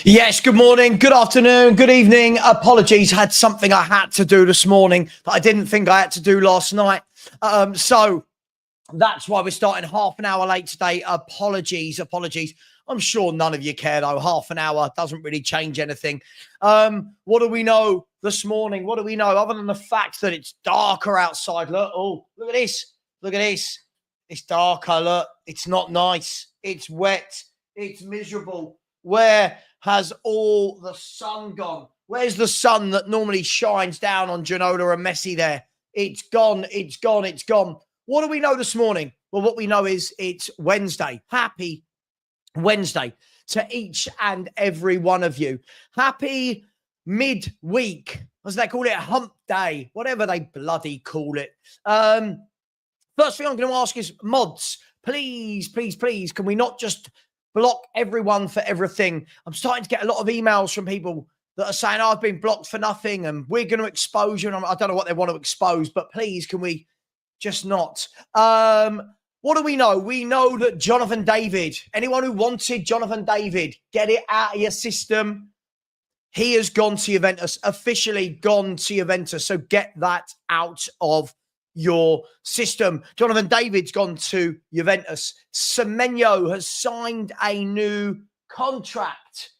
Yes, good morning, good afternoon, good evening. Apologies, had something I had to do this morning that I didn't think I had to do last night. So that's why we're starting half an hour late today. Apologies. I'm sure none of you care though. Half an hour doesn't really change anything. What do we know this morning? What do we know other than the fact that it's darker outside? Look at this. Look at this. It's darker. Look, it's not nice. It's wet. It's miserable. Where has all the sun gone? Where's the sun that normally shines down on Ginola and Messi there? It's gone. It's gone. It's gone. What do we know this morning? Well, what we know is it's Wednesday. Happy Wednesday to each and every one of you. Happy midweek, as they call it, hump day, whatever they bloody call it. First thing I'm going to ask is mods, please, can we not just block everyone for everything? I'm starting to get a lot of emails from people that are saying, I've been blocked for nothing and we're going to expose you. And I don't know what they want to expose, but please, can we just not? What do we know? We know that Jonathan David, anyone who wanted Jonathan David, get it out of your system. He has gone to Juventus, officially gone to Juventus. So get that out of your system. Jonathan David's gone to Juventus. Semenyo has signed a new contract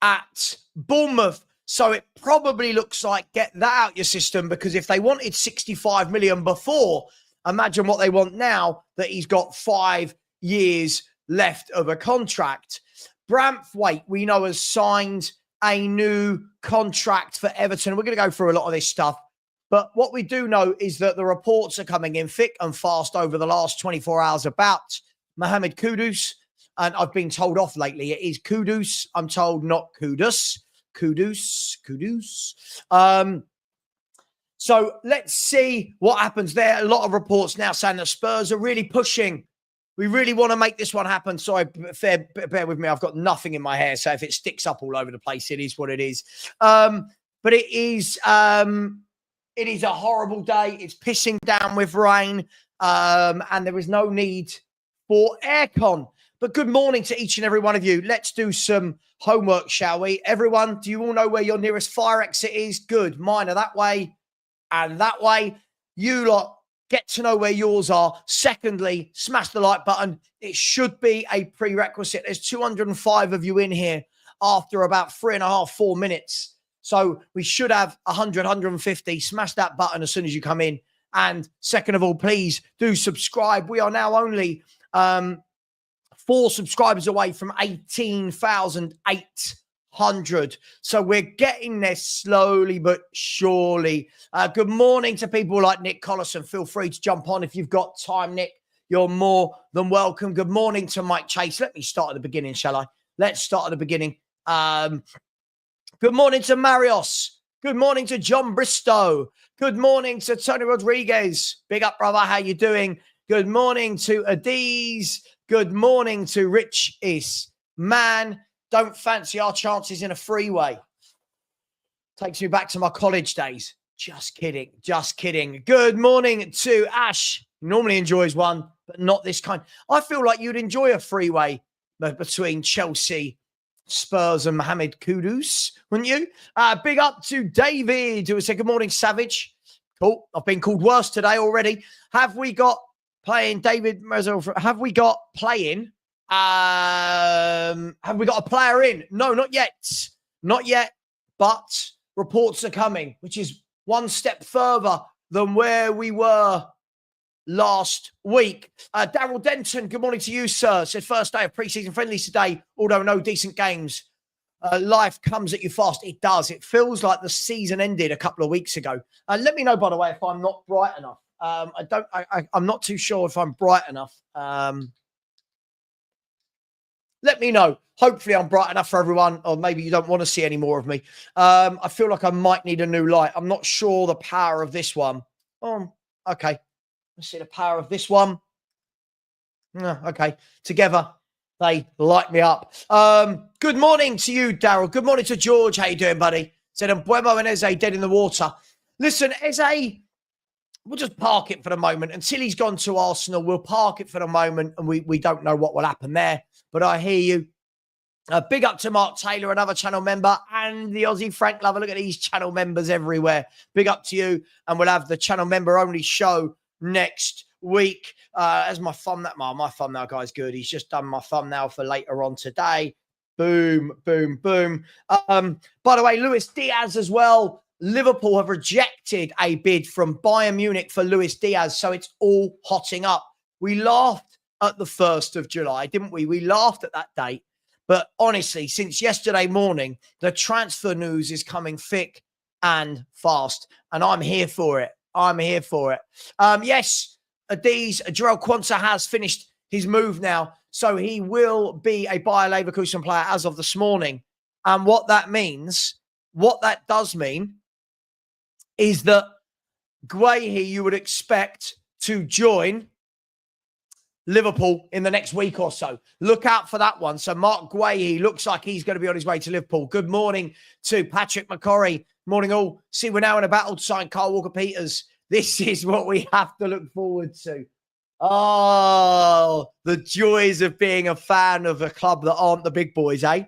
at Bournemouth. So it probably looks like get that out your system, because if they wanted 65 million before, imagine what they want now that he's got 5 years left of a contract. Braithwaite, we know, has signed a new contract for Everton. We're going to go through a lot of this stuff. But what we do know is that the reports are coming in thick and fast over the last 24 hours about Mohamed Kudus. And I've been told off lately. It is Kudus. I'm told, not Kudus. Kudus. So let's see what happens there. A lot of reports now saying that Spurs are really pushing. We really want to make this one happen. Sorry, bear with me. I've got nothing in my hair. So if it sticks up all over the place, it is what it is. But it is a horrible day. It's pissing down with rain. And there is no need for aircon. But good morning to each and every one of you. Let's do some homework, shall we? Everyone, do you all know where your nearest fire exit is? Good. Mine are that way and that way. You lot get to know where yours are. Secondly, smash the like button. It should be a prerequisite. There's 205 of you in here after about 3.5, 4 minutes. So we should have 100, 150. Smash that button as soon as you come in. And second of all, please do subscribe. We are now only 4 subscribers away from 18,800. So we're getting there slowly but surely. Good morning to people like Nick Collison. Feel free to jump on if you've got time, Nick. You're more than welcome. Good morning to Mike Chase. Let me start at the beginning, shall I? Let's start at the beginning. Good morning to Marios. Good morning to John Bristow. Good morning to Tony Rodriguez. Big up, brother. How you doing? Good morning to Adiz. Good morning to Rich Is. Man, don't fancy our chances in a freeway. Takes me back to my college days. Just kidding. Good morning to Ash. Normally enjoys one, but not this kind. I feel like you'd enjoy a freeway between Chelsea, Spurs and Mohamed Kudus, wouldn't you? Big up to David, who said, good morning, Savage. Cool. I've been called worse today already. Have we got playing David? Have we got playing? Have we got a player in? No, not yet. Not yet. But reports are coming, which is one step further than where we were last week. Daryl Denton, good morning to you, sir. Said first day of pre-season friendlies today, although no decent games. Life comes at you fast. It does. It feels like the season ended a couple of weeks ago. Let me know, by the way, if I'm not bright enough. I'm not too sure if I'm bright enough. Let me know. Hopefully I'm bright enough for everyone, or maybe you don't want to see any more of me. I feel like I might need a new light. I'm not sure the power of this one. Oh, okay. Let's see the power of this one. Okay. Together, they light me up. Good morning to you, Daryl. Good morning to George. How you doing, buddy? Said Mbuemo and Eze dead in the water. Listen, Eze, we'll just park it for the moment. Until he's gone to Arsenal, we'll park it for the moment, and we don't know what will happen there. But I hear you. Big up to Mark Taylor, another channel member, and the Aussie Frank Lover. Look at these channel members everywhere. Big up to you. And we'll have the channel member only show next week. As my thumbnail, my thumbnail guy's good. He's just done my thumbnail for later on today. Boom, boom, boom. By the way, Luis Diaz as well. Liverpool have rejected a bid from Bayern Munich for Luis Diaz. So it's all hotting up. We laughed at the 1st of July, didn't we? We laughed at that date. But honestly, since yesterday morning, the transfer news is coming thick and fast. And I'm here for it. I'm here for it. Yes, Jarell Quansah has finished his move now. So he will be a Bayer Leverkusen player as of this morning. And what that means, what that does mean, is that Guehi, you would expect to join Liverpool in the next week or so. Look out for that one. So Mark Guehi looks like he's going to be on his way to Liverpool. Good morning to Patrick McCorry. Morning all. See, we're now in a battle to sign Kyle Walker-Peters. This is what we have to look forward to. Oh, the joys of being a fan of a club that aren't the big boys, eh?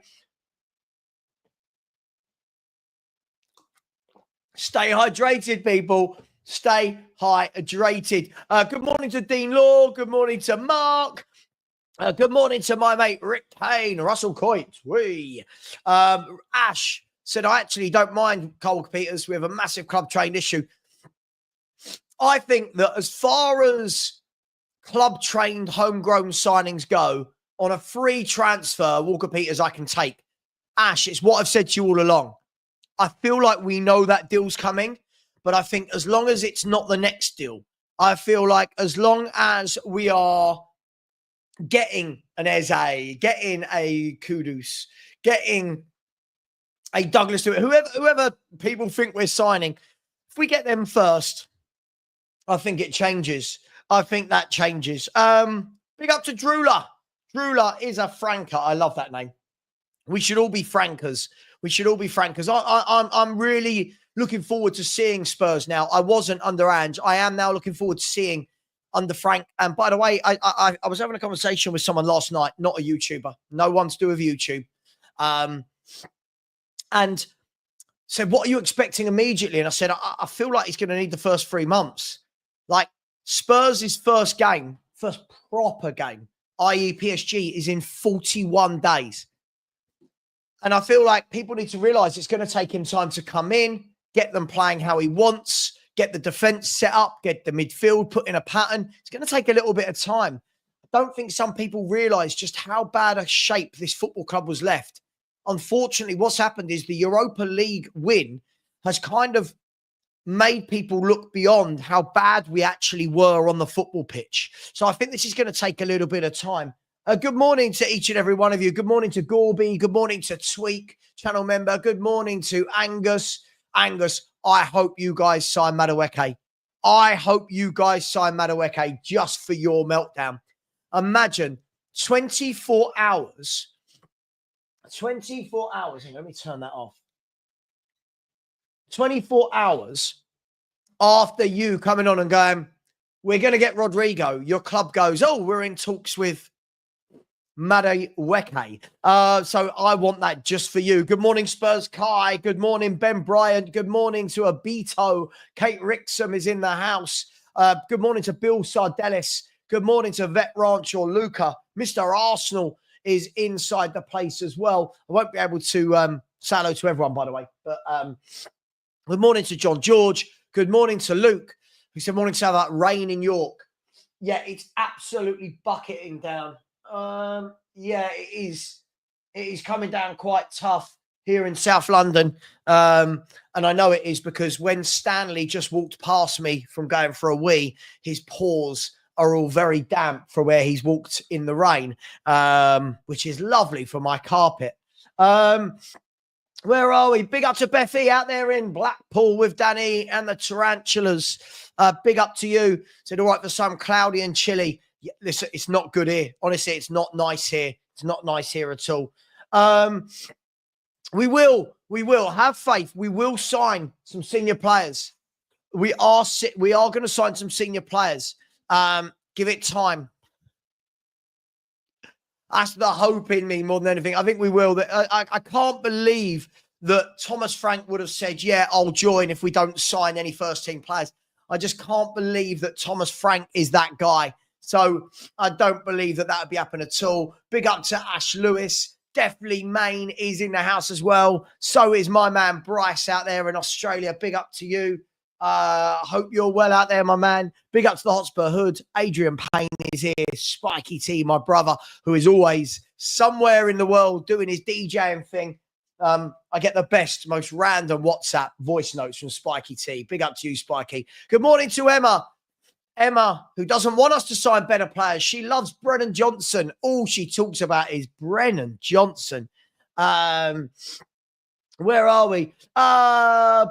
Stay hydrated, people. Stay hydrated. Good morning to Dean Law. Good morning to Mark. Good morning to my mate Rick Payne, Russell Coit. Ash said, I actually don't mind Cole Peters. We have a massive club trained issue. I think that as far as club trained homegrown signings go, on a free transfer, Walker Peters I can take. Ash, it's what I've said to you all along. I feel like we know that deal's coming. But I think as long as it's not the next deal, I feel like as long as we are getting an Eze, getting a Kudus, getting a Douglas, whoever people think we're signing, if we get them first, I think it changes. I think that changes. Big up to Drula. Drula is a franker. I love that name. We should all be frankers. We should all be frankers. I'm really looking forward to seeing Spurs now. I wasn't under Ange. I am now looking forward to seeing under Frank. And by the way, I was having a conversation with someone last night, not a YouTuber, no one to do with YouTube. And said, what are you expecting immediately? And I said, I feel like he's going to need the first 3 months. Like Spurs' first proper game, i.e. PSG, is in 41 days. And I feel like people need to realize it's going to take him time to come in, get them playing how he wants, get the defense set up, get the midfield put in a pattern. It's going to take a little bit of time. I don't think some people realize just how bad a shape this football club was left. Unfortunately, what's happened is the Europa League win has kind of made people look beyond how bad we actually were on the football pitch. So I think this is going to take a little bit of time. Good morning to each and every one of you. Good morning to Gorby. Good morning to Tweak, channel member. Good morning to Angus. Angus, I hope you guys sign Madueke. I hope you guys sign Madueke just for your meltdown. Imagine 24 hours. 24 hours. Let me turn that off. 24 hours after you coming on and going, we're going to get Rodrigo. Your club goes, oh, we're in talks with Madueke. So I want that just for you. Good morning, Spurs Kai. Good morning, Ben Bryant. Good morning to Abito. Kate Rixham is in the house. Good morning to Bill Sardellis. Good morning to Vet Ranch or Luca. Mr. Arsenal is inside the place as well. I won't be able to say hello to everyone, by the way. But good morning to John George. Good morning to Luke, who said, morning to have that rain in York. Yeah, it's absolutely bucketing down. Yeah, it is. It is coming down quite tough here in South London. And I know it is because when Stanley just walked past me from going for a wee, his paws are all very damp for where he's walked in the rain, which is lovely for my carpet. Where are we? Big up to Bethy out there in Blackpool with Danny and the Tarantulas. Big up to you. Said, all right, for some cloudy and chilly. Yeah, listen, it's not good here. Honestly, it's not nice here. It's not nice here at all. We will have faith. We will sign some senior players. We are going to sign some senior players. Give it time. That's the hope in me more than anything. I think we will. I can't believe that Thomas Frank would have said, yeah, I'll join if we don't sign any first-team players. I just can't believe that Thomas Frank is that guy. So I don't believe that would be happening at all. Big up to Ash Lewis. Definitely Maine is in the house as well. So is my man Bryce out there in Australia. Big up to you. Hope you're well out there, my man. Big up to the Hotspur Hood. Adrian Payne is here. Spiky T, my brother, who is always somewhere in the world doing his DJing thing. I get the best, most random WhatsApp voice notes from Spiky T. Big up to you, Spiky. Good morning to Emma. Emma, who doesn't want us to sign better players. She loves Brennan Johnson. All she talks about is Brennan Johnson. Where are we? Carsty.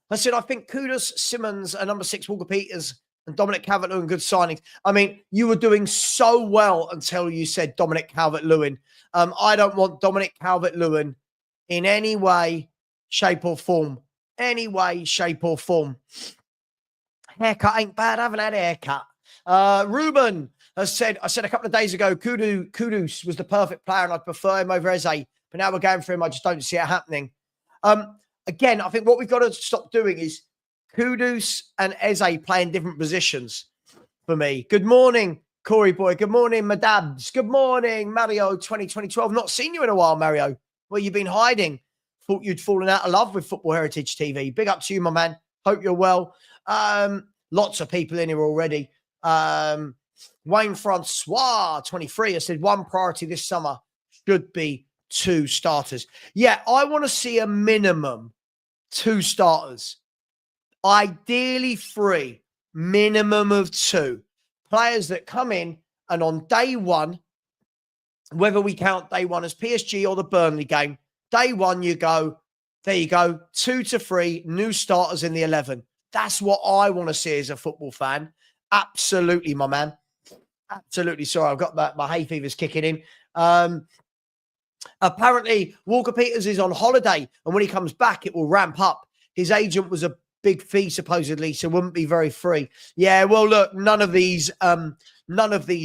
I said, I think Kudus, Simmons, and number 6, Walker Peters, and Dominic Calvert-Lewin, good signings. I mean, you were doing so well until you said Dominic Calvert-Lewin. I don't want Dominic Calvert-Lewin in any way, shape, or form. Any way, shape, or form. Haircut ain't bad. I haven't had a haircut. Ruben has said, I said a couple of days ago, Kudus was the perfect player and I'd prefer him over Eze. But now we're going for him. I just don't see it happening. Again, I think what we've got to stop doing is Kudus and Eze playing different positions for me. Good morning, Corey boy. Good morning, Madabs. Good morning, Mario 2012. Not seen you in a while, Mario. Where you been hiding? Thought you'd fallen out of love with Football Heritage TV. Big up to you, my man. Hope you're well. Lots of people in here already. Wayne Francois, 23, has said one priority this summer should be 2 starters. Yeah, I want to see a minimum 2 starters. Ideally 3, minimum of 2. Players that come in and on day one, whether we count day one as PSG or the Burnley game, day one you go, there you go, 2 to 3 new starters in the 11. That's what I want to see as a football fan. Absolutely, my man. Absolutely. Sorry, I've got my hay fever's kicking in. Apparently, Walker Peters is on holiday, and when he comes back, it will ramp up. His agent was a big fee, supposedly, so wouldn't be very free. Yeah, well, look, none of these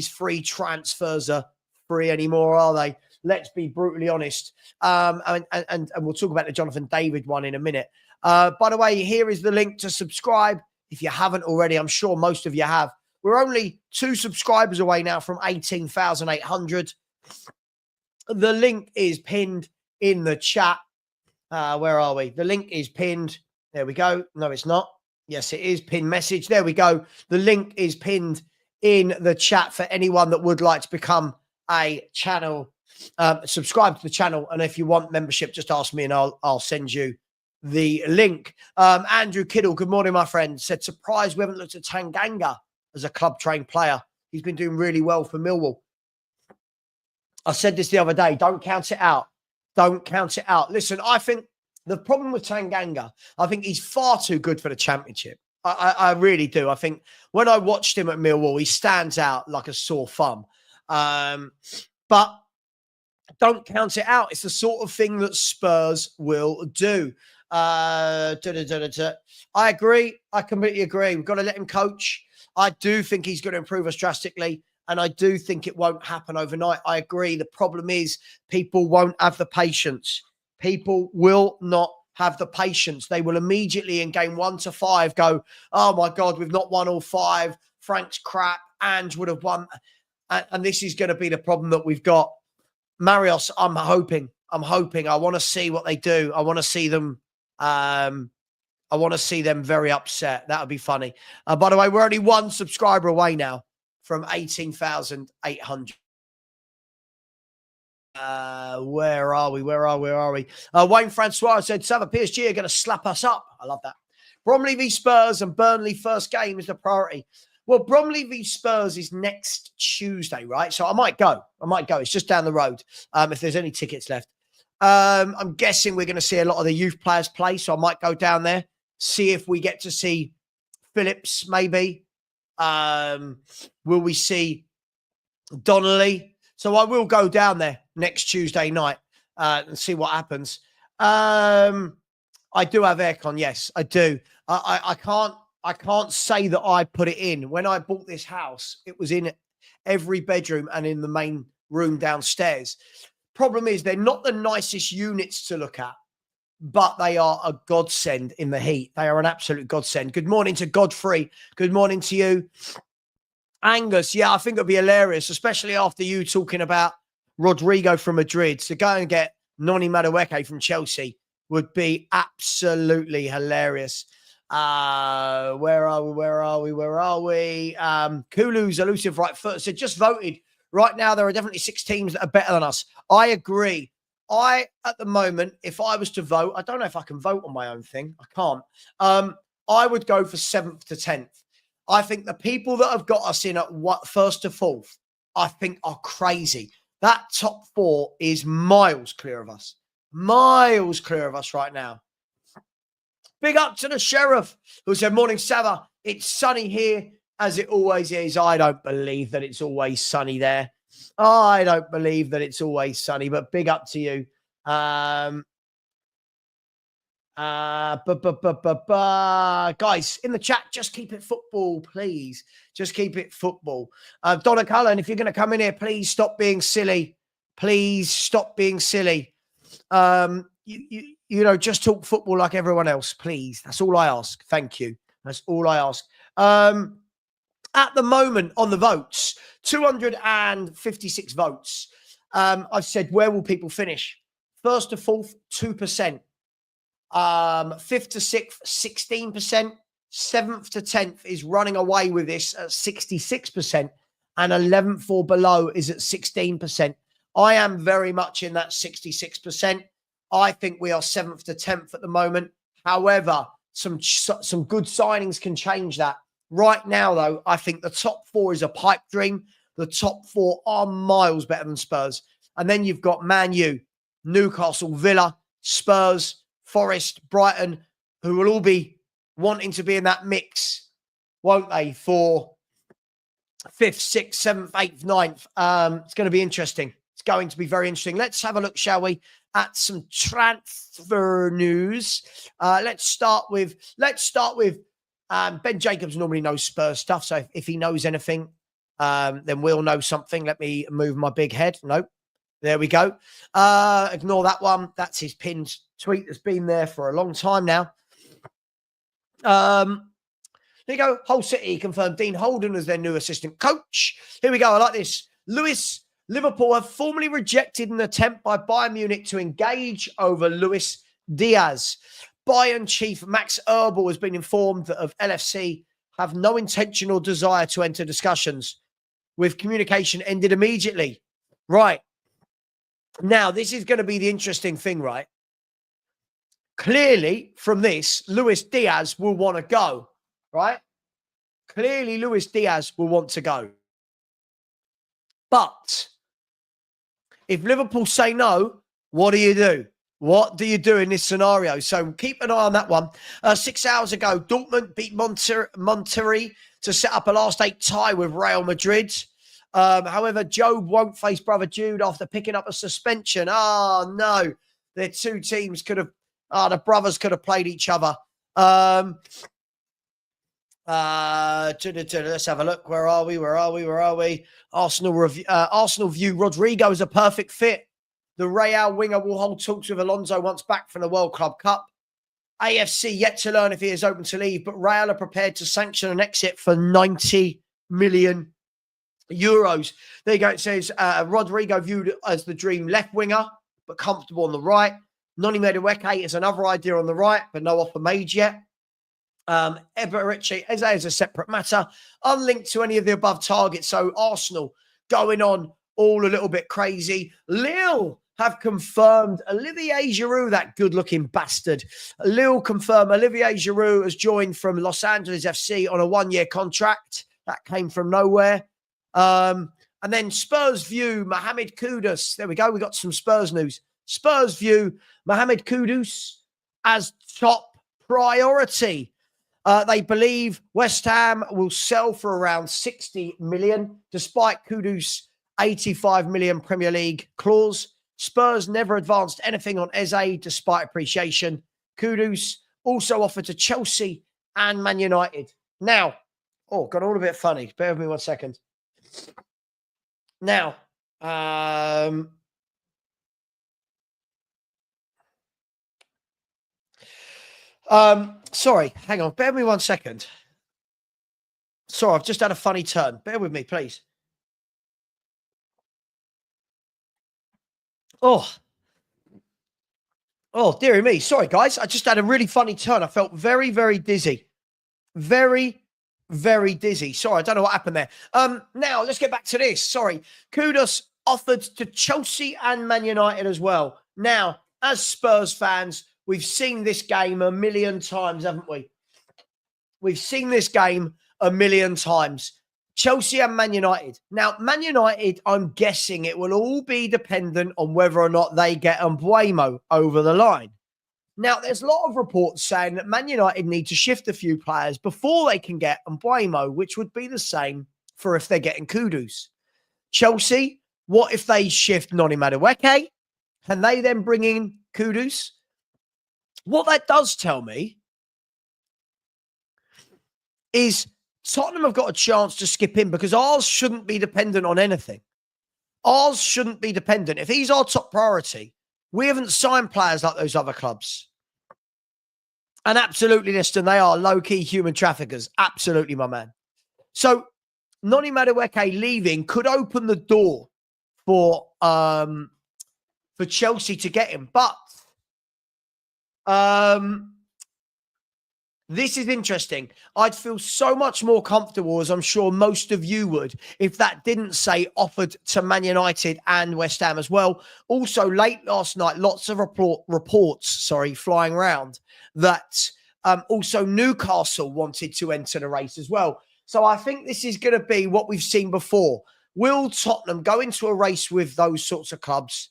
free transfers are free anymore, are they? Let's be brutally honest. And we'll talk about the Jonathan David one in a minute. By the way, here is the link to subscribe. If you haven't already, I'm sure most of you have. We're only 2 subscribers away now from 18,800. The link is pinned in the chat. Where are we? The link is pinned. There we go. No, it's not. Yes, it is. Pinned message. There we go. The link is pinned in the chat for anyone that would like to become a channel, subscribe to the channel. And if you want membership, just ask me and I'll send you the link. Andrew Kiddle, good morning, my friend, said, surprised we haven't looked at Tanganga as a club-trained player. He's been doing really well for Millwall. I said this the other day. Don't count it out. Don't count it out. Listen, I think the problem with Tanganga, I think he's far too good for the Championship. I really do. I think when I watched him at Millwall, he stands out like a sore thumb. But don't count it out. It's the sort of thing that Spurs will do. I agree. I completely agree. We've got to let him coach. I do think he's going to improve us drastically. And I do think it won't happen overnight. I agree. The problem is people won't have the patience. People will not have the patience. They will immediately in game 1 to 5 go, oh my God, we've not won all 5. Frank's crap. Ange would have won. And this is going to be the problem that we've got. Marios, I'm hoping. I want to see what they do. I want to see them. I want to see them very upset. That would be funny. By the way, we're only 1 subscriber away now from 18,800. Where are we? Wayne Francois said, Savva, PSG are going to slap us up. I love that. Bromley v Spurs and Burnley first game is the priority. Well, Bromley v Spurs is next Tuesday, right? So I might go. It's just down the road if there's any tickets left. I'm guessing we're going to see a lot of the youth players play, so I might go down there, see if we get to see Phillips maybe. Will we see Donnelly? So I will go down there next Tuesday night and see what happens. I do have aircon. Yes, I do. I can't say that I put it in. When I bought this house, it was in every bedroom and in the main room downstairs. Problem is, they're not the nicest units to look at, but they are a godsend in the heat. They are an absolute godsend. Good morning to Godfrey. Good morning to you. Angus, yeah, I think it'll be hilarious, especially after you talking about Rodrigo from Madrid. So go and get Noni Madueke from Chelsea would be absolutely hilarious. Where are we? Kulu's elusive right foot. So just voted. Right now, there are definitely 6 teams that are better than us. I agree. At the moment, if I was to vote, I don't know if I can vote on my own thing. I can't. I would go for 7th to 10th. I think the people that have got us in at 1st to 4th, I think are crazy. That top 4 is miles clear of us. Miles clear of us right now. Big up to the sheriff who said, morning, Savva. It's sunny here as it always is. I don't believe that it's always sunny there. I don't believe that it's always sunny, but big up to you. Guys, in the chat, just keep it football, please. Just keep it football. Donna Cullen, if you're going to come in here, please stop being silly. Please stop being silly. You know, just talk football like everyone else, please. That's all I ask. Thank you. That's all I ask. At the moment on the votes, 256 votes. I've said, where will people finish? 1st to 4th, 2%. 5th to 6th, 16%. 7th to 10th is running away with this at 66%. And 11th or below is at 16%. I am very much in that 66%. I think we are 7th to 10th at the moment. However, some good signings can change that. Right now, though, I think the top 4 is a pipe dream. The top 4 are miles better than Spurs. And then you've got Man U, Newcastle, Villa, Spurs, Forest, Brighton, who will all be wanting to be in that mix, won't they, for 5th, 6th, 7th, 8th, 9th. It's going to be interesting. It's going to be very interesting. Let's have a look, shall we, at some transfer news. Let's start with Ben Jacobs normally knows Spurs stuff, so if he knows anything, then we'll know something. Let me move my big head. Nope. There we go. Ignore that one. That's his pinned tweet that's been there for a long time now. There you go. Hull City confirmed Dean Holden as their new assistant coach. Here we go. I like this. Liverpool have formally rejected an attempt by Bayern Munich to engage over Luis Diaz. Bayern chief Max Erbel has been informed that of LFC have no intention or desire to enter discussions, with communication ended immediately. Right. Now, this is going to be the interesting thing, right? Clearly, from this, Luis Diaz will want to go, right? Clearly, Luis Diaz will want to go. But if Liverpool say no, what do you do? What do you do in this scenario? So keep an eye on that one. 6 hours ago, Dortmund beat Monterrey to set up a last 8 tie with Real Madrid. However, Job won't face brother Jude after picking up a suspension. Oh, no. Their 2 teams could have, the brothers could have played each other. Let's have a look. Where are we? Arsenal view Rodrigo as a perfect fit. The Real winger will hold talks with Alonso once back from the World Club Cup. AFC yet to learn if he is open to leave, but Real are prepared to sanction an exit for 90 million euros. There you go. It says Rodrigo viewed as the dream left winger, but comfortable on the right. Noni Madueke is another idea on the right, but no offer made yet. Eberici Eze is a separate matter, unlinked to any of the above targets. So Arsenal going on all a little bit crazy. Lille have confirmed Olivier Giroud, that good-looking bastard. Lille confirmed Olivier Giroud has joined from Los Angeles FC on a 1-year contract. That came from nowhere. And then Spurs view Mohamed Kudus. There we go. We got some Spurs news. Spurs view Mohamed Kudus as top priority. They believe West Ham will sell for around 60 million, despite Kudus' 85 million Premier League clause. Spurs never advanced anything on Eze, despite appreciation. Kudus also offered to Chelsea and Man United. Now, got all a bit funny. Bear with me 1 second. Now, sorry, hang on. Bear with me 1 second. Sorry, I've just had a funny turn. Bear with me, please. Oh, dearie me. Sorry, guys. I just had a really funny turn. I felt very, very dizzy. Very, very dizzy. Sorry, I don't know what happened there. Now let's get back to this. Sorry. Kudus offered to Chelsea and Man United as well. Now, as Spurs fans, we've seen this game a million times, haven't we? We've seen this game a million times. Chelsea and Man United. Now, Man United, I'm guessing it will all be dependent on whether or not they get Mbuemo over the line. Now, there's a lot of reports saying that Man United need to shift a few players before they can get Mbuemo, which would be the same for if they're getting Kudus. Chelsea, what if they shift Noni Madueke? Can they then bring in Kudus? What that does tell me is Tottenham have got a chance to skip in because ours shouldn't be dependent on anything. Ours shouldn't be dependent. If he's our top priority, we haven't signed players like those other clubs. And absolutely, listen, they are low-key human traffickers. Absolutely, my man. So, Noni Madueke leaving could open the door for Chelsea to get him. But this is interesting. I'd feel so much more comfortable, as I'm sure most of you would, if that didn't say offered to Man United and West Ham as well. Also, late last night, lots of reports flying around that also Newcastle wanted to enter the race as well. So I think this is going to be what we've seen before. Will Tottenham go into a race with those sorts of clubs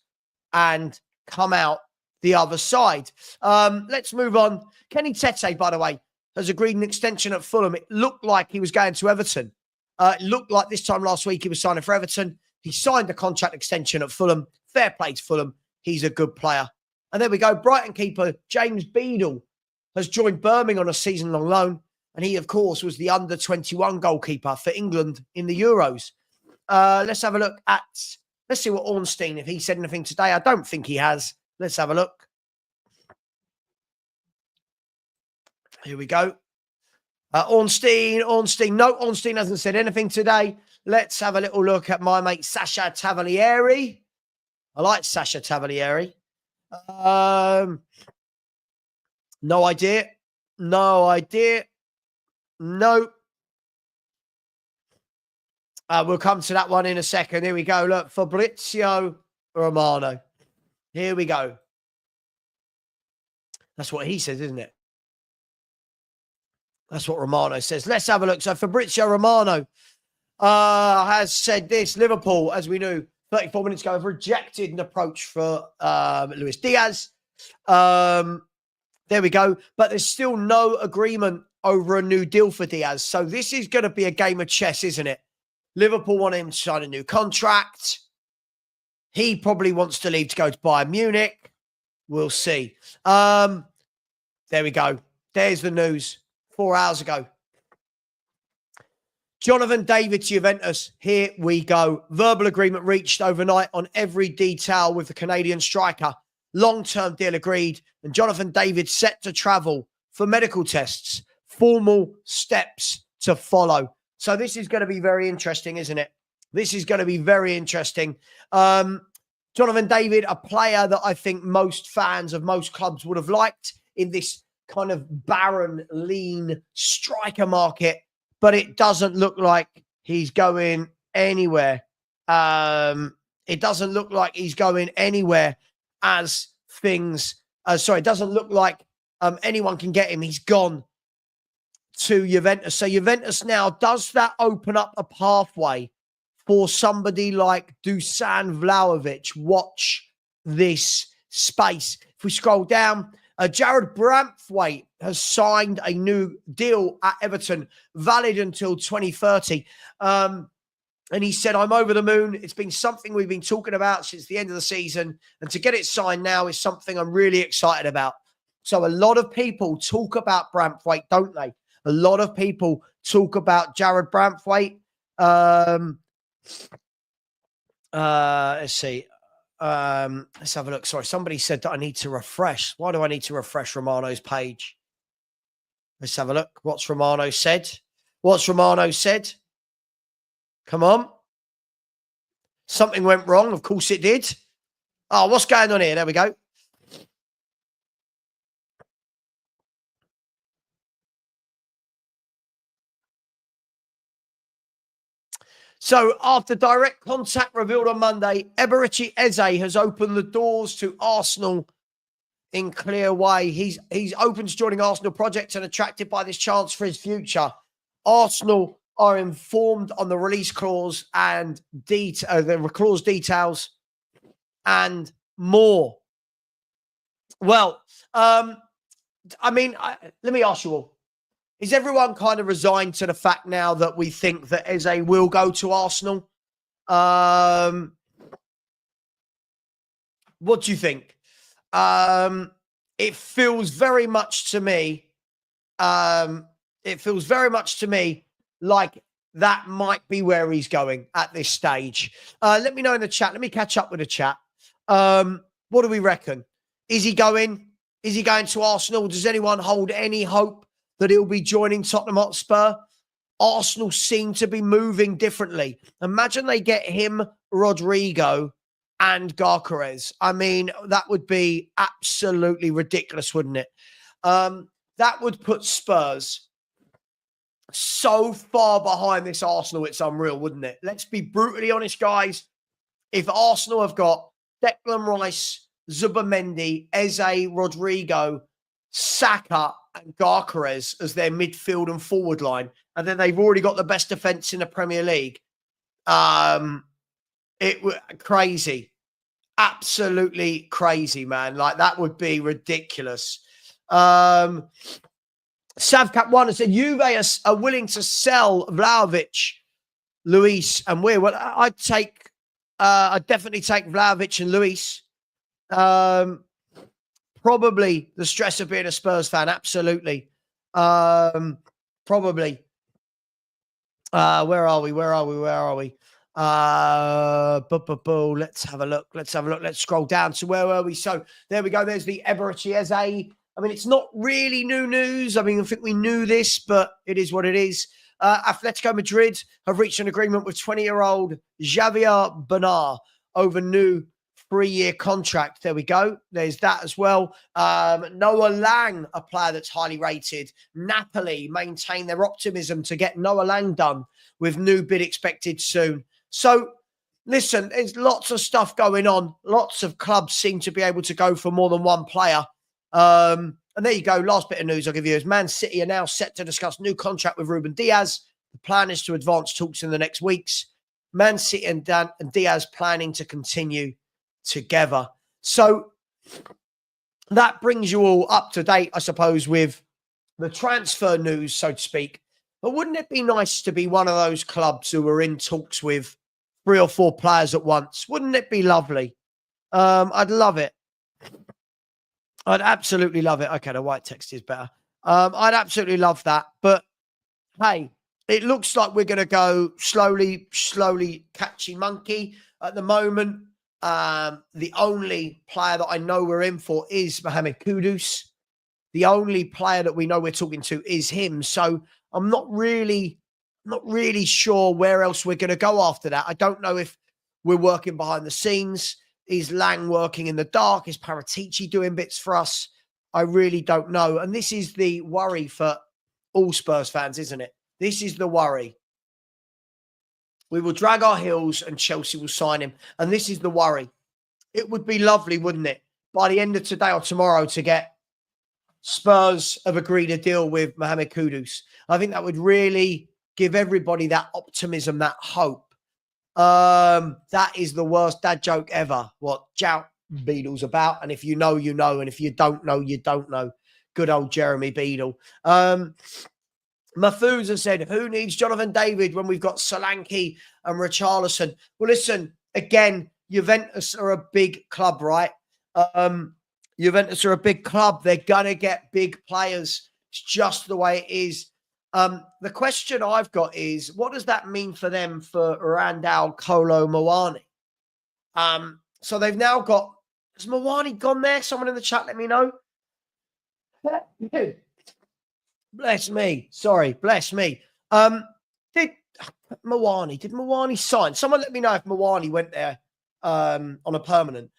and come out the other side? Let's move on. Kenny Tete, by the way, has agreed an extension at Fulham. It looked like he was going to Everton. It looked like this time last week he was signing for Everton. He signed a contract extension at Fulham. Fair play to Fulham. He's a good player. And there we go. Brighton keeper James Beadle has joined Birmingham on a season-long loan. And he, of course, was the under-21 goalkeeper for England in the Euros. Let's have a look at, let's see what Ornstein, if he said anything today. I don't think he has. Let's have a look. Here we go. Ornstein. No, Ornstein hasn't said anything today. Let's have a little look at my mate, Sasha Tavolieri. I like Sasha Tavolieri. No idea. No. We'll come to that one in a second. Here we go. Look, Fabrizio Romano. Here we go. That's what he says, isn't it? That's what Romano says. Let's have a look. So Fabrizio Romano has said this. Liverpool, as we knew 34 minutes ago, have rejected an approach for Luis Diaz. There we go. But there's still no agreement over a new deal for Diaz. So this is going to be a game of chess, isn't it? Liverpool want him to sign a new contract. He probably wants to leave to go to Bayern Munich. We'll see. There we go. There's the news 4 hours ago. Jonathan David to Juventus. Here we go. Verbal agreement reached overnight on every detail with the Canadian striker. Long-term deal agreed. And Jonathan David set to travel for medical tests. Formal steps to follow. So this is going to be very interesting, isn't it? This is going to be very interesting. Jonathan David, a player that I think most fans of most clubs would have liked in this kind of barren, lean striker market, but it doesn't look like he's going anywhere. It doesn't look like he's going anywhere as things... it doesn't look like anyone can get him. He's gone to Juventus. So Juventus now, does that open up a pathway for somebody like Dusan Vlahovic? Watch this space. If we scroll down, Jared Braithwaite has signed a new deal at Everton, valid until 2030. And he said, I'm over the moon. It's been something we've been talking about since the end of the season. And to get it signed now is something I'm really excited about. So a lot of people talk about Braithwaite, don't they? A lot of people talk about Jared Braithwaite. Let's see. Let's have a look. Sorry, somebody said that I need to refresh. Why do I need to refresh Romano's page? Let's have a look. What's Romano said? What's Romano said? Come on. Something went wrong. Of course it did. Oh, what's going on here? There we go. So, after direct contact revealed on Monday, Eberechi Eze has opened the doors to Arsenal in clear way. He's open to joining Arsenal project and attracted by this chance for his future. Arsenal are informed on the release clause and the clause details and more. Well, let me ask you all. Is everyone kind of resigned to the fact now that we think that Eze will go to Arsenal? What do you think? It feels very much to me. Like that might be where he's going at this stage. Let me know in the chat. Let me catch up with the chat. What do we reckon? Is he going? Is he going to Arsenal? Does anyone hold any hope that he'll be joining Tottenham Hotspur? Arsenal seem to be moving differently. Imagine they get him, Rodrigo, and Gyökeres. I mean, that would be absolutely ridiculous, wouldn't it? That would put Spurs so far behind this Arsenal, it's unreal, wouldn't it? Let's be brutally honest, guys. If Arsenal have got Declan Rice, Zubimendi, Eze, Rodrigo, Saka, and Gyökeres as their midfield and forward line, and then they've already got the best defence in the Premier League, it was crazy. Absolutely crazy, man. Like, that would be ridiculous. Savcap1 has said, Juve are willing to sell Vlahovic, Luis, and Weir. Well, I'd definitely take Vlahovic and Luis. Probably the stress of being a Spurs fan. Absolutely. Probably. Where are we? Let's have a look. Let's scroll down to where were we? So there we go. There's the Eberechi Eze. I mean, it's not really new news. I mean, I think we knew this, but it is what it is. Atletico Madrid have reached an agreement with 20-year-old Javier Bernard over new 3-year contract. There we go. There's that as well. Noah Lang, a player that's highly rated. Napoli maintain their optimism to get Noah Lang done with new bid expected soon. So, listen, there's lots of stuff going on. Lots of clubs seem to be able to go for more than one player. And there you go. Last bit of news I'll give you is Man City are now set to discuss new contract with Ruben Diaz. The plan is to advance talks in the next weeks. Man City and Diaz planning to continue together. So that brings you all up to date, I suppose, with the transfer news, so to speak. But wouldn't it be nice to be one of those clubs who are in talks with 3 or 4 players at once? Wouldn't it be lovely? I'd love it. I'd absolutely love it. Okay, the white text is better. I'd absolutely love that. But hey, it looks like we're going to go slowly catchy monkey at the moment. The only player that I know we're in for is Mohamed Kudus. The only player that we know we're talking to is him. So I'm not really sure where else we're going to go after that. I don't know if we're working behind the scenes. Is Lang working in the dark? Is Paratici doing bits for us? I really don't know. And this is the worry for all Spurs fans, isn't it? This is the worry. We will drag our heels and Chelsea will sign him. And this is the worry. It would be lovely, wouldn't it, by the end of today or tomorrow to get Spurs have agreed a deal with Mohamed Kudus. I think that would really give everybody that optimism, that hope. That is the worst dad joke ever. What Jout Beadle's about. And if you know, you know. And if you don't know, you don't know. Good old Jeremy Beadle. Mafuza said, who needs Jonathan David when we've got Solanke and Richarlison? Well, listen, again, Juventus are a big club, right? Juventus are a big club. They're going to get big players. It's just the way it is. The question I've got is, what does that mean for them for Randall Kolo Moani? So they've now got, has Mawani gone there? Someone in the chat, let me know. Bless me. Sorry, bless me. Did Mawani sign? Someone let me know if Mawani went there on a permanent.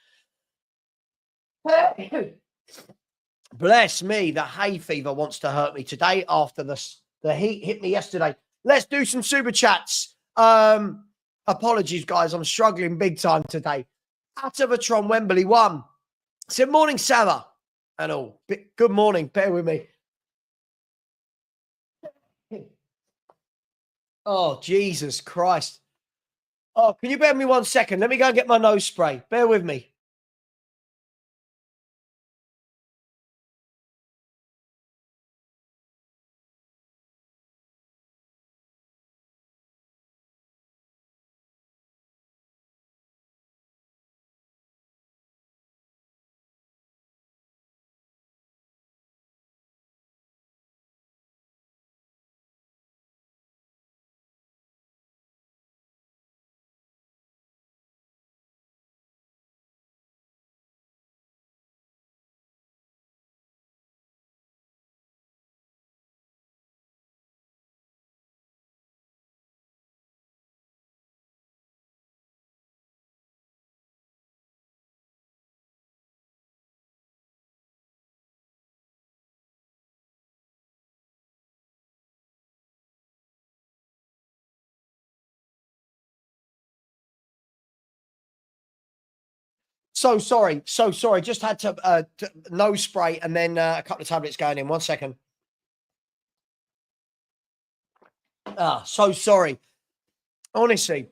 Bless me. The hay fever wants to hurt me today after the heat hit me yesterday. Let's do some super chats. Apologies, guys. I'm struggling big time today. Atavatron Wembley 1. Said, morning, Savva. And all. Good morning. Bear with me. Oh, Jesus Christ. Oh, can you bear with me 1 second? Let me go and get my nose spray. Bear with me. So sorry. Just had to nose spray and then a couple of tablets going in. 1 second. So sorry. Honestly,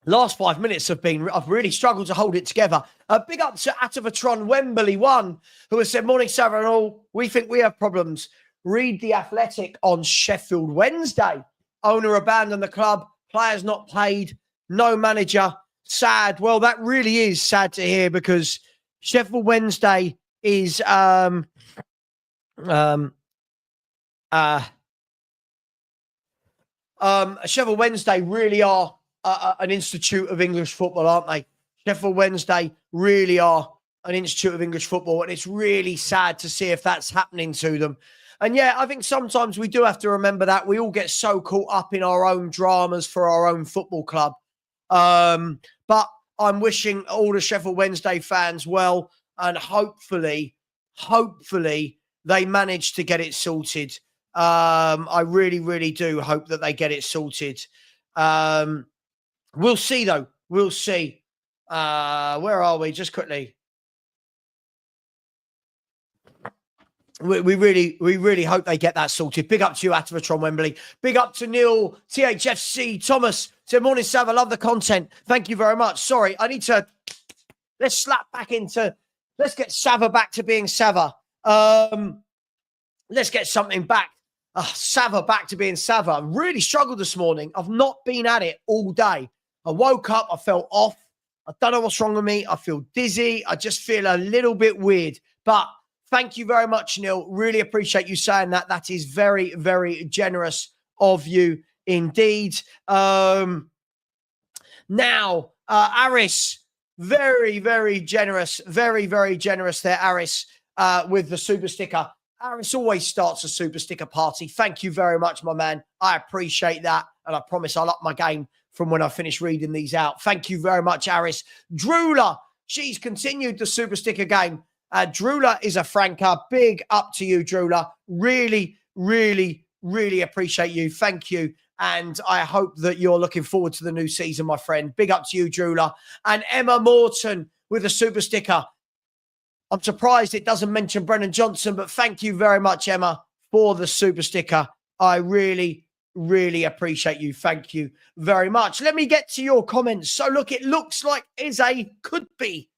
last 5 minutes I've really struggled to hold it together. Big up to Atavatron Wembley 1, who has said, morning, Savva and all. We think we have problems. Read The Athletic on Sheffield Wednesday. Owner abandoned the club. Players not paid. No manager. Sad. Well, that really is sad to hear because Sheffield Wednesday is Sheffield Wednesday really are an institute of English football, aren't they? Sheffield Wednesday really are an institute of English football, and it's really sad to see if that's happening to them. And yeah, I think sometimes we do have to remember that we all get so caught up in our own dramas for our own football club. But I'm wishing all the Sheffield Wednesday fans well, and hopefully they manage to get it sorted. I really, really do hope that they get it sorted. We'll see, though. We'll see. Where are we? Just quickly. We really hope they get that sorted. Big up to you, Atavatron Wembley. Big up to Neil, thfc, Thomas. Said, morning, Sav. I love the content. Thank you very much. Sorry, I need to... Let's get Savva back to being Savva. Let's get something back. Savva back to being Savva. I really struggled this morning. I've not been at it all day. I woke up. I felt off. I don't know what's wrong with me. I feel dizzy. I just feel a little bit weird. But thank you very much, Neil. Really appreciate you saying that. That is very, very generous of you indeed. Now, Aris, very, very generous. Very, very generous there, Aris, with the super sticker. Aris always starts a super sticker party. Thank you very much, my man. I appreciate that. And I promise I'll up my game from when I finish reading these out. Thank you very much, Aris. Drula, she's continued the super sticker game. Drula is a franker. Big up to you, Drula. Really, really, really appreciate you. Thank you. And I hope that you're looking forward to the new season, my friend. Big up to you, Drula. And Emma Morton with a super sticker. I'm surprised it doesn't mention Brennan Johnson, but thank you very much, Emma, for the super sticker. I really, really appreciate you. Thank you very much. Let me get to your comments. So, look, it looks like Eze could be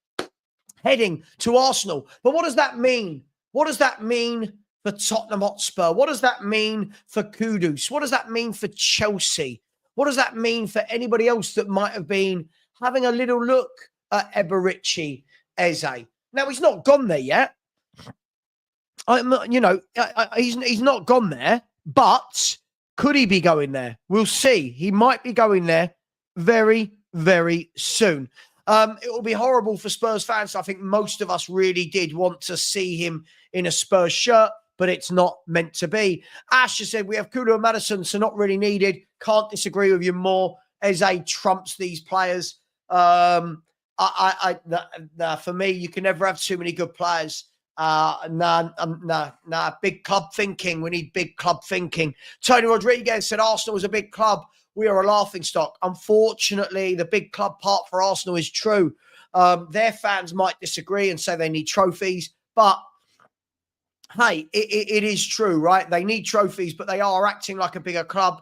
heading to Arsenal. But what does that mean? What does that mean for Tottenham Hotspur? What does that mean for Kudus? What does that mean for Chelsea? What does that mean for anybody else that might have been having a little look at Eberici Eze? Now, he's not gone there yet. He's not gone there, but could he be going there? We'll see. He might be going there very, very soon. It will be horrible for Spurs fans. I think most of us really did want to see him in a Spurs shirt, but it's not meant to be. Ash just said, we have Kudus and Madison, so not really needed. Can't disagree with you more. Eze trumps these players. For me, you can never have too many good players. Big club thinking. We need big club thinking. Tony Rodriguez said Arsenal was a big club. We are a laughingstock. Unfortunately, the big club part for Arsenal is true. Their fans might disagree and say they need trophies, but hey, it is true, right? They need trophies, but they are acting like a bigger club.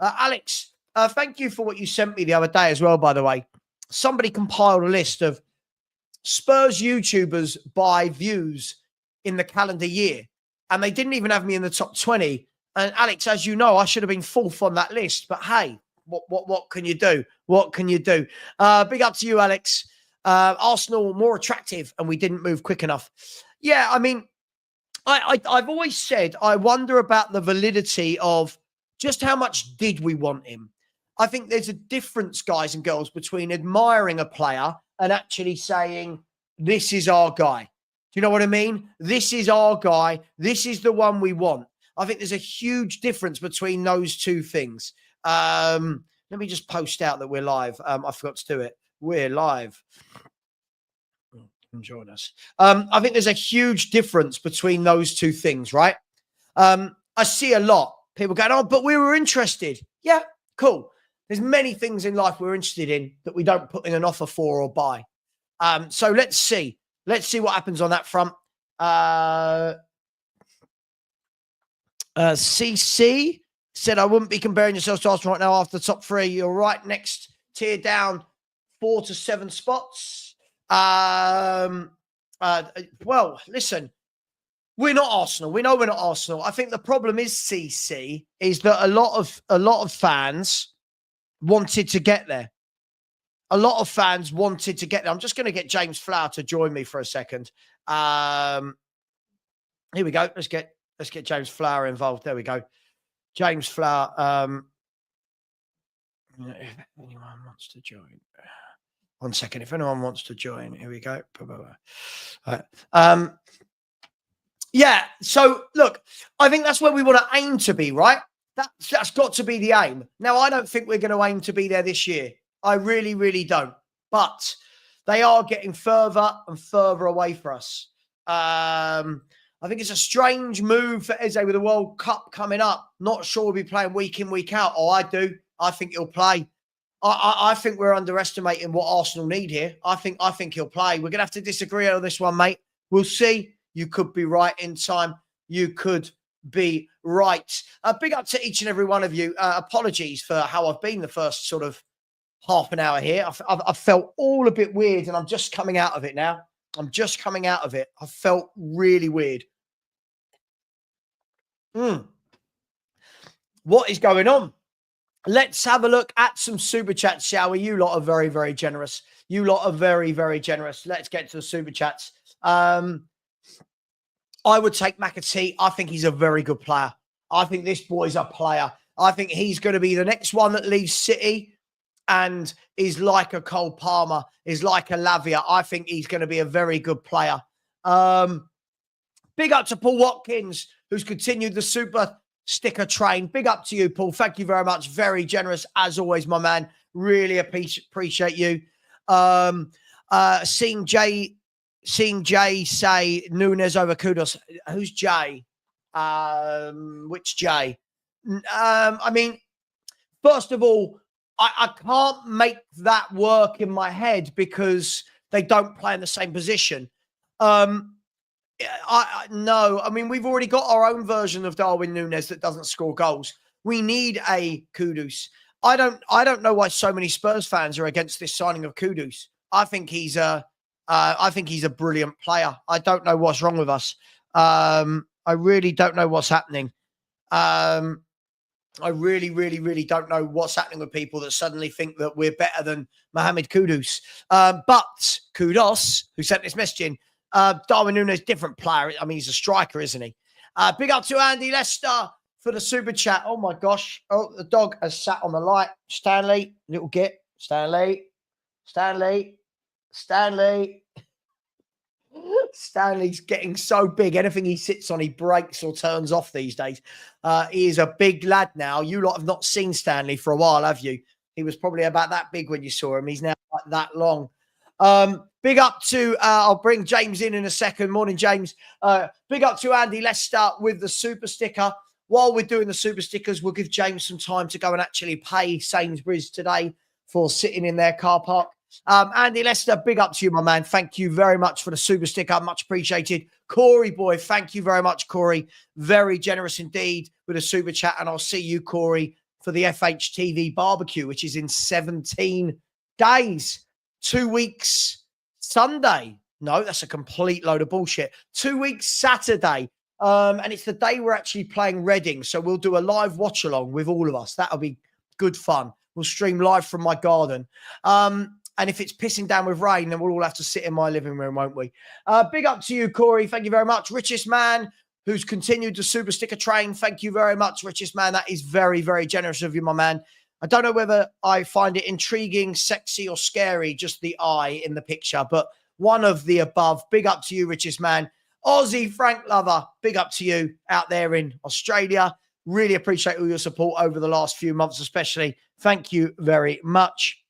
Alex, thank you for what you sent me the other day as well, by the way. Somebody compiled a list of Spurs YouTubers by views in the calendar year, and they didn't even have me in the top 20. And Alex, as you know, I should have been fourth on that list, but hey, what can you do? What can you do? Big up to you, Alex. Arsenal more attractive, and we didn't move quick enough. Yeah, I mean, I've always said I wonder about the validity of just how much did we want him. I think there's a difference, guys and girls, between admiring a player and actually saying, this is our guy. Do you know what I mean? This is our guy. This is the one we want. I think there's a huge difference between those two things. Let me just post out that we're live. I forgot to do it. We're live. Come join us. I think there's a huge difference between those two things, right? I see a lot. People going, oh, but we were interested. Yeah, cool. There's many things in life we're interested in that we don't put in an offer for or buy. So let's see. Let's see what happens on that front. CC said, I wouldn't be comparing yourselves to Arsenal right now after the top three. You're right next tier down 4 to 7 spots. Well, listen, we're not Arsenal. We know we're not Arsenal. I think the problem is, CC, is that a lot of fans wanted to get there. A lot of fans wanted to get there. I'm just going to get James Flower to join me for a second. Here we go. Let's get James Flower involved. There we go. James Flower. If anyone wants to join. 1 second. If anyone wants to join, here we go. Right. Yeah. So look, I think that's where we want to aim to be, right? That's got to be the aim. Now, I don't think we're going to aim to be there this year. I really, really don't. But they are getting further and further away for us. I think it's a strange move for Eze with the World Cup coming up. Not sure we'll be playing week in, week out. Oh, I do. I think he'll play. I think we're underestimating what Arsenal need here. I think he'll play. We're going to have to disagree on this one, mate. We'll see. You could be right in time. You could be right. Big up to each and every one of you. Apologies for how I've been the first sort of half an hour here. I've felt all a bit weird, and I'm just coming out of it now. I'm just coming out of it. I felt really weird. What is going on? Let's have a look at some super chats, shall we? You lot are very, very generous. You lot are very, very generous. Let's get to the super chats. I would take McAtee. I think he's a very good player. I think this boy's a player. I think he's going to be the next one that leaves City and is like a Cole Palmer, is like a Lavia. I think he's going to be a very good player. Big up to Paul Watkins, who's continued the super sticker train. Big up to you, Paul. Thank you very much. Very generous, as always, my man. Really appreciate you. Seeing Jay say Nunes over Kudus. Who's Jay? Which Jay? I mean, first of all, I can't make that work in my head because they don't play in the same position. No, I mean, we've already got our own version of Darwin Nunes that doesn't score goals. We need a Kudus. I don't know why so many Spurs fans are against this signing of Kudus. I think he's a brilliant player. I don't know what's wrong with us. I really don't know what's happening. I really, really, really don't know what's happening with people that suddenly think that we're better than Mohamed Kudus. But Kudus, who sent this message in, Darwin Nunes, different player. I mean, he's a striker, isn't he? Big up to Andy Lester for the super chat. Oh, my gosh. Oh, the dog has sat on the light. Stanley, little git. Stanley. Stanley. Stanley's getting so big. Anything he sits on, he breaks or turns off these days. He is a big lad now. You lot have not seen Stanley for a while, have you? He was probably about that big when you saw him. He's now like that long. Big up to, I'll bring James in a second. Morning, James. Big up to Andy Lester with the super sticker. While we're doing the super stickers, we'll give James some time to go and actually pay Sainsbury's today for sitting in their car park. Andy Lester, big up to you, my man. Thank you very much for the super sticker. Much appreciated. Corey, boy, thank you very much, Corey. Very generous indeed with a super chat. And I'll see you, Corey, for the FHTV barbecue, which is in 17 days. 2 weeks Sunday. No, that's a complete load of bullshit. 2 weeks Saturday. And it's the day we're actually playing Reading. So we'll do a live watch along with all of us. That'll be good fun. We'll stream live from my garden. And if it's pissing down with rain, then we'll all have to sit in my living room, won't we? Big up to you, Corey. Thank you very much. Richest man who's continued to super sticker train. Thank you very much, richest man. That is very, very generous of you, my man. I don't know whether I find it intriguing, sexy, or scary, just the eye in the picture, but one of the above. Big up to you, richest man. Aussie Frank Lover, big up to you out there in Australia. Really appreciate all your support over the last few months, especially. Thank you very much.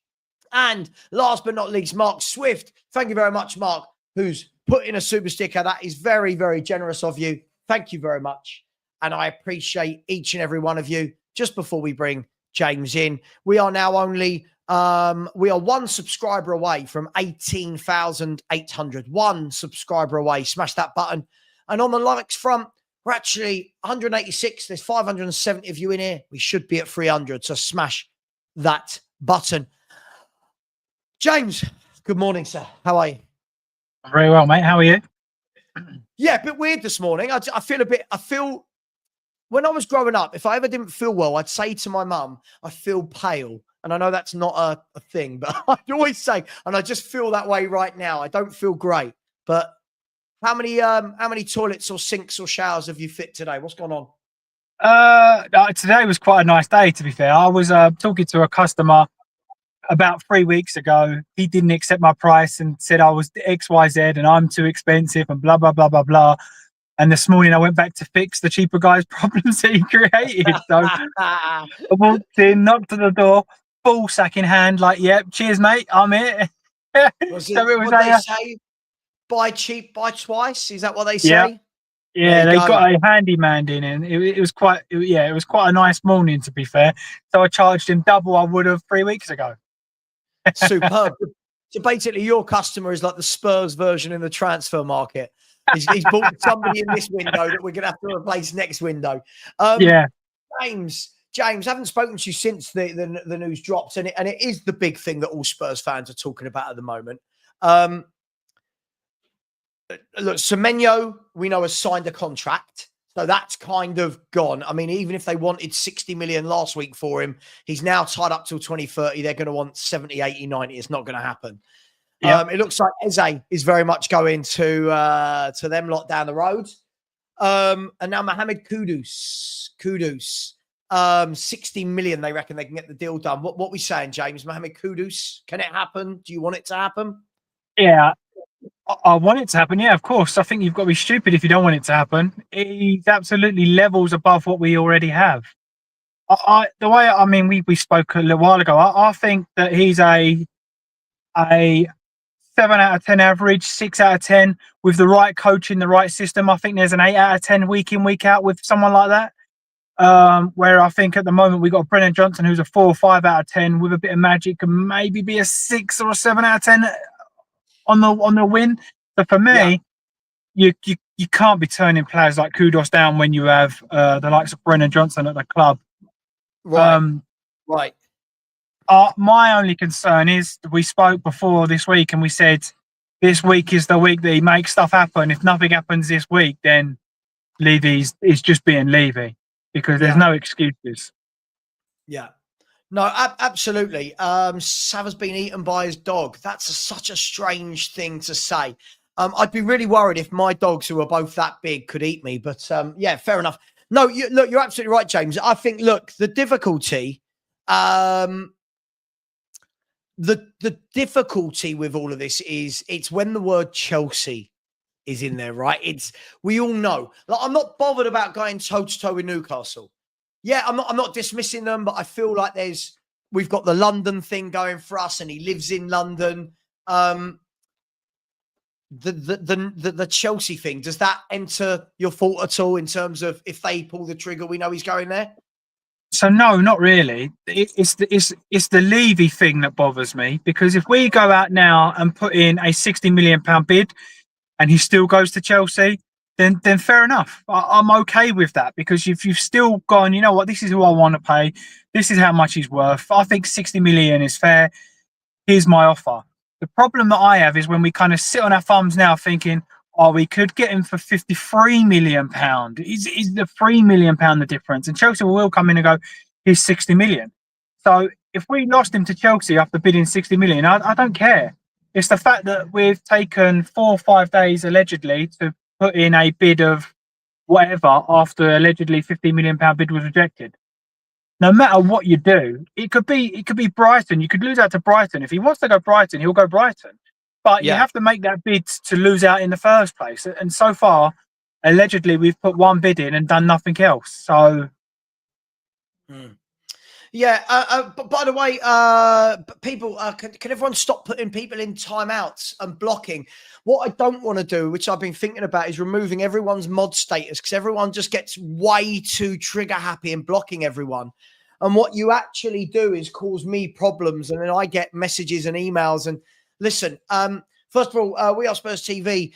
And last but not least, Mark Swift. Thank you very much, Mark, who's put in a super sticker. That is very, very generous of you. Thank you very much. And I appreciate each and every one of you. Just before we bring James in, we are now only, we are one subscriber away from 18,800. One subscriber away. Smash that button. And on the likes front, we're actually 186. There's 570 of you in here. We should be at 300. So smash that button. James, good morning, sir. How are you? Very well, mate. How are you? Yeah, a bit weird this morning. I feel, when I was growing up, if I ever didn't feel well, I'd say to my mum, I feel pale. And I know that's not a thing, but I'd always say, and I just feel that way right now. I don't feel great. But how many toilets or sinks or showers have you fit today? What's going on? Today was quite a nice day, to be fair. I was talking to a customer about 3 weeks ago. He didn't accept my price and said I was XYZ and I'm too expensive and blah, blah, blah, blah, blah. And this morning I went back to fix the cheaper guy's problems that he created. So I walked in, knocked at the door, full sack in hand, like, yep, cheers, mate, I'm here. So it was they say, buy cheap, buy twice? Is that what they say? Yeah, they got a handyman in, and it was quite a nice morning, to be fair. So I charged him double I would have 3 weeks ago. Superb. So basically, your customer is like the Spurs version in the transfer market. He's bought somebody in this window that we're going to have to replace next window. James, I haven't spoken to you since the news dropped, and it is the big thing that all Spurs fans are talking about at the moment. Look, Semenyo, we know, has signed a contract. So that's kind of gone. I mean, even if they wanted 60 million last week for him, he's now tied up till 2030. They're going to want 70, 80, 90. It's not going to happen. Yep. It looks like Eze is very much going to them lot down the road. And now Mohamed Kudus, 60 million, they reckon they can get the deal done. What we saying, James? Mohamed Kudus, can it happen? Do you want it to happen? Yeah. I want it to happen, yeah, of course. I think you've got to be stupid if you don't want it to happen. He's absolutely levels above what we already have. We spoke a little while ago. I think that he's a 7 out of 10 average, 6 out of 10 with the right coaching, the right system. I think there's an 8 out of 10 week in, week out with someone like that. Where I think at the moment we've got Brennan Johnson, who's a 4 or 5 out of 10 with a bit of magic, and maybe be a 6 or a 7 out of 10 on the win. But for me, you can't be turning players like Kudus down when you have the likes of Brennan Johnson at the club. Right. My only concern is we spoke before this week and we said this week is the week that he makes stuff happen. If nothing happens this week, then Levy's is just being Levy because there's no excuses. Yeah. No, absolutely. Savva's been eaten by his dog. That's such a strange thing to say. I'd be really worried if my dogs, who are both that big, could eat me. But yeah, fair enough. No, look, you're absolutely right, James. I think, look, the difficulty, the difficulty with all of this is it's when the word Chelsea is in there, right? We all know. Like, I'm not bothered about going toe to toe with Newcastle. Yeah, I'm not dismissing them, but I feel like we've got the London thing going for us, and he lives in London. The Chelsea thing, does that enter your thought at all in terms of if they pull the trigger, we know he's going there? So no, not really. It's the Levy thing that bothers me, because if we go out now and put in a £60 million bid and he still goes to Chelsea, then fair enough. I'm okay with that, because if you've still gone, you know what, this is who I want to pay, this is how much he's worth, I think 60 million is fair, here's my offer. The problem that I have is when we kind of sit on our thumbs now thinking, oh, we could get him for £53 million. Is the £3 million the difference? And Chelsea will come in and go, here's 60 million. So if we lost him to Chelsea after bidding 60 million, I don't care. It's the fact that we've taken 4 or 5 days allegedly to put in a bid of whatever after allegedly £15 million bid was rejected. No matter what you do, it could be Brighton. You could lose out to Brighton. If he wants to go Brighton, he'll go Brighton. But you have to make that bid to lose out in the first place. And so far, allegedly, we've put one bid in and done nothing else. So, yeah. But by the way, people, can everyone stop putting people in timeouts and blocking? What I don't want to do, which I've been thinking about, is removing everyone's mod status, because everyone just gets way too trigger happy and blocking everyone. And what you actually do is cause me problems, and then I get messages and emails. And listen, first of all, we are Spurs TV.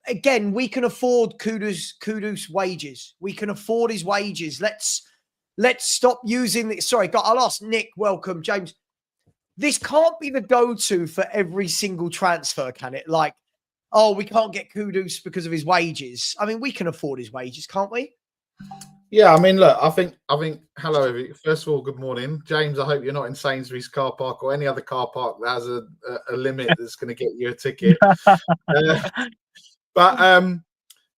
Again, we can afford Kudus wages. We can afford his wages. Let's stop using the. Sorry, I'll ask Nick. Welcome, James. This can't be the go-to for every single transfer, can it? Like, oh, we can't get Kudus because of his wages. I mean, we can afford his wages, can't we? Yeah, I mean, look, I think. Hello, everybody. First of all, good morning, James. I hope you're not in Sainsbury's car park or any other car park that has a limit that's going to get you a ticket.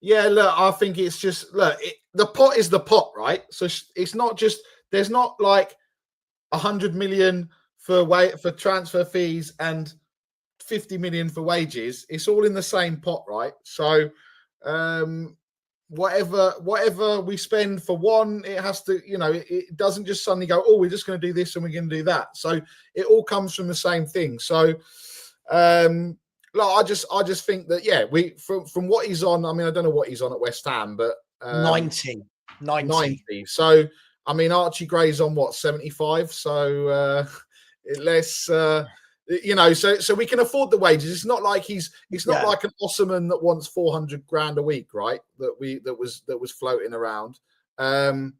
Yeah, look, I think it's just the pot is the pot, right? So it's not just there's not like 100 million for transfer fees and 50 million for wages. It's all in the same pot, right? So. Whatever we spend for one, it has to, it doesn't just suddenly go, oh, we're just going to do this and we're going to do that. So it all comes from the same thing. So, I just think that, yeah, from what he's on, I mean, I don't know what he's on at West Ham, but 90. So, I mean, Archie Gray's on what, 75? So let's. So we can afford the wages. It's not like he's not like an Osman that wants 400 grand a week, right? That was floating around. And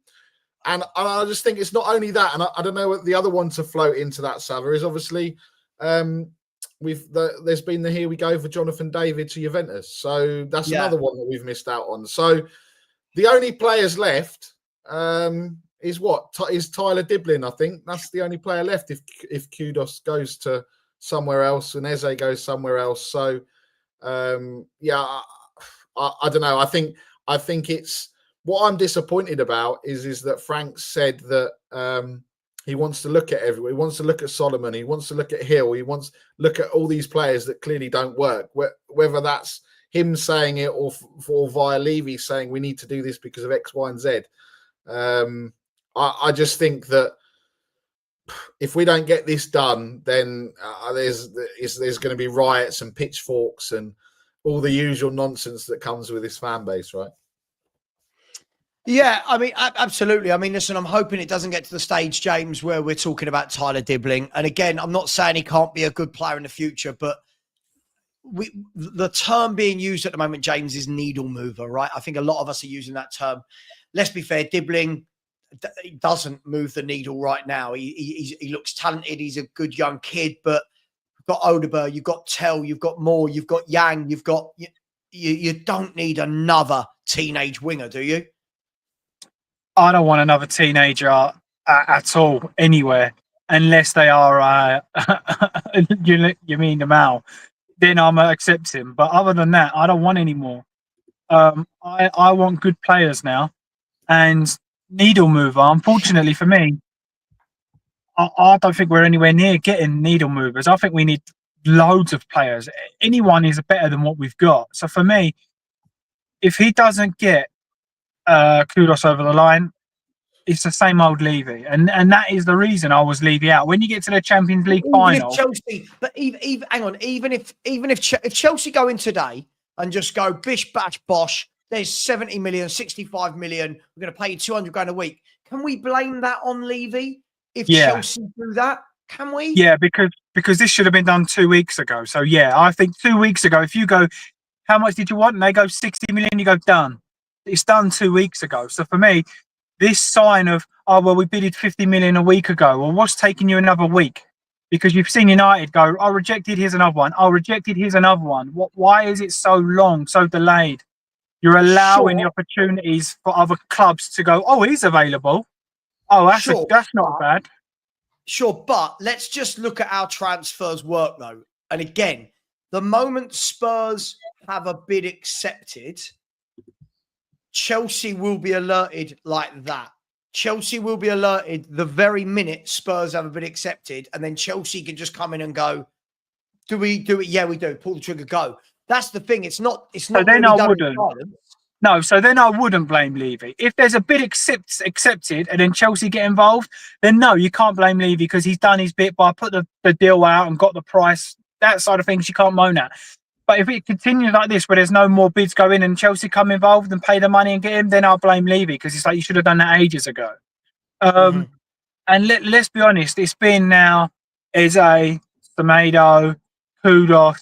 I just think it's not only that, and I don't know what the other one to float into that, Savva, is obviously there's been the here we go for Jonathan David to Juventus. So that's another one that we've missed out on. So the only players left is Tyler Diblin. I think that's the only player left if Kudus goes to somewhere else and Eze goes somewhere else. So I don't know. I think it's what I'm disappointed about is that Frank said that he wants to look at everyone. He wants to look at Solomon. He wants to look at Hill. He wants to look at all these players that clearly don't work. Whether that's him saying it or via Levy saying we need to do this because of X, Y, and Z. I just think that if we don't get this done, then there's going to be riots and pitchforks and all the usual nonsense that comes with this fan base, right? Yeah, I mean, absolutely. I mean, listen, I'm hoping it doesn't get to the stage, James, where we're talking about Tyler Dibbling. And again, I'm not saying he can't be a good player in the future, but the term being used at the moment, James, is needle mover, right? I think a lot of us are using that term. Let's be fair, Dibbling doesn't move the needle right now. He looks talented. He's a good young kid, but you've got Odegaard, you've got Tell, you've got Moore, you've got Yang, you've got you don't need another teenage winger, do you? I don't want another teenager at all anywhere, unless they are you mean the Mal. Then I'm accept him. But other than that, I don't want any more. I want good players now, and needle mover. Unfortunately for me, I don't think we're anywhere near getting needle movers. I think we need loads of players. Anyone is better than what we've got. So for me, if he doesn't get Kudus over the line, it's the same old Levy, and that is the reason I was Levy out. When you get to the Champions League final, If Chelsea, but even hang on, even if Chelsea go in today and just go bish bash bosh, there's 70 million, 65 million, we're going to pay you 200 grand a week. Can we blame that on Levy if Chelsea do that? Can we? Yeah, because this should have been done 2 weeks ago. So yeah, I think 2 weeks ago, if you go, how much did you want? And they go 60 million, you go done. It's done 2 weeks ago. So for me, this sign of, oh, well, we bidded 50 million a week ago. Well, what's taking you another week? Because you've seen United go, oh, rejected, here's another one. Oh, rejected, here's another one. Why is it so long, so delayed? You're allowing the opportunities for other clubs to go, oh, he's available. Oh, that's not bad. Sure, but let's just look at how transfers work, though. And again, the moment Spurs have a bid accepted, Chelsea will be alerted like that. Chelsea will be alerted the very minute Spurs have a bid accepted, and then Chelsea can just come in and go, do we do it? Yeah, we do. Pull the trigger, go. That's the thing. It's not so then I wouldn't. No, so then I wouldn't blame Levy. If there's a bid accepted and then Chelsea get involved, then no, you can't blame Levy because he's done his bit by put the deal out and got the price. That side of things you can't moan at. But if it continues like this, where there's no more bids go in and Chelsea come involved and pay the money and get him, then I'll blame Levy because it's like you should have done that ages ago. And let's be honest, it's been now Eze, Semedo, Kudus.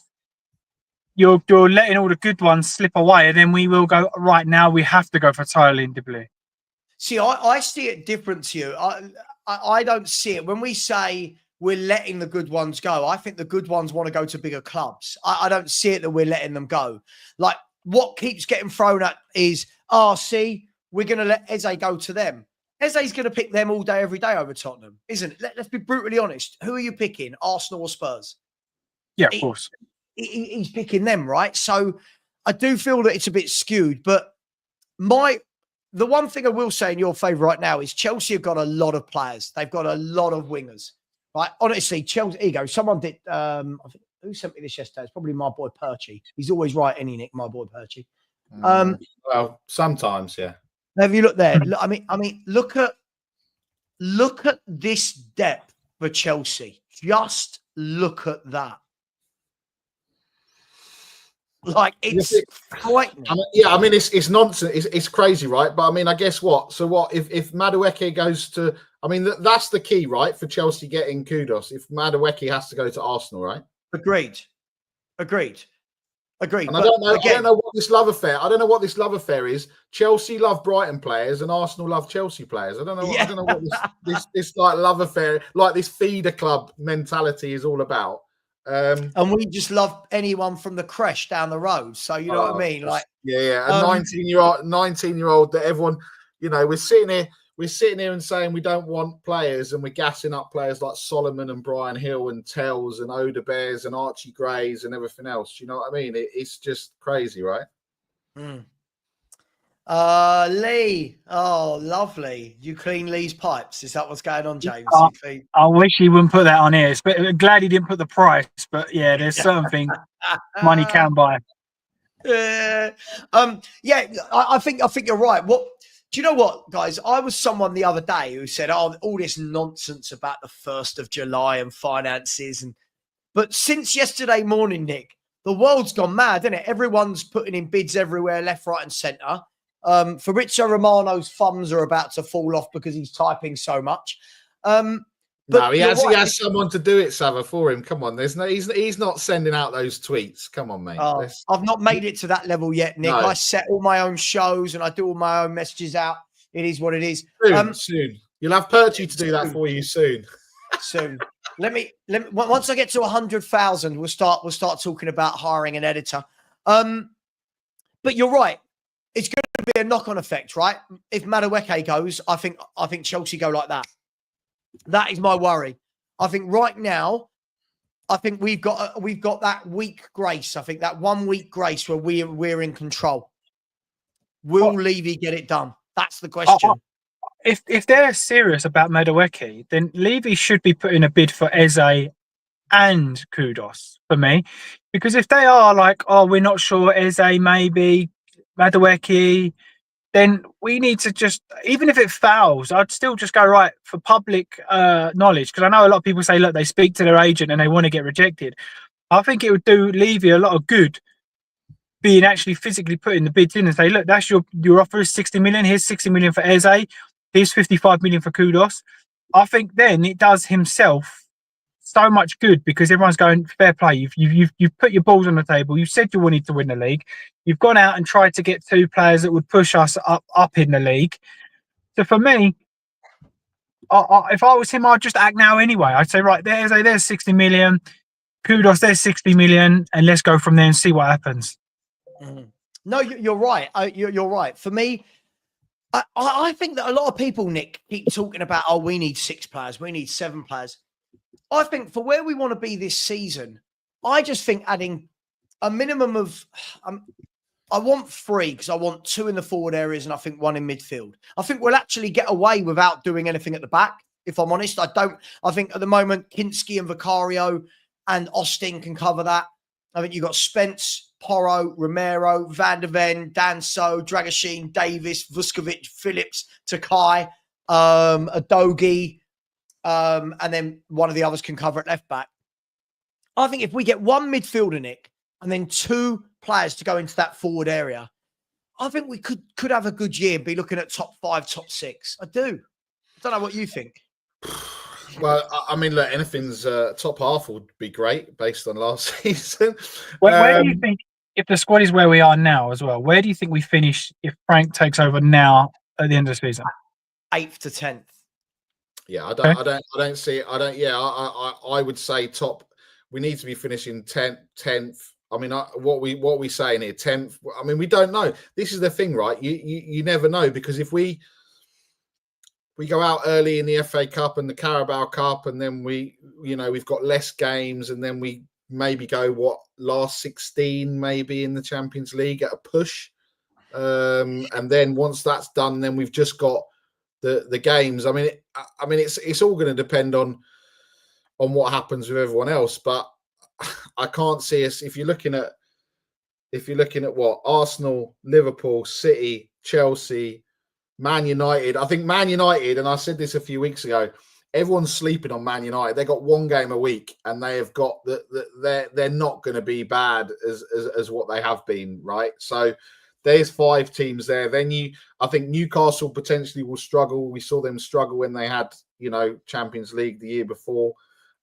You're letting all the good ones slip away, and then we will go, right now we have to go for Tyler Lindebley. See, I see it different to you. I don't see it. When we say we're letting the good ones go, I think the good ones want to go to bigger clubs. I don't see it that we're letting them go. Like, what keeps getting thrown at is, see, we're going to let Eze go to them. Eze's going to pick them all day, every day over Tottenham, isn't it? Let's be brutally honest. Who are you picking, Arsenal or Spurs? Yeah, of course. He's picking them, right? So I do feel that it's a bit skewed. But the one thing I will say in your favour right now is Chelsea have got a lot of players. They've got a lot of wingers. Right? Honestly, Chelsea, here you go. Someone did, I think, who sent me this yesterday? It's probably my boy Perchy. He's always right, any Nick, my boy Perchy. Well, sometimes, yeah. Have you looked there? I mean, look at this depth for Chelsea. Just look at that. Like, it's frightening. I mean, it's nonsense. It's crazy, right? But I mean, I guess what? So what if Madueke goes to? I mean, that's the key, right, for Chelsea getting Kudus. If Madueke has to go to Arsenal, right? Agreed. And I don't know what this love affair. I don't know what this love affair is. Chelsea love Brighton players, and Arsenal love Chelsea players. I don't know. I don't know what this like love affair, like this feeder club mentality, is all about. And we just love anyone from the creche down the road. So you know what I mean? Like, yeah. A 19-year-old that everyone, we're sitting here and saying we don't want players, and we're gassing up players like Solomon and Brian Hill and Tells and Oda Bears and Archie Grays and everything else. You know what I mean? It's just crazy, right? Lee. Oh, lovely. You clean Lee's pipes. Is that what's going on, James? I wish he wouldn't put that on here. But glad he didn't put the price. But yeah, there's certain things money can buy. I think you're right. Do you know what, guys? I was someone the other day who said, all this nonsense about the 1st of July and finances. But since yesterday morning, Nick, the world's gone mad, isn't it? Everyone's putting in bids everywhere, left, right and centre. Fabrizio Romano's thumbs are about to fall off because he's typing so much. No, he has someone to do it, Savva, for him. Come on, he's not sending out those tweets. Come on, mate. I've not made it to that level yet, Nick. No. I set all my own shows and I do all my own messages out. It is what it is. Soon. You'll have Perchy to do that for you soon. Soon. Let me once I get to 100,000, we'll start talking about hiring an editor. But you're right. It's going to be a knock-on effect, right? If Madueke goes, I think Chelsea go like that. That is my worry. I think right now, we've got that week grace. I think that 1 week grace where we're in control. Will Levy get it done? That's the question. if they're serious about Madueke, then Levy should be putting a bid for Eze and Kudus for me, because if they are like, oh, we're not sure, Eze maybe, Madueke, then we need to just, even if it fails, I'd still just go right for public knowledge, because I know a lot of people say, look, they speak to their agent and they want to get rejected. I think it would do Levy a lot of good being actually physically putting the bids in and say, look, that's your offer is 60 million. Here's 60 million for Eze. Here's 55 million for Kudus. I think then it does himself so much good, because everyone's going, fair play. You've put your balls on the table. You said you wanted to win the league. You've gone out and tried to get 2 players that would push us up in the league. So for me, if I was him, I'd just act now anyway. I'd say, right, there's 60 million. Kudus, there's 60 million, and let's go from there and see what happens. No, you're right. You're right. For me, I think that a lot of people, Nick, keep talking about, oh, we need 6 players, we need 7 players. I think for where we want to be this season, I just think adding a minimum of, I want 3, because I want 2 in the forward areas and I think 1 in midfield. I think we'll actually get away without doing anything at the back, if I'm honest. I think at the moment, Kinski and Vicario and Austin can cover that. I think you've got Spence, Porro, Romero, Van der Ven, Danso, Dragashin, Davis, Vuskovic, Phillips, Takai, Adogi, and then one of the others can cover at left back. I think if we get 1 midfielder, Nick, and then 2 players to go into that forward area, I think we could have a good year and be looking at top 5, top 6. I do. I don't know what you think. Well, I mean, look, anything's top half would be great based on last season. Where do you think, if the squad is where we are now as well, where do you think we finish if Frank takes over now at the end of the season? 8th to 10th. Yeah, I don't see it. I would say top. We need to be finishing 10th. I mean, what we saying here, 10th. I mean, we don't know. This is the thing, right? You never know, because if we go out early in the FA Cup and the Carabao Cup, and then we've got less games, and then we maybe go last 16 maybe in the Champions League at a push, and then once that's done, then we've just got the games. I mean, it's all going to depend on what happens with everyone else, but I can't see us. If you're looking at what Arsenal, Liverpool, City, Chelsea, Man United. I think Man United, and I said this a few weeks ago, everyone's sleeping on Man United. They got 1 game a week, and they have got they're not going to be bad as what they have been, right? So there's 5 teams there. Then I think Newcastle potentially will struggle. We saw them struggle when they had Champions League the year before.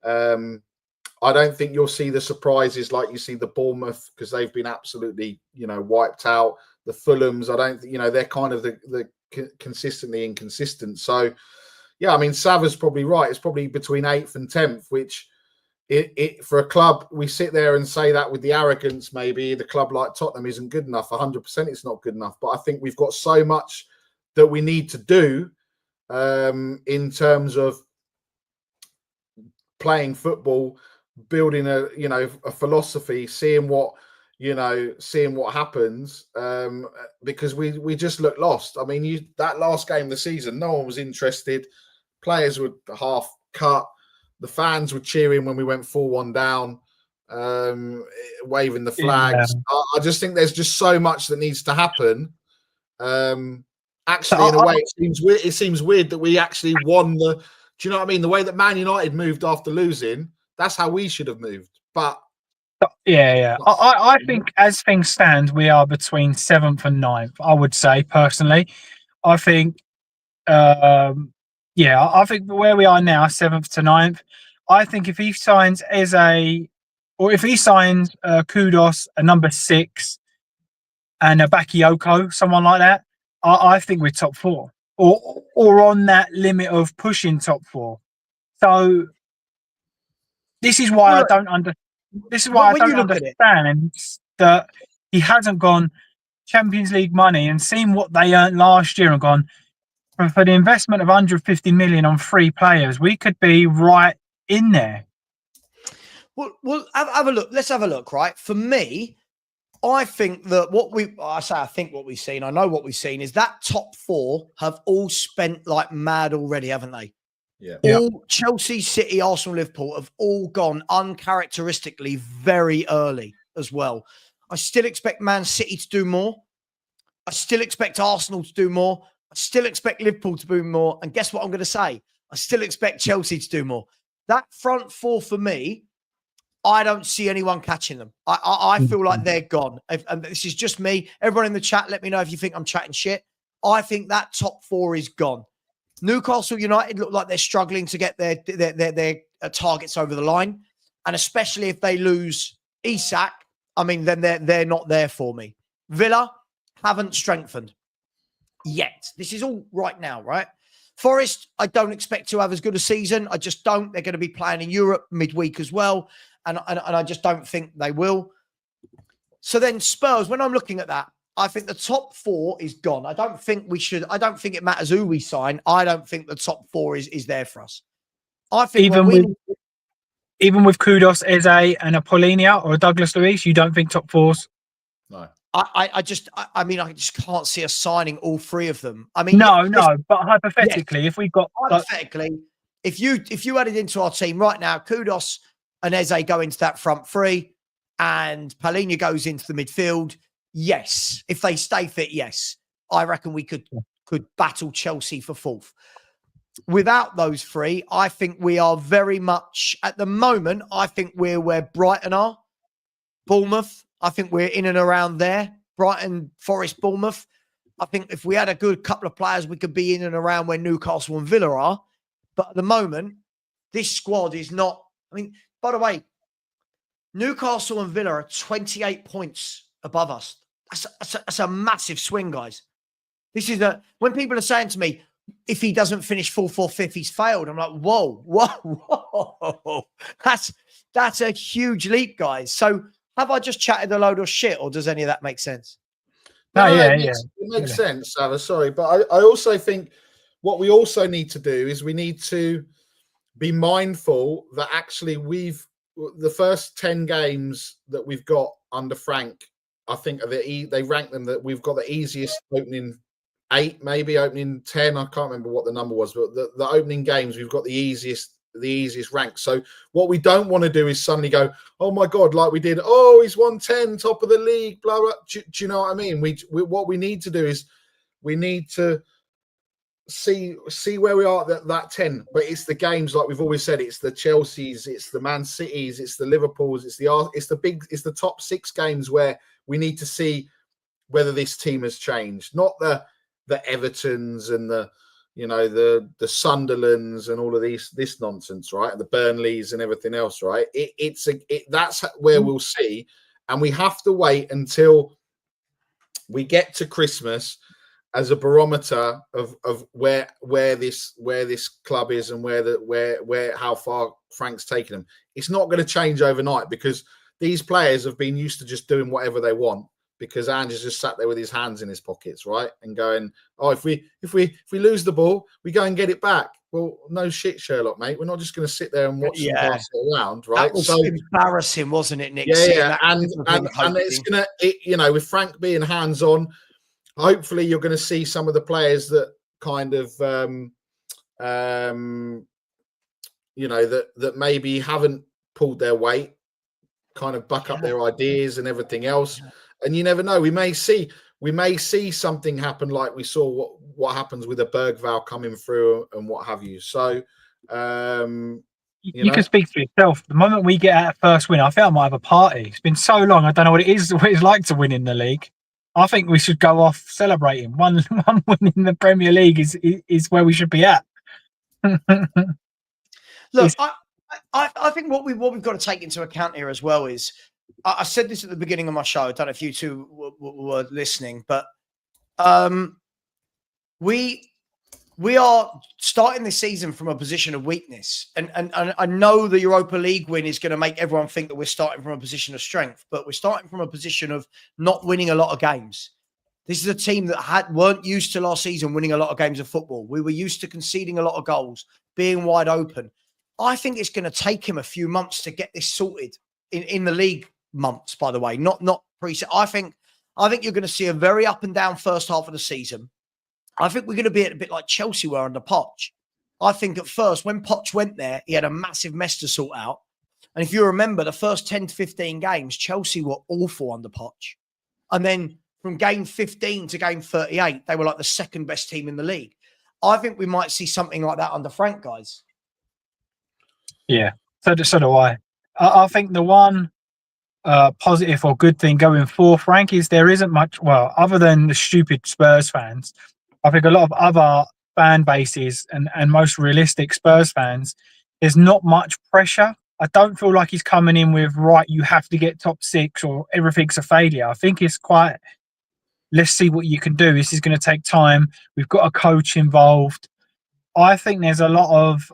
I don't think you'll see the surprises like you see the Bournemouth, because they've been absolutely wiped out. The Fulhams, I don't they're kind of the consistently inconsistent. So yeah, I mean, Savva's probably right. It's probably between 8th and 10th, which it for a club, we sit there and say that with the arrogance, maybe the club like Tottenham isn't good enough. 100% it's not good enough, but I think we've got so much that we need to do in terms of playing football, building a philosophy, seeing what happens, because we just look lost. I mean, that last game of the season, no one was interested. Players were half cut. The fans were cheering when we went 4-1 down, waving the flags. Yeah. I just think there's just so much that needs to happen. Actually, in a way, it seems weird that we actually won the. Do you know what I mean? The way that Man United moved after losing, that's how we should have moved. But yeah. I think as things stand, we are between 7th and 9th, I would say, personally. I think, I think where we are now, 7th to 9th, I think if he signs if he signs Kudus, a number 6, and a Bakayoko, someone like that, I think we're top 4 or on that limit of pushing top 4. So this is why I don't understand. This is why I don't understand that he hasn't gone Champions League money and seen what they earned last year and gone, for the investment of 150 million on 3 players, we could be right in there. Well, have a look. Let's have a look, right? For me, I think that I think what we've seen, I know what we've seen is that top four have all spent like mad already, haven't they? Yeah. All Chelsea, City, Arsenal, Liverpool have all gone uncharacteristically very early as well. I still expect Man City to do more. I still expect Arsenal to do more. I still expect Liverpool to do more. And guess what I'm going to say? I still expect Chelsea to do more. That front four for me, I don't see anyone catching them. I feel like they're gone. And this is just me. Everyone in the chat, let me know if you think I'm chatting shit. I think that top four is gone. Newcastle United look like they're struggling to get their targets over the line. And especially if they lose Isak, I mean, then they're not there for me. Villa haven't strengthened yet. This is all right now, right? Forest, I don't expect to have as good a season. I just don't. They're going to be playing in Europe midweek as well. And I just don't think they will. So then Spurs, when I'm looking at that, I think the top four is gone. I don't think it matters who we sign. I don't think the top four is there for us. I think even with Kudus, Eze, and a Paulinho or a Douglas Luiz, you don't think top fours? No. I just can't see us signing all three of them. I mean, no. But hypothetically, if we got if you added into our team right now, Kudus and Eze go into that front three, and Paulinho goes into the midfield. Yes, if they stay fit, yes, I reckon we could battle Chelsea for fourth. Without those three, I think we are very much at the moment. I think we're where Brighton are, Bournemouth. I think we're in and around there. Brighton, Forest, Bournemouth. I think if we had a good couple of players, we could be in and around where Newcastle and Villa are. But at the moment, this squad is not. I mean, by the way, Newcastle and Villa are 28 points above us. That's a massive swing, guys. This is when people are saying to me, if he doesn't finish fourth or fifth, he's failed. I'm like, whoa. That's a huge leap, guys. So have I just chatted a load of shit, or does any of that make sense? It makes sense, Savva. Sorry, but I also think what we also need to do is we need to be mindful that actually the first 10 games that we've got under Frank, I think they rank them that we've got the easiest opening 8, maybe opening 10. I can't remember what the number was, but the opening games we've got the easiest rank. So what we don't want to do is suddenly go, oh my God, like we did. Oh, he's 110, top of the league, blah blah. Do you know what I mean? What we need to do is we need to see where we are at that 10. But it's the games, like we've always said, it's the Chelseas, it's the Man Cities, it's the Liverpools, it's the top 6 games where we need to see whether this team has changed, not the Evertons and the Sunderlands and all of this nonsense, right? The Burnleys and everything else, right? That's where we'll see, and we have to wait until we get to Christmas as a barometer of where this club is and where how far Frank's taken them. It's not going to change overnight because these players have been used to just doing whatever they want. Because Ange has just sat there with his hands in his pockets, right, and going, "Oh, if we lose the ball, we go and get it back." Well, no shit, Sherlock, mate. We're not just going to sit there and watch them pass it around, right? That was embarrassing, wasn't it, Nick? Yeah. And it's gonna, with Frank being hands on, hopefully you're going to see some of the players that kind of, that maybe haven't pulled their weight, kind of buck up their ideas and everything else. And you never know. We may see something happen like we saw what happens with a Bergvall coming through and what have you. So you can speak for yourself. The moment we get our first win, I feel I might have a party. It's been so long. I don't know what it's like to win in the league. I think we should go off celebrating. One win in the Premier League is where we should be at. Look, I think what we've got to take into account here as well is, I said this at the beginning of my show. I don't know if you two were listening, but we are starting this season from a position of weakness. And I know the Europa League win is going to make everyone think that we're starting from a position of strength, but we're starting from a position of not winning a lot of games. This is a team that weren't used to last season winning a lot of games of football. We were used to conceding a lot of goals, being wide open. I think it's going to take him a few months to get this sorted in the league months, by the way, not preset. I think you're going to see a very up and down first half of the season. I think we're going to be a bit like Chelsea were under Poch. I think at first, when Poch went there, he had a massive mess to sort out. And if you remember, the first 10 to 15 games, Chelsea were awful under Poch. And then from game 15 to game 38, they were like the second best team in the league. I think we might see something like that under Frank, guys. Yeah, so do I. I think the one positive or good thing going for Frank is there isn't much, well, other than the stupid Spurs fans, I think a lot of other fan bases and most realistic Spurs fans, there's not much pressure. I don't feel like he's coming in with, right, you have to get top 6 or everything's a failure. I think it's quite, let's see what you can do. This is going to take time. We've got a coach involved. I think there's a lot of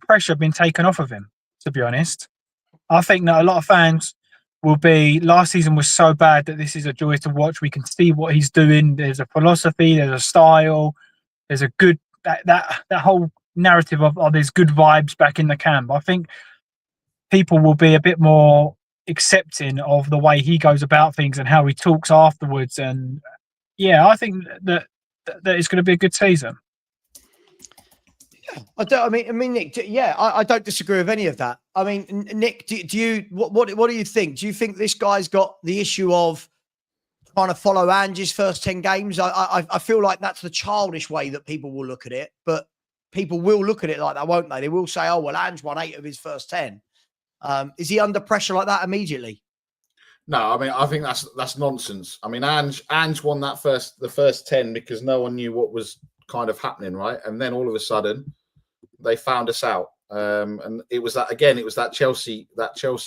pressure being taken off of him, to be honest. I think that a lot of fans will be, last season was so bad that this is a joy to watch. We can see what he's doing. There's a philosophy, there's a style, there's a good, that whole narrative of there's good vibes back in the camp. I think people will be a bit more accepting of the way he goes about things and how he talks afterwards. And yeah, I think that it's going to be a good season. I mean, Nick. I don't disagree with any of that. I mean, Nick, do you what do you think? Do you think this guy's got the issue of trying to follow Ange's first 10 games? I feel like that's the childish way that people will look at it, but people will look at it like that, won't they? They will say, "Oh, well, Ange won 8 of his first 10." Is he under pressure like that immediately? No, I mean, I think that's nonsense. I mean, Ange won the first 10 because no one knew what was kind of happening, right? And then all of a sudden, they found us out, and it was that Chelsea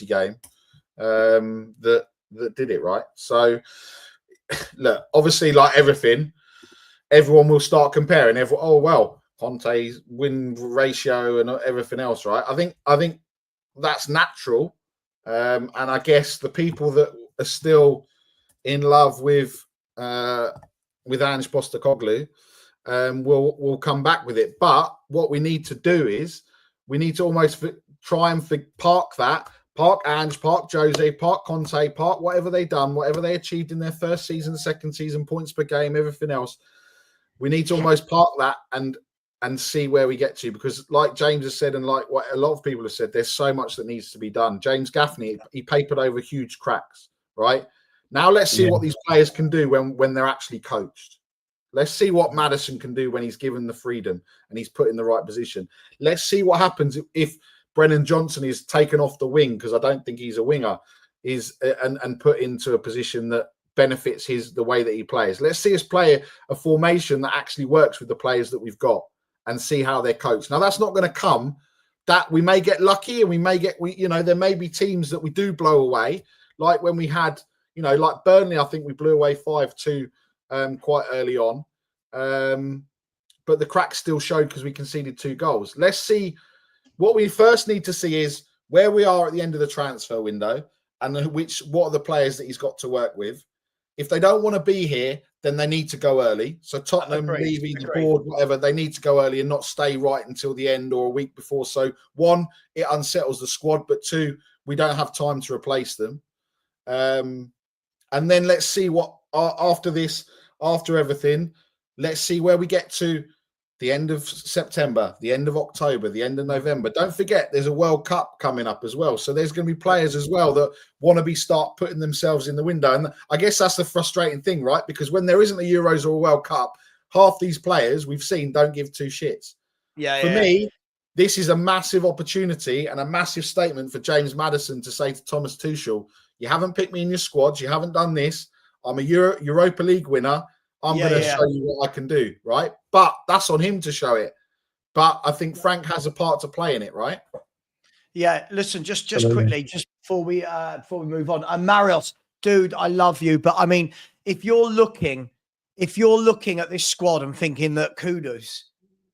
game that did it, right? So, look, obviously, like everything, everyone will start comparing. Oh well, Conte's win ratio and everything else, right? I think that's natural, and I guess the people that are still in love with Angepostecoglou will come back with it. But what we need to do is we need to almost try and park Ange, park Jose, park Conte, park whatever they done, whatever they achieved in their first season, second season, points per game, everything else. We need to almost park that and see where we get to, because like James has said, and like what a lot of people have said, there's so much that needs to be done. James Gaffney, he papered over huge cracks, right? Now let's see what these players can do when they're actually coached. Let's see what Maddison can do when he's given the freedom and he's put in the right position. Let's see what happens if Brennan Johnson is taken off the wing, because I don't think he's a winger, and put into a position that benefits the way that he plays. Let's see us play a formation that actually works with the players that we've got and see how they're coached. Now, that's not going to come. That we may get lucky, and there may be teams that we do blow away, like when we had, like Burnley. I think we blew away 5-2 quite early on, but the cracks still showed because we conceded 2 goals. Let's see. What we first need to see is where we are at the end of the transfer window, and what are the players that he's got to work with. If they don't want to be here, then they need to go early. So Tottenham, Levy, the board, whatever, they need to go early and not stay right until the end or a week before. So 1, it unsettles the squad, but 2, we don't have time to replace them. And then let's see what after this, after everything, let's see where we get to the end of September, the end of October, the end of November. Don't forget, there's a World Cup coming up as well. So there's going to be players as well that want to start putting themselves in the window. And I guess that's the frustrating thing, right? Because when there isn't a Euros or a World Cup, half these players we've seen don't give 2 shits. For me, this is a massive opportunity and a massive statement for James Maddison to say to Thomas Tuchel, you haven't picked me in your squads. You haven't done this. I'm a Europa League winner. I'm going to show you what I can do, right? But that's on him to show it. But I think Frank has a part to play in it, right? Yeah. Listen, just quickly, just before we move on, Marios, dude, I love you, but I mean, if you're looking at this squad and thinking that Kudus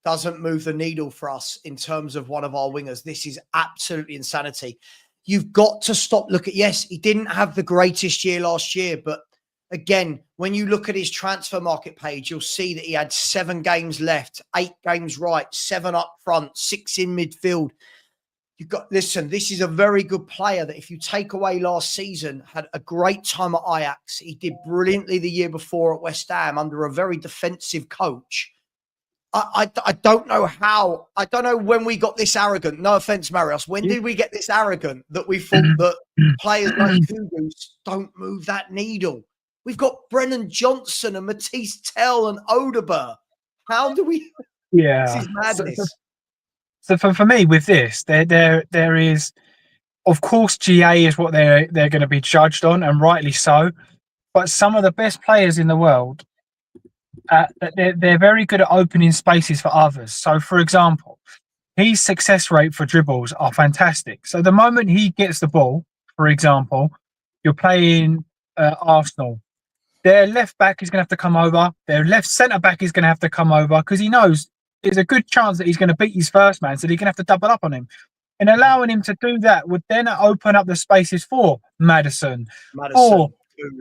doesn't move the needle for us in terms of one of our wingers, this is absolutely insanity. You've got to stop looking. Yes, he didn't have the greatest year last year, but again, when you look at his transfer market page, you'll see that he had 7 games left, 8 games right, 7 up front, 6 in midfield. Listen, this is a very good player that if you take away last season, had a great time at Ajax. He did brilliantly the year before at West Ham under a very defensive coach. I don't know how. I don't know when we got this arrogant. No offense, Marius. When did we get this arrogant that we thought that players like Kudus don't move that needle? We've got Brennan Johnson and Matisse Tell and Odegaard. How do we? Yeah, This is madness. So for me with this, there is, of course, GA is what they're going to be judged on, and rightly so. But some of the best players in the world, they're very good at opening spaces for others. So, for example, his success rate for dribbles are fantastic. So the moment he gets the ball, for example, you're playing Arsenal. Their left back is going to have to come over. Their left centre back is going to have to come over because he knows there's a good chance that he's going to beat his first man, so they're going to have to double up on him. And allowing him to do that would then open up the spaces for Maddison. Or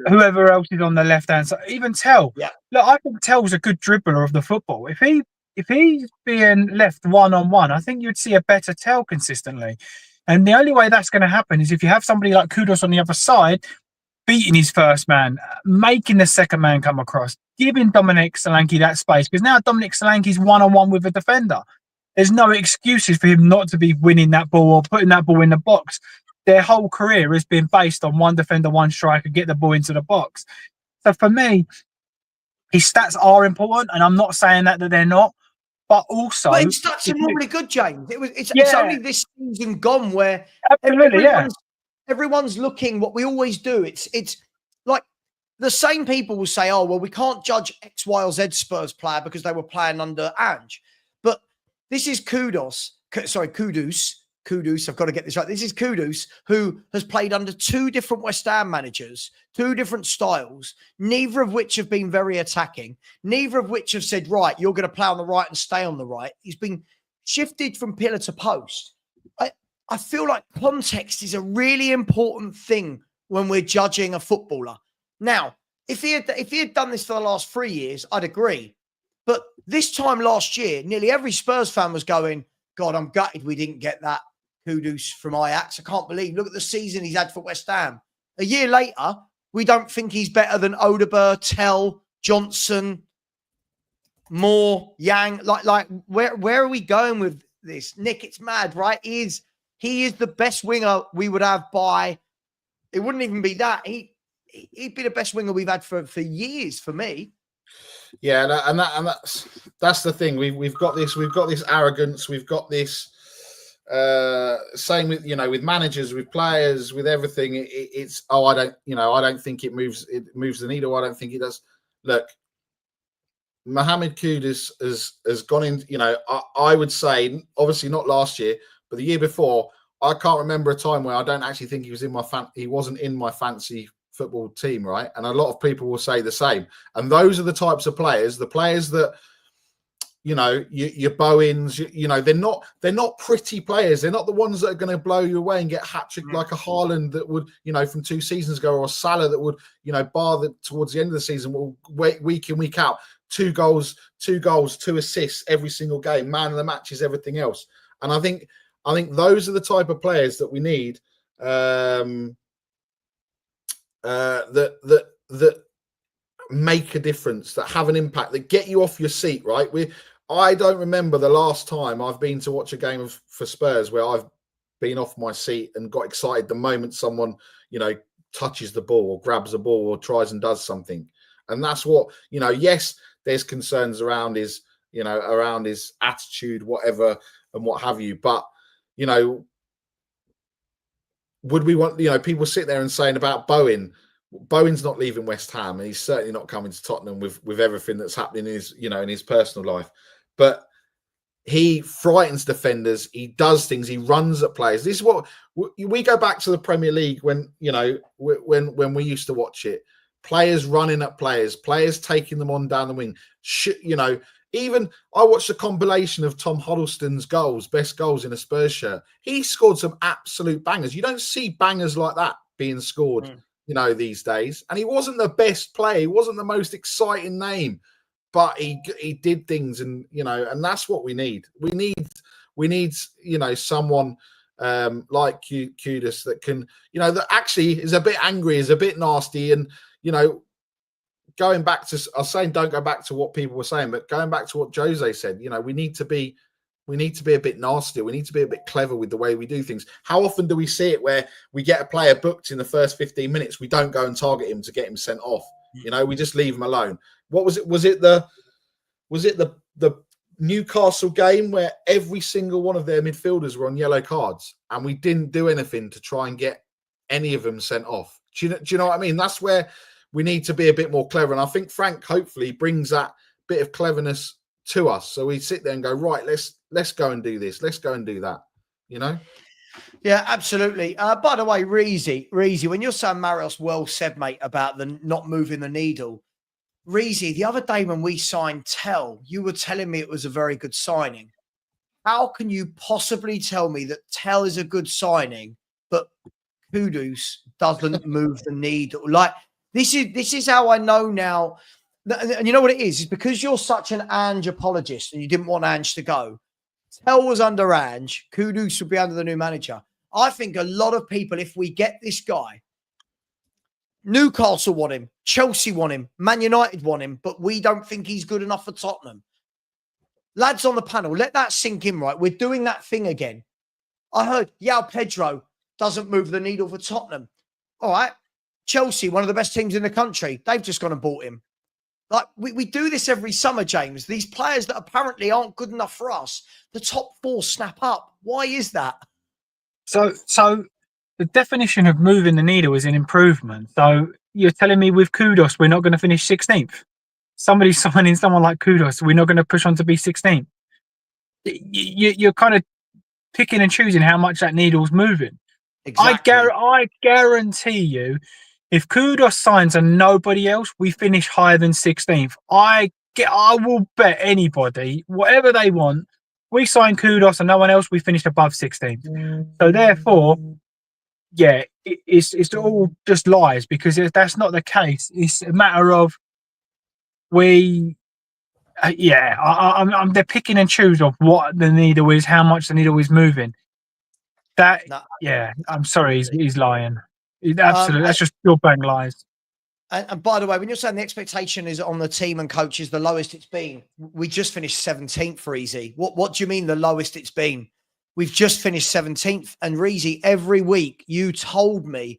whoever else is on the left hand side. Even Tell. Yeah. Look, I think Tell's a good dribbler of the football. If he's being left 1-on-1, I think you'd see a better Tell consistently. And the only way that's going to happen is if you have somebody like Kudus on the other side, beating his first man, making the second man come across, giving Dominic Solanke that space. Because now Dominic Solanke's 1-on-1 with a defender. There's no excuses for him not to be winning that ball or putting that ball in the box. Their whole career has been based on one defender, one striker, get the ball into the box. So for me, his stats are important, and I'm not saying that they're not. But also, but his stats are normally good, James. It's only this season gone where everyone's looking. What we always do, it's like the same people will say, "Oh, well, we can't judge X, Y, or Z Spurs player because they were playing under Ange." But this is Kudus. I've got to get this right. This is Kudus, who has played under two different West Ham managers, two different styles, neither of which have been very attacking, neither of which have said, right, you're going to play on the right and stay on the right. He's been shifted from pillar to post. I feel like context is a really important thing when we're judging a footballer. Now, if he had done this for the last 3 years, I'd agree. But this time last year, nearly every Spurs fan was going, God, I'm gutted we didn't get that Kudus from Ajax. I can't believe. Look at the season he's had for West Ham. A year later, we don't think he's better than Odegaard, Tell, Johnson, Moore, Yang. Like where are we going with this? Nick, it's mad, right? He is the best winger we would have by. It wouldn't even be that. He'd be the best winger we've had for years for me. Yeah, and that's the thing. We've got this arrogance. We've got this same with with managers, with players, with everything. It's I don't think it moves the needle. I don't think it does. Look, Mohamed Kudus has gone in. I would say obviously not last year, but the year before. I can't remember a time where I don't actually think he was he wasn't in my fancy football team, right? And a lot of people will say the same. And those are the types of players, the players that your Bowens, they're not pretty players. They're not the ones that are going to blow you away and get hat trick like a Haaland that would, from 2 seasons ago, or Salah that would, towards the end of the season, will week in, week out, 2 goals, 2 assists every single game, man of the matches, everything else. And I think those are the type of players that we need. That make a difference, that have an impact, that get you off your seat, right? I don't remember the last time I've been to watch a game for Spurs where I've been off my seat and got excited the moment someone, touches the ball or grabs the ball or tries and does something. And that's what, yes, there's concerns around his attitude, whatever, and what have you. But, would we want, people sit there and saying about Bowen's not leaving West Ham, and he's certainly not coming to Tottenham with everything that's happening in his personal life. But he frightens defenders. He does things. He runs at players. This is what we go back to the Premier League when we used to watch it. Players running at players taking them on down the wing. Even I watched a compilation of Tom Huddleston's best goals in a Spurs shirt. He scored some absolute bangers. You don't see bangers like that being scored, these days. And he wasn't the best player. He wasn't the most exciting name, but he did things, and and that's what we need. We need someone like Kudus that can, that actually is a bit angry, is a bit nasty, and going back to, I was saying, don't go back to what people were saying, but going back to what Jose said, we need to be a bit nastier. We need to be a bit clever with the way we do things. How often do we see it where we get a player booked in the first 15 minutes, we don't go and target him to get him sent off? We just leave him alone. What was it? Was it the Newcastle game where every single one of their midfielders were on yellow cards and we didn't do anything to try and get any of them sent off? Do you know what I mean? That's where we need to be a bit more clever. And I think Frank hopefully brings that bit of cleverness to us. So we sit there and go, right, let's go and do this. Let's go and do that. Yeah, absolutely. By the way, Reezy, when you're saying Marios well said, mate, about the not moving the needle, Reezy, the other day when we signed Tell, you were telling me it was a very good signing. How can you possibly tell me that Tell is a good signing, but Kudus doesn't move the needle? Like, this is how I know now. And you know what it is? It's because you're such an Ange apologist and you didn't want Ange to go. Tell was under Ange. Kudus would be under the new manager. I think a lot of people, if we get this guy, Newcastle want him, Chelsea want him, Man United want him, but we don't think he's good enough for Tottenham. Lads on the panel, let that sink in, right? We're doing that thing again. I heard João Pedro doesn't move the needle for Tottenham. All right. Chelsea, one of the best teams in the country, they've just gone and bought him. Like, we do this every summer, James. These players that apparently aren't good enough for us, the top four snap up. Why is that? So the definition of moving the needle is an improvement. So you're telling me with Kudus, we're not going to finish 16th? Somebody signing someone like Kudus, we're not going to push on to be 16th? You're kind of picking and choosing how much that needle's moving. Exactly. I guarantee you, if Kudus signs and nobody else, we finish higher than 16th. I will bet anybody, whatever they want, we sign Kudus and no one else, we finish above 16th. So therefore, yeah, it's all just lies, because if that's not the case, it's a matter of they're picking and choosing of what the needle is, how much the needle is moving. I'm sorry, he's lying. Absolutely, that's just pure bang lies. And by the way, when you're saying the expectation is on the team and coaches the lowest it's been, we just finished 17th for Easy. What do you mean the lowest it's been? We've just finished 17th. And Reezy, every week you told me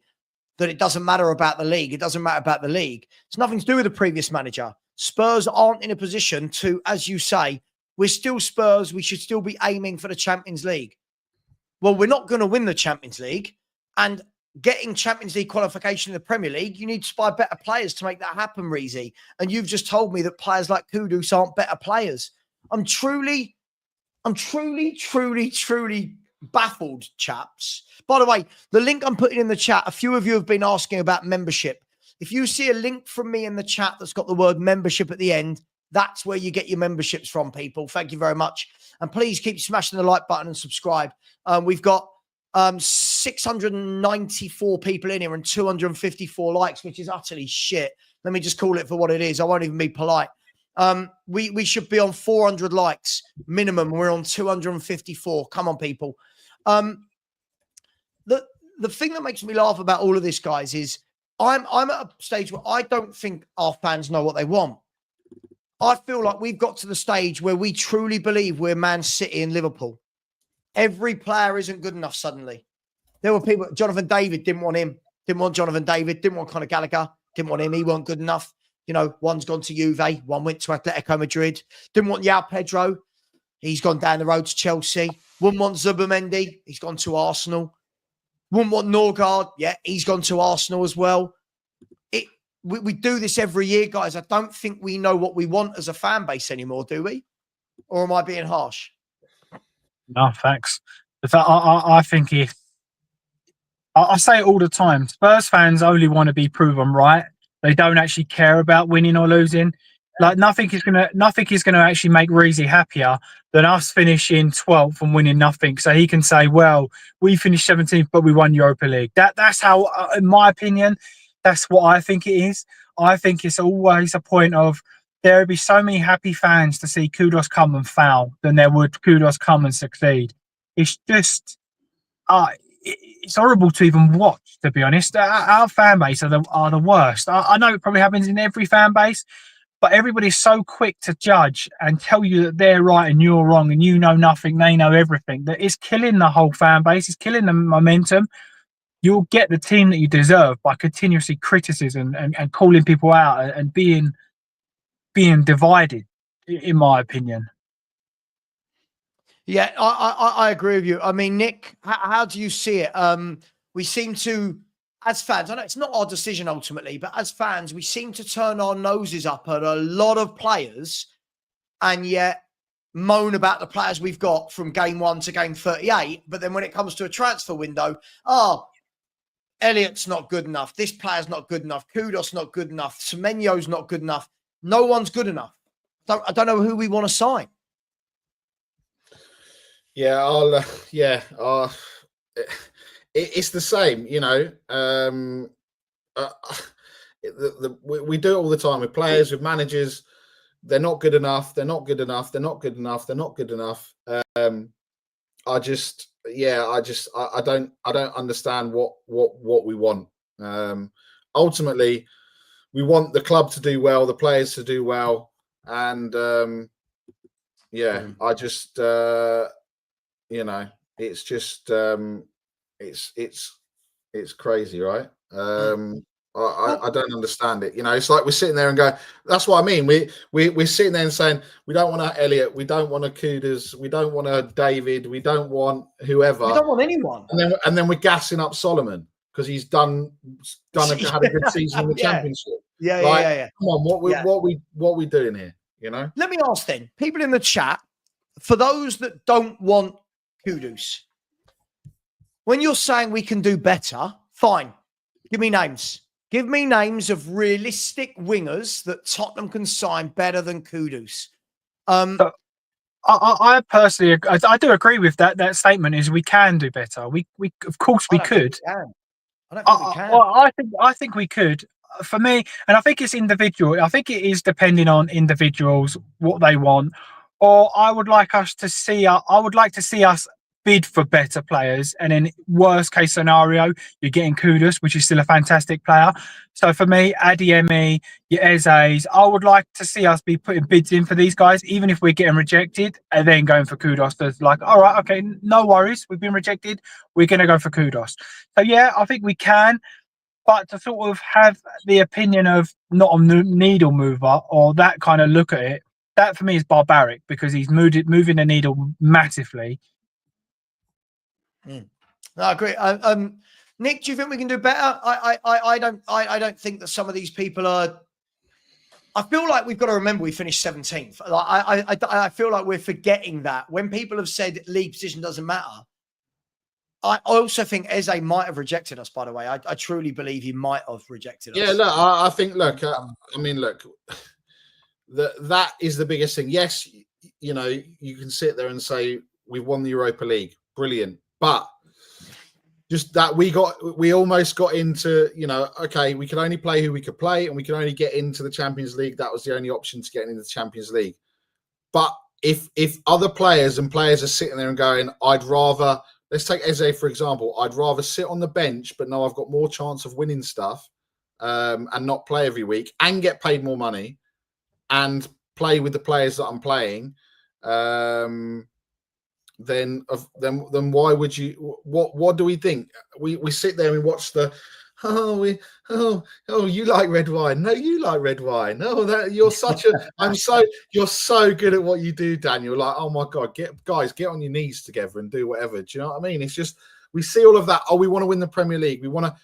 that it doesn't matter about the league. It doesn't matter about the league. It's nothing to do with the previous manager. Spurs aren't in a position to, as you say, we're still Spurs. We should still be aiming for the Champions League. Well, we're not going to win the Champions League. And getting Champions League qualification in the Premier League, you need to buy better players to make that happen, Reezy. And you've just told me that players like Kudus aren't better players. I'm truly baffled, chaps. By the way, the link I'm putting in the chat, a few of you have been asking about membership. If you see a link from me in the chat that's got the word membership at the end, that's where you get your memberships from, people. Thank you very much. And please keep smashing the like button and subscribe. We've got 694 people in here and 254 likes, which is utterly shit. Let me just call it for what it is. I won't even be polite. We should be on 400 likes minimum. We're on 254. Come on, people. The thing that makes me laugh about all of this, guys, is I'm at a stage where I don't think our fans know what they want. I feel like we've got to the stage where we truly believe we're Man City and Liverpool. Every player isn't good enough suddenly. There were people, Jonathan David didn't want him, didn't want Jonathan David, didn't want Conor Gallagher, didn't want him, he wasn't good enough. You know, one's gone to Juve, one went to Atletico Madrid. Didn't want João Pedro, he's gone down the road to Chelsea. Wouldn't want Zubimendi, he's gone to Arsenal. Wouldn't want Norgard, yeah, he's gone to Arsenal as well. We do this every year, guys. I don't think we know what we want as a fan base anymore, do we? Or am I being harsh? No, thanks. I think I say it all the time. Spurs fans only want to be proven right. They don't actually care about winning or losing. Like nothing is gonna actually make Reezy happier than us finishing 12th and winning nothing. So he can say, "Well, we finished 17th, but we won Europa League." That's how, in my opinion, that's what I think it is. I think it's always a point of there would be so many happy fans to see Kudus come and foul than there would Kudus come and succeed. It's just it's horrible to even watch, to be honest. Our fan base are the worst. I know it probably happens in every fan base, but everybody's so quick to judge and tell you that they're right and you're wrong and you know nothing, they know everything. That is killing the whole fan base. It's killing the momentum. You'll get the team that you deserve by continuously criticism and calling people out and being divided, in my opinion. Yeah, I agree with you. I mean, Nick, how do you see it? We seem to, as fans, I know it's not our decision ultimately, but as fans, we seem to turn our noses up at a lot of players and yet moan about the players we've got from game 1 to game 38. But then when it comes to a transfer window, Elliott's not good enough. This player's not good enough. Kudus not good enough. Semenyo's not good enough. No one's good enough. I don't know who we want to sign. Yeah, it's the same, you know. We do it all the time with players, with managers. They're not good enough. They're not good enough. They're not good enough. They're not good enough. I don't understand what we want. Ultimately, we want the club to do well, the players to do well, and I just. You know, it's just it's crazy, right? I don't understand it. You know, it's like we're sitting there and going, that's what I mean. We're sitting there and saying we don't want a Elliot, we don't want a Kudus, we don't want a David, we don't want whoever. We don't want anyone. And then we're gassing up Solomon because he's had a good season in the championship. Yeah. Come on, what we doing here? You know. Let me ask then, people in the chat, for those that don't want Kudus, when you're saying we can do better, fine. Give me names. Give me names of realistic wingers that Tottenham can sign better than Kudus. I personally, I do agree with that statement. Is we can do better. We of course we could. I don't think we can. I think we could. For me, and I think it's individual. I think it is depending on individuals what they want. Or I would like to see us bid for better players, and in worst case scenario, you're getting Kudus, which is still a fantastic player. So for me, Adeyemi, your Eze's, I would like to see us be putting bids in for these guys, even if we're getting rejected, and then going for Kudus. That's like, all right, okay, no worries, we've been rejected, we're going to go for Kudus. So yeah, I think we can, but to sort of have the opinion of not a needle mover or that kind of look at it, that for me is barbaric because he's moving the needle massively. No, I agree. Nick, do you think we can do better? I don't think that some of these people are. I feel like we've got to remember we finished 17th. I feel like we're forgetting that when people have said league position doesn't matter. I also think Eze might have rejected us. By the way, I truly believe he might have rejected us. Yeah, look, I think. Look, I mean, look. That is the biggest thing. Yes, you know, you can sit there and say we've won the Europa League, brilliant, but just that we almost got into, you know, okay, we could only play who we could play, and we could only get into the Champions League. That was the only option to get into the Champions League. But if other players are sitting there and going, I'd rather, let's take Eze for example, I'd rather sit on the bench, but know I've got more chance of winning stuff, and not play every week and get paid more money and play with the players that I'm playing, then why would you? What do we think? We sit there and watch the. You like red wine? No, you like red wine. No, that you're such a. You're so good at what you do, Daniel. Like, oh my God, get on your knees together and do whatever. Do you know what I mean? It's just we see all of that. Oh, we want to win the Premier League. We want to.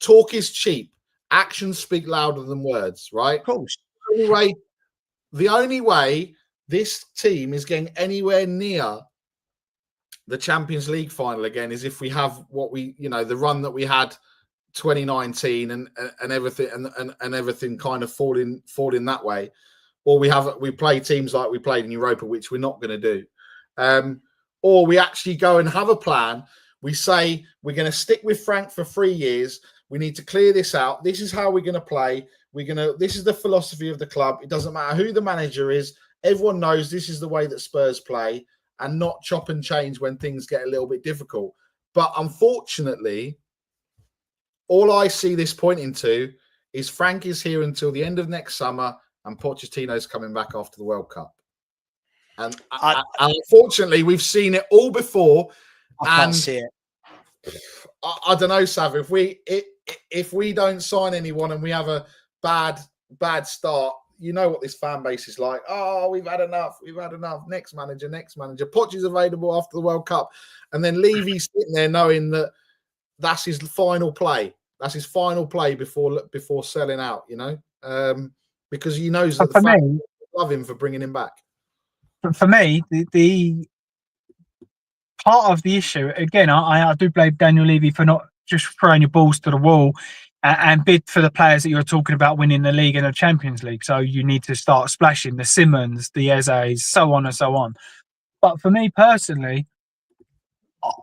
Talk is cheap. Actions speak louder than words, right? Of course. The only way this team is getting anywhere near the Champions League final again is if we have what we, you know, the run that we had 2019 and everything and everything kind of falling that way, or we play teams like we played in Europa, which we're not going to do, or we actually go and have a plan. We say we're going to stick with Frank for 3 years. We need to clear this out. This is how we're going to play. This is the philosophy of the club. It doesn't matter who the manager is. Everyone knows this is the way that Spurs play, and not chop and change when things get a little bit difficult. But unfortunately, all I see this pointing to is Frank is here until the end of next summer and Pochettino's coming back after the World Cup. And unfortunately, we've seen it all before. I can't see it. I don't know, Sav. If we don't sign anyone and we have a bad start, you know what this fan base is like. Oh, we've had enough. We've had enough. Next manager. Poch is available after the World Cup, and then Levy's sitting there knowing that that's his final play. That's his final play before selling out. You know, because he knows that the fans love him for bringing him back. For me, the part of the issue, again, I do blame Daniel Levy for not just throwing your balls to the wall and bid for the players that you're talking about winning the league and the Champions League. So you need to start splashing the Simmons, the Ezes, so on and so on. But for me personally,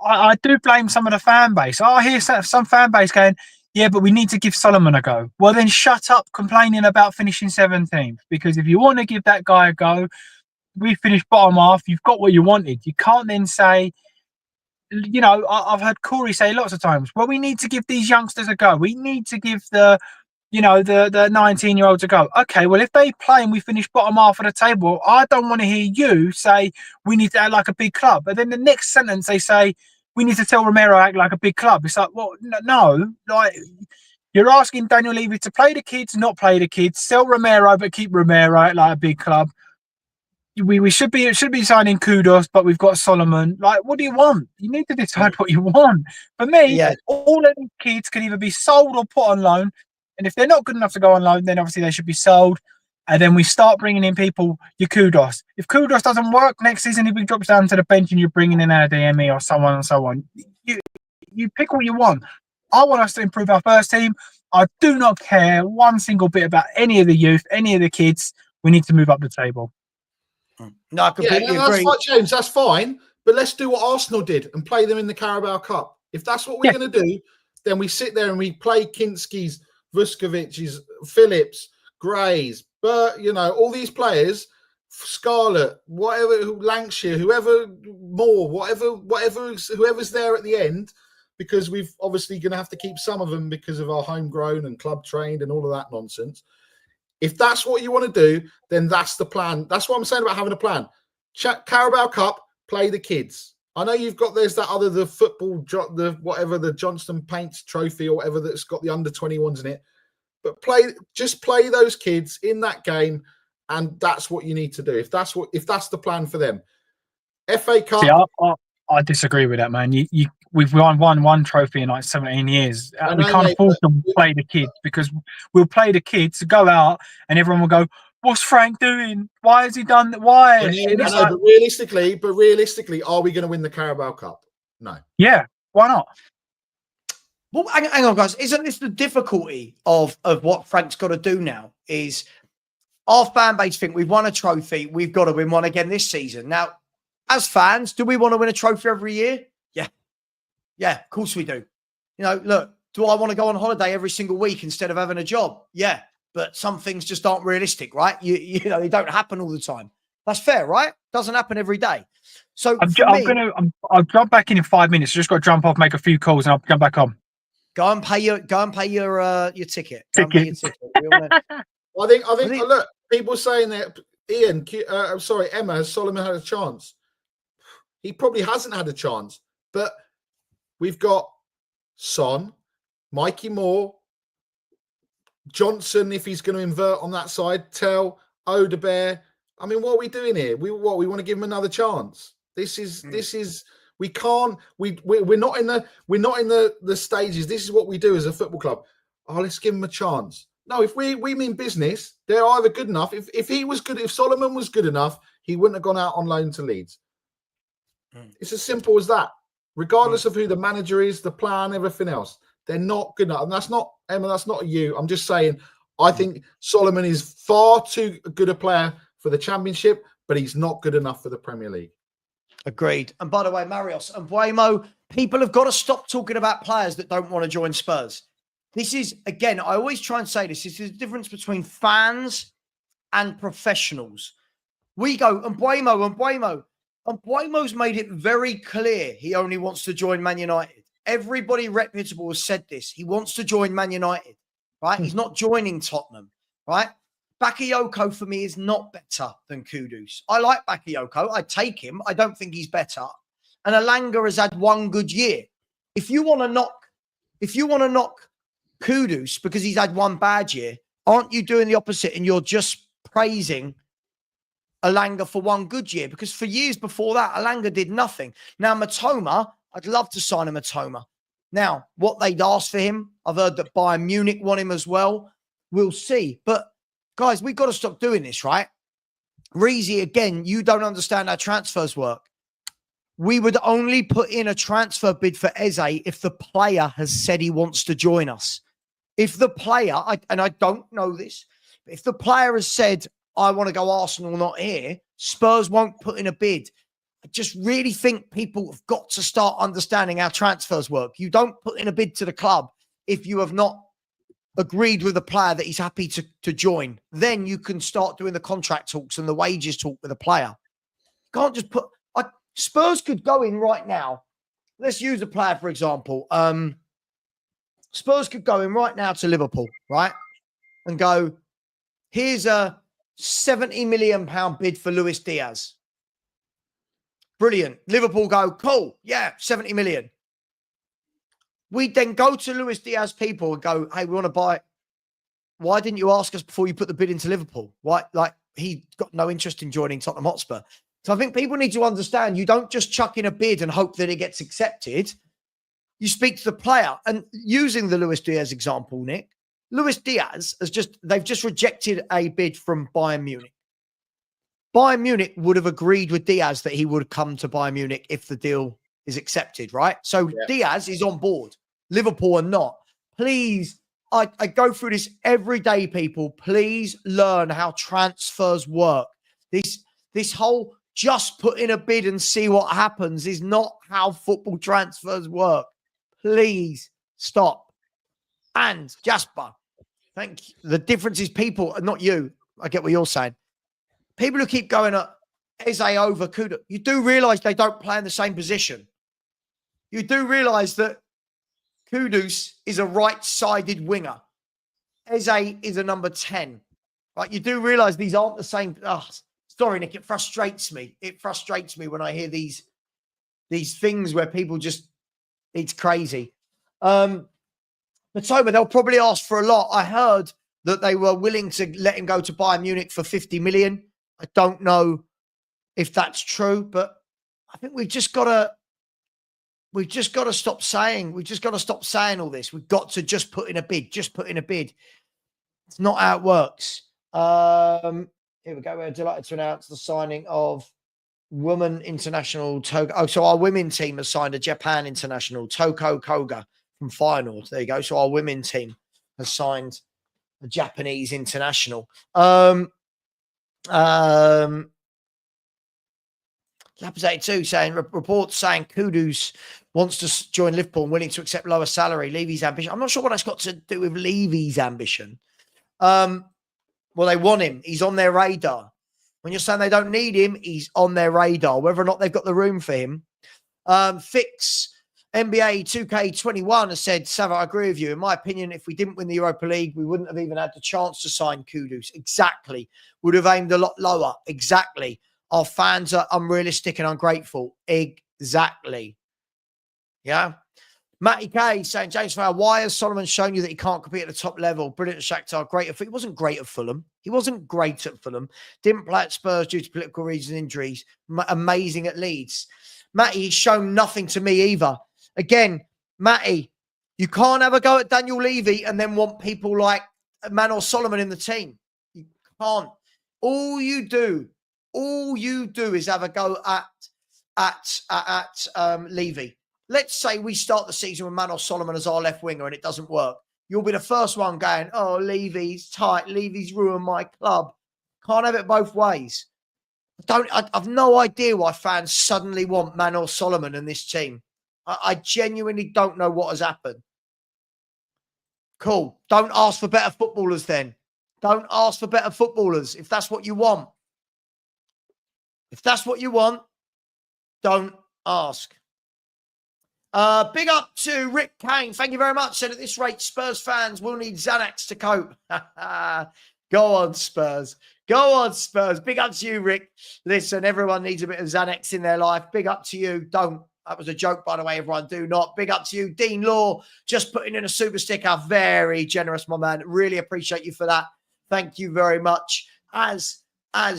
I do blame some of the fan base. I hear some fan base going, yeah, but we need to give Solomon a go. Well, then shut up complaining about finishing 17th, because if you want to give that guy a go, we finished bottom half. You've got what you wanted. You can't then say, you know, I've heard Corey say lots of times, well, we need to give these youngsters a go. We need to give the 19-year-olds a go. Okay, well, if they play and we finish bottom half of the table, I don't want to hear you say we need to act like a big club. But then the next sentence they say, we need to tell Romero act like a big club. It's like, well, no, like you're asking Daniel Levy to play the kids, not play the kids, sell Romero, but keep Romero act like a big club. We should be signing Kudus, but we've got Solomon. Like, what do you want? You need to decide what you want. For me, all of these kids can either be sold or put on loan. And if they're not good enough to go on loan, then obviously they should be sold. And then we start bringing in people, your Kudus. If Kudus doesn't work next season, if he drops down to the bench and you're bringing in our DME or someone and so on, you pick what you want. I want us to improve our first team. I do not care one single bit about any of the youth, any of the kids. We need to move up the table. No, I completely agree. That's fine, James. That's fine. But let's do what Arsenal did and play them in the Carabao Cup. If that's what we're going to do, then we sit there and we play Kinski's, Vuskovich's, Phillips, Gray's, Burt, all these players, Scarlett, whatever, Lancashire, whoever, Moore, whoever's there at the end, because we've obviously going to have to keep some of them because of our homegrown and club trained and all of that nonsense. If that's what you want to do, then that's the plan. That's what I'm saying about having a plan. Carabao Cup, play the kids. I know there's that other, the Johnston Paints trophy or whatever that's got the under 21s in it. But just play those kids in that game, and that's what you need to do. If that's the plan for them. FA Cup. See, I disagree with that, man. We've won one trophy in like 17 years. We can't afford to play the kids, because we'll play the kids, go out, and everyone will go, "What's Frank doing? Why has he done that? Why?" But realistically, are we going to win the Carabao Cup? No. Yeah, why not? Well, hang on, guys. Isn't this the difficulty of what Frank's got to do now? Is our fan base think we've won a trophy, we've got to win one again this season. Now, as fans, do we want to win a trophy every year? Yeah, of course we do. Look, do I want to go on holiday every single week instead of having a job? Yeah, but some things just aren't realistic, right? They don't happen all the time. That's fair, right? Doesn't happen every day. So I'll jump back in 5 minutes. Just got to jump off, make a few calls, and I'll jump back on. Go and pay your ticket. Go and pay your ticket. I think. Look, people saying that Emma, Solomon had a chance. He probably hasn't had a chance, but we've got Son, Mikey Moore, Johnson, if he's going to invert on that side, Tell, Odebear. I mean, what are we doing here? We want to give him another chance. This is we can't. We're not in the stages. This is what we do as a football club. Oh, let's give him a chance. No, if we mean business, they're either good enough. If he was good, if Solomon was good enough, he wouldn't have gone out on loan to Leeds. It's as simple as that. Regardless of who the manager is, the plan, everything else, they're not good enough. And that's not, Emma, that's not you. I'm just saying, I think Solomon is far too good a player for the Championship, but he's not good enough for the Premier League. Agreed. And by the way, Marios and Buemo, people have got to stop talking about players that don't want to join Spurs. This is, again, I always try and say this is the difference between fans and professionals. We go, and Buemo's made it very clear he only wants to join Man United. Everybody reputable has said this. He wants to join Man United, right? He's not joining Tottenham, right? Bakayoko for me is not better than Kudus. I like Bakayoko. I take him. I don't think he's better. And Alanga has had one good year. If you want to knock Kudus because he's had one bad year, aren't you doing the opposite and you're just praising Alanga for one good year? Because for years before that, Alanga did nothing. Now, Matoma, I'd love to sign a Matoma. Now, what they'd asked for him, I've heard that Bayern Munich want him as well. We'll see. But guys, we've got to stop doing this, right? Reezy, again, you don't understand how transfers work. We would only put in a transfer bid for Eze if the player has said he wants to join us. If the player, and I don't know this, but if the player has said, I want to go Arsenal, not here, Spurs won't put in a bid. I just really think people have got to start understanding how transfers work. You don't put in a bid to the club if you have not agreed with the player that he's happy to join. Then you can start doing the contract talks and the wages talk with the player. You can't just put... Spurs could go in right now. Let's use a player, for example. Spurs could go in right now to Liverpool, right? And go, here's a £70 million bid for Luis Diaz. Brilliant. Liverpool go, cool. Yeah, 70 million. We then go to Luis Diaz people and go, hey, we want to buy. Why didn't you ask us before you put the bid into Liverpool? Why? Like, he got no interest in joining Tottenham Hotspur. So I think people need to understand you don't just chuck in a bid and hope that it gets accepted. You speak to the player. And using the Luis Diaz example, Nick, Luis Diaz they've just rejected a bid from Bayern Munich. Bayern Munich would have agreed with Diaz that he would come to Bayern Munich if the deal is accepted, right? So Diaz is on board. Liverpool are not. Please, I go through this every day, people. Please learn how transfers work. This whole just put in a bid and see what happens is not how football transfers work. Please stop. And Jasper, thank you. The difference is people, not you. I get what you're saying. People who keep going at Eze over Kudus, you do realize they don't play in the same position. You do realize that Kudus is a right-sided winger. Eze is a number 10. Right? You do realize these aren't the same. Oh, sorry, Nick. It frustrates me. It frustrates me when I hear these things where people just, it's crazy. Matoma, they'll probably ask for a lot. I heard that they were willing to let him go to Bayern Munich for 50 million. I don't know if that's true, but I think we've just got to stop saying all this. We've got to just put in a bid. Just put in a bid. It's not how it works. Here we go. We're delighted to announce the signing of Women International Toko. Oh, so our women team has signed a Japan International Toko Koga from Feyenoord. There you go. So our women team has signed a Japanese international. Lapis82 saying reports saying Kudus wants to join Liverpool and willing to accept lower salary. Levy's ambition. I'm not sure what that's got to do with Levy's ambition. Well, they want him. He's on their radar. When you're saying they don't need him, he's on their radar. Whether or not they've got the room for him. Fix NBA 2K21 has said, Savva, I agree with you. In my opinion, if we didn't win the Europa League, we wouldn't have even had the chance to sign Kudus. Exactly. Would have aimed a lot lower. Exactly. Our fans are unrealistic and ungrateful. Exactly. Yeah. Matty K saying, James Farrell, why has Solomon shown you that he can't compete at the top level? Brilliant at Shakhtar, great at Fulham. He wasn't great at Fulham. He wasn't great at Fulham. Didn't play at Spurs due to political reasons and injuries. Amazing at Leeds. Matty, he's shown nothing to me either. Again, Matty, you can't have a go at Daniel Levy and then want people like Manor Solomon in the team. You can't. All you do is have a go at Levy. Let's say we start the season with Manor Solomon as our left winger and it doesn't work. You'll be the first one going, oh, Levy's tight. Levy's ruined my club. Can't have it both ways. I've no idea why fans suddenly want Manor Solomon in this team. I genuinely don't know what has happened. Cool. Don't ask for better footballers then. Don't ask for better footballers if that's what you want. If that's what you want, don't ask. Big up to Rick Kane. Thank you very much. Said at this rate, Spurs fans will need Xanax to cope. Go on, Spurs. Go on, Spurs. Big up to you, Rick. Listen, everyone needs a bit of Xanax in their life. Big up to you. Don't. That was a joke, by the way, everyone. Do not. Big up to you. Dean Law, just putting in a super sticker. Very generous, my man. Really appreciate you for that. Thank you very much. As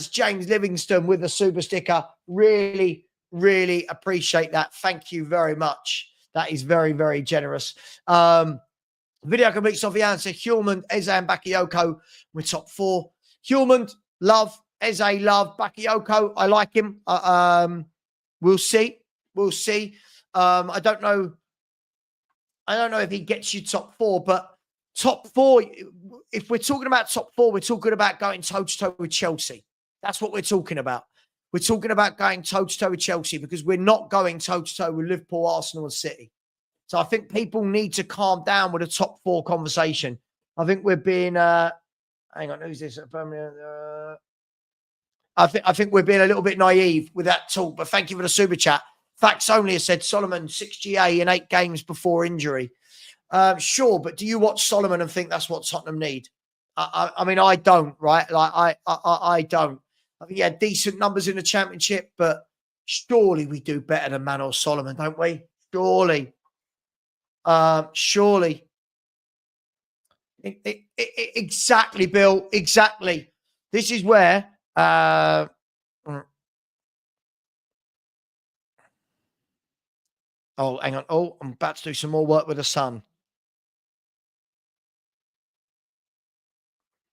James Livingston with a super sticker. Really, really appreciate that. Thank you very much. That is very, very generous. Video complete Sofian said Hulman, Eze and Bakayoko with top 4. Hulman, love. Eze, love. Bakayoko, I like him. We'll see. We'll see. I don't know if he gets you top 4, but top 4, if we're talking about top 4, we're talking about going toe-to-toe with Chelsea. That's what we're talking about. We're talking about going toe-to-toe with Chelsea because we're not going toe-to-toe with Liverpool, Arsenal and City. So I think people need to calm down with a top 4 conversation. I think we're being, hang on, who's this? I think we're being a little bit naive with that talk, but thank you for the super chat. Facts Only has said Solomon 6 GA in 8 games before injury. Sure, but do you watch Solomon and think that's what Tottenham need? I mean, I don't, right? Like I don't. I think he had decent numbers in the Championship, but surely we do better than Manor Solomon, don't we? Surely. Surely. Exactly, Bill. Exactly. This is where oh, hang on. Oh, I'm about to do some more work with the sun.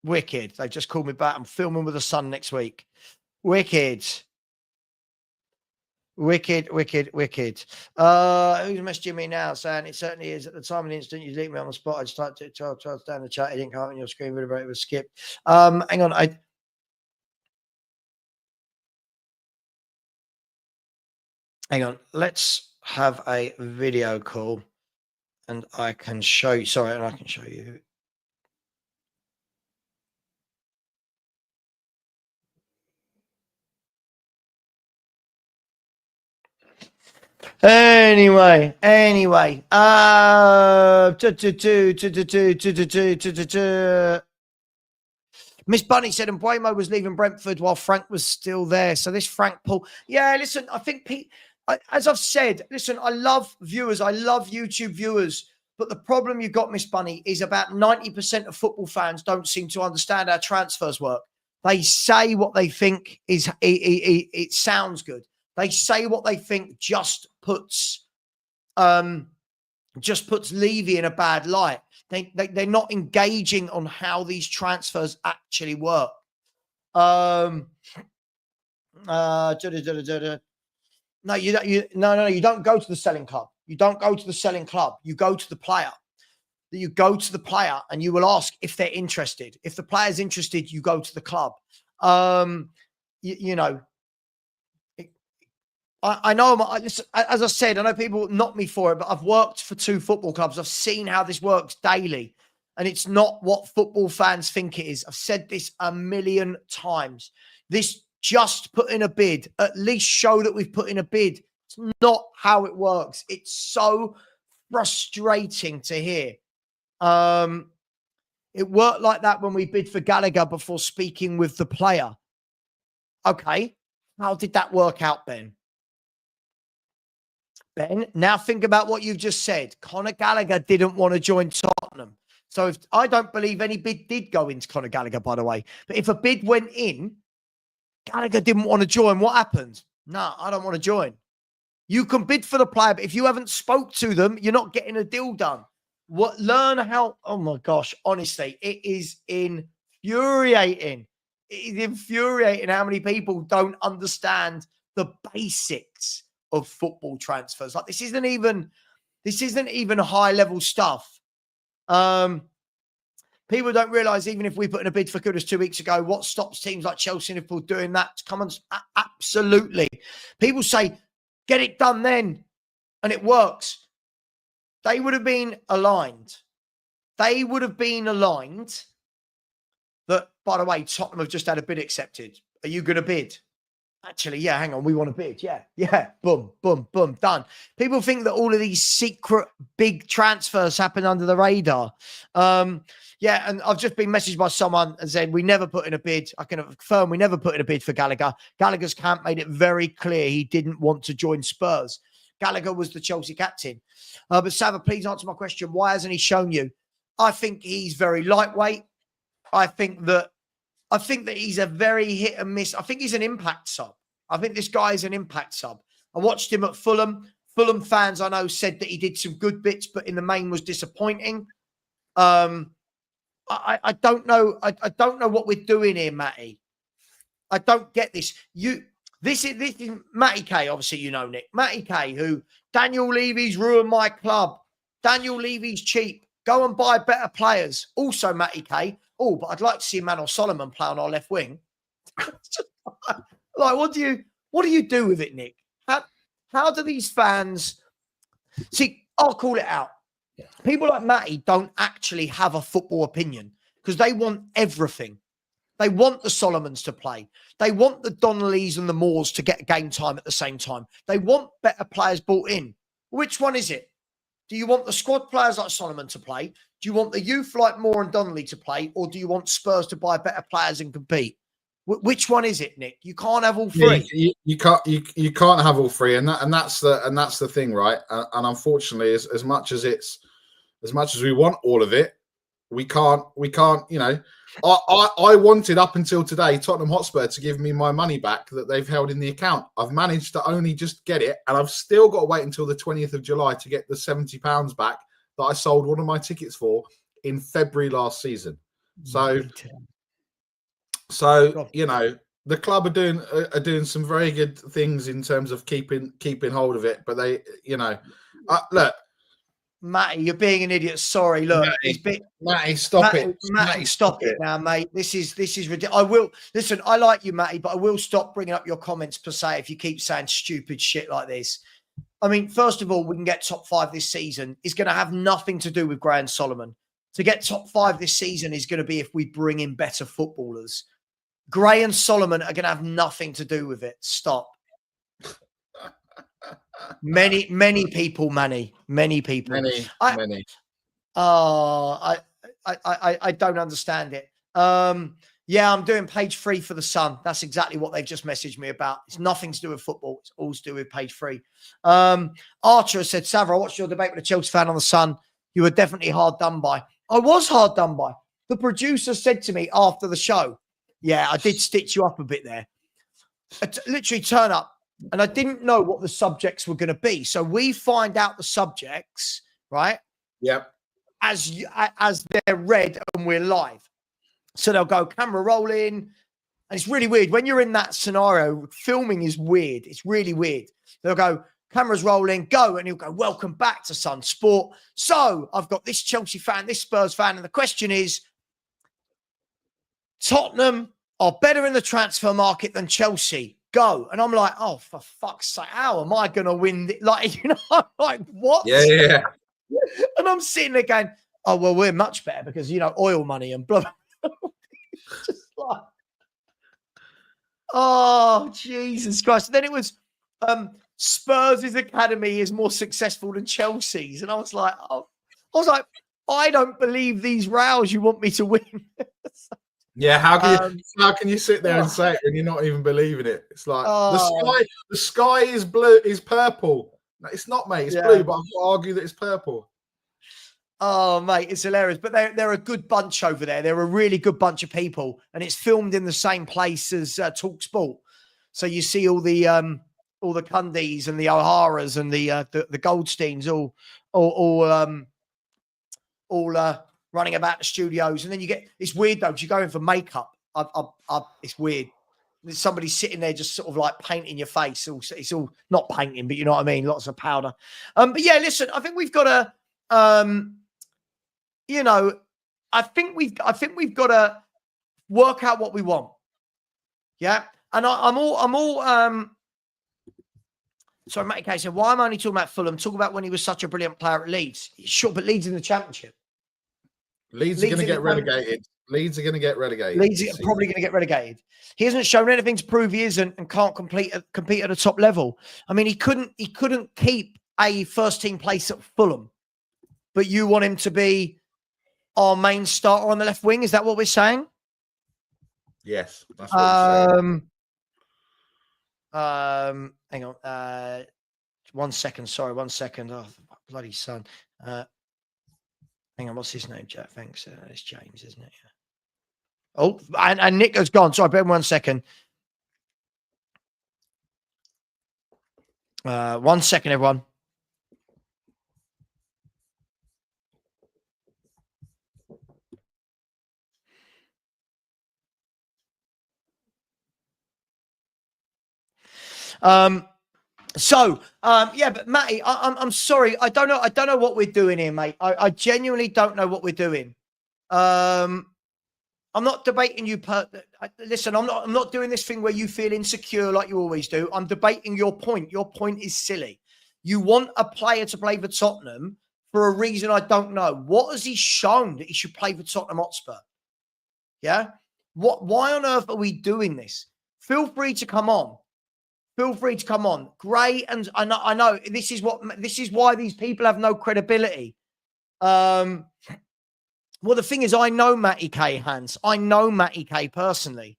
Wicked. They just called me back. I'm filming with the sun next week. Wicked. Wicked, wicked, wicked. Who's messaging me now saying it certainly is. At the time of the incident, you leave me on the spot. I just typed it 12 down the chat. It didn't come up on your screen. It was skipped. Hang on. Hang on. Let's have a video call and I can show you. Sorry, and I can show you. Anyway. Miss Bunny said Mbuemo was leaving Brentford while Frank was still there. So this Frank Paul. Yeah, listen, I think as I've said, listen, I love viewers. I love YouTube viewers. But the problem you've got, Miss Bunny, is about 90% of football fans don't seem to understand how transfers work. They say what they think is it sounds good. They say what they think just puts Levy in a bad light. They're not engaging on how these transfers actually work. No, you don't go to the selling club. You don't go to the selling club. You go to the player. You go to the player and you will ask if they're interested. If the player's interested, you go to the club. You know, I know, listen, as I said, I know people knock me for it, but I've worked for 2 football clubs. I've seen how this works daily, and it's not what football fans think it is. I've said this a million times. This just put in a bid, at least show that we've put in a bid. It's not how it works. It's so frustrating to hear. It worked like that when we bid for Gallagher before speaking with the player. Okay, how did that work out, Ben? Ben, now think about what you've just said. Conor Gallagher didn't want to join Tottenham. So if I don't believe any bid did go into Conor Gallagher, by the way. But if a bid went in, Gallagher didn't want to join, what happened? No, I don't want to join. You can bid for the player, but if you haven't spoke to them, you're not getting a deal done. Learn how, oh my gosh, honestly, it is infuriating. It is infuriating how many people don't understand the basics of football transfers. Like this isn't even high level stuff. People don't realize, even if we put in a bid for Kudus 2 weeks ago, what stops teams like Chelsea and Liverpool doing that? Come on, absolutely. People say, get it done then, and it works. They would have been aligned. They would have been aligned that, by the way, Tottenham have just had a bid accepted. Are you going to bid? Actually, yeah, hang on. We want a bid. Yeah. Boom, boom, boom. Done. People think that all of these secret big transfers happen under the radar. Yeah, and I've just been messaged by someone and said we never put in a bid. I can confirm we never put in a bid for Gallagher. Gallagher's camp made it very clear he didn't want to join Spurs. Gallagher was the Chelsea captain. But Savva, please answer my question. Why hasn't he shown you? I think he's very lightweight. I think that he's a very hit and miss. I think he's an impact sub. I think this guy is an impact sub. I watched him at Fulham. Fulham fans, I know, said that he did some good bits, but in the main was disappointing. I don't know. I don't know what we're doing here, Matty. I don't get this. This is Matty K, obviously, you know, Nick. Matty K, who Daniel Levy's ruined my club. Daniel Levy's cheap. Go and buy better players. Also, Matty K. Oh, but I'd like to see Manor Solomon play on our left wing. Like, what do you do with it, Nick? How do these fans see? I'll call it out. People like Matty don't actually have a football opinion because they want everything. They want the Solomons to play. They want the Donnellys and the Moores to get game time at the same time. They want better players brought in. Which one is it? Do you want the squad players like Solomon to play? Do you want the youth like Moore and Donnelly to play? Or do you want Spurs to buy better players and compete? Which one is it, Nick? You can't have all three. Yeah, you can't have all three, and that's the thing, right? And unfortunately, as much as we want all of it, we can't. You know, I wanted up until today Tottenham Hotspur to give me my money back that they've held in the account. I've managed to only just get it, and I've still got to wait until the 20th of July to get the £70 back that I sold one of my tickets for in February last season. So you know, the club are doing some very good things in terms of keeping hold of it, but they, you know, look. Matty, you're being an idiot. Sorry, look, Matty, stop it. Matty, stop it now, mate. This is ridiculous. I will listen. I like you, Matty, but I will stop bringing up your comments per se if you keep saying stupid shit like this. I mean, first of all, we can get top 5 this season. It's going to have nothing to do with Gray and Solomon. To get top 5 this season is going to be if we bring in better footballers. Gray and Solomon are going to have nothing to do with it. Stop. Many people, Manny. Many people. Many. I don't understand it. Yeah, I'm doing page 3 for the Sun. That's exactly what they've just messaged me about. It's nothing to do with football. It's all to do with page 3. Archer said, Savva, I watched your debate with a Chelsea fan on the Sun. You were definitely hard done by. I was hard done by. The producer said to me after the show, yeah, I did stitch you up a bit there. I literally turn up. And I didn't know what the subjects were going to be. So we find out the subjects, right? Yep. As they're read and we're live. So they'll go camera rolling. And it's really weird. When you're in that scenario, filming is weird. It's really weird. They'll go, cameras rolling, go. And he'll go, welcome back to Sun Sport. So I've got this Chelsea fan, this Spurs fan. And the question is, Tottenham are better in the transfer market than Chelsea. Go. And I'm like, oh, for fuck's sake, how am I going to win? Like, you know, I'm like, what? Yeah. And I'm sitting there going, oh, well, we're much better because, you know, oil money and blah. Just like, oh, Jesus Christ. And then it was Spurs' academy is more successful than Chelsea's. And I was like, I don't believe these rows you want me to win. Yeah, how can you sit there and say it when you're not even believing it? It's like the sky is blue, is purple. No, it's not, mate. It's blue, but I've got to argue that it's purple. Oh, mate, it's hilarious. But they're a good bunch over there. They're a really good bunch of people, and it's filmed in the same place as Talk Sport. So you see all the Cundys and the O'Haras and the Goldsteins all running about the studios. And then you get, it's weird though, because you go in for makeup. It's weird. There's somebody sitting there just sort of like painting your face. It's all not painting, but you know what I mean? Lots of powder. But yeah, listen, I think we've got to, you know, I think we've got to work out what we want. Yeah. And I'm all, sorry, Matty K said, why am I only talking about Fulham? Talk about when he was such a brilliant player at Leeds. Sure, but Leeds in the Championship. Leeds are going to get relegated. Leeds are going to get relegated. Leeds are probably going to get relegated. He hasn't shown anything to prove he isn't and can't compete at the top level. I mean, he couldn't keep a first team place at Fulham, but you want him to be our main starter on the left wing. Is that what we're saying? Yes, that's what we're saying. Hang on. 1 second. Sorry, 1 second. Oh, bloody son. Hang on. What's his name, Jack? Thanks. It's James, isn't it? Yeah. Oh, and Nick has gone. Sorry, bear with me 1 second. 1 second, everyone. Yeah, but Matty, I'm sorry. I don't know what we're doing here, mate. I genuinely don't know what we're doing. I'm not debating you. Listen, I'm not doing this thing where you feel insecure like you always do. I'm debating your point. Your point is silly. You want a player to play for Tottenham for a reason I don't know. What has he shown that he should play for Tottenham Hotspur? Yeah. Why on earth are we doing this? Feel free to come on. Feel free to come on. Great, and I know this is why these people have no credibility. Well, the thing is, I know Matty K, Hans. I know Matty K personally.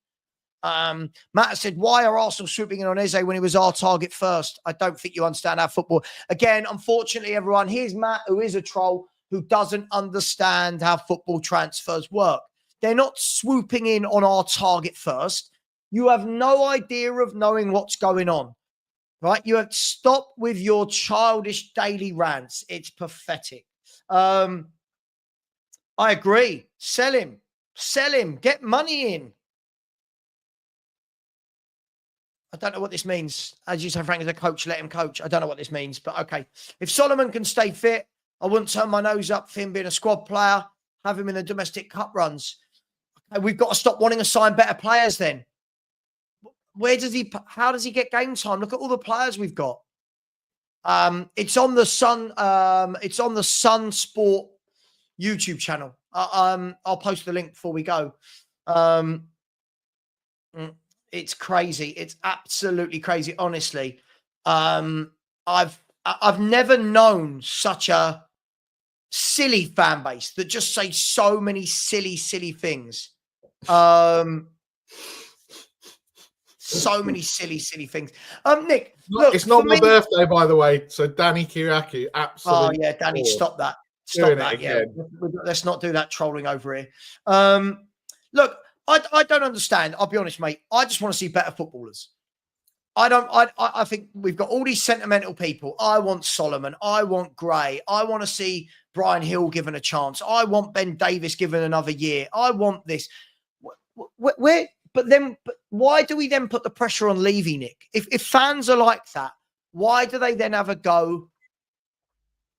Matt said, why are Arsenal swooping in on Eze when he was our target first? I don't think you understand our football. Again, unfortunately, everyone, here's Matt, who is a troll, who doesn't understand how football transfers work. They're not swooping in on our target first. You have no idea of knowing what's going on, right? You have to stop with your childish daily rants. It's pathetic. I agree. Sell him. Sell him. Get money in. I don't know what this means. As you say, Frank, as a coach, let him coach. I don't know what this means, but okay. If Solomon can stay fit, I wouldn't turn my nose up for him being a squad player, have him in the domestic cup runs. Okay, we've got to stop wanting to sign better players then. How does he get game time? Look at all the players we've got. It's on the Sun Sport YouTube channel. I'll post the link before we go. It's crazy. It's absolutely crazy. Honestly, I've never known such a silly fan base that just say so many silly things. So many silly things. Nick, look, it's not my birthday, by the way. So Danny Kiriakou, absolutely. Oh yeah, Danny, stop that. Stop that. Yeah, let's not do that trolling over here. Look, I don't understand. I'll be honest, mate. I just want to see better footballers. I think we've got all these sentimental people. I want Solomon. I want Gray. I want to see Brian Hill given a chance. I want Ben Davis given another year. I want this. But why do we then put the pressure on Levy, Nick? If fans are like that, why do they then have a go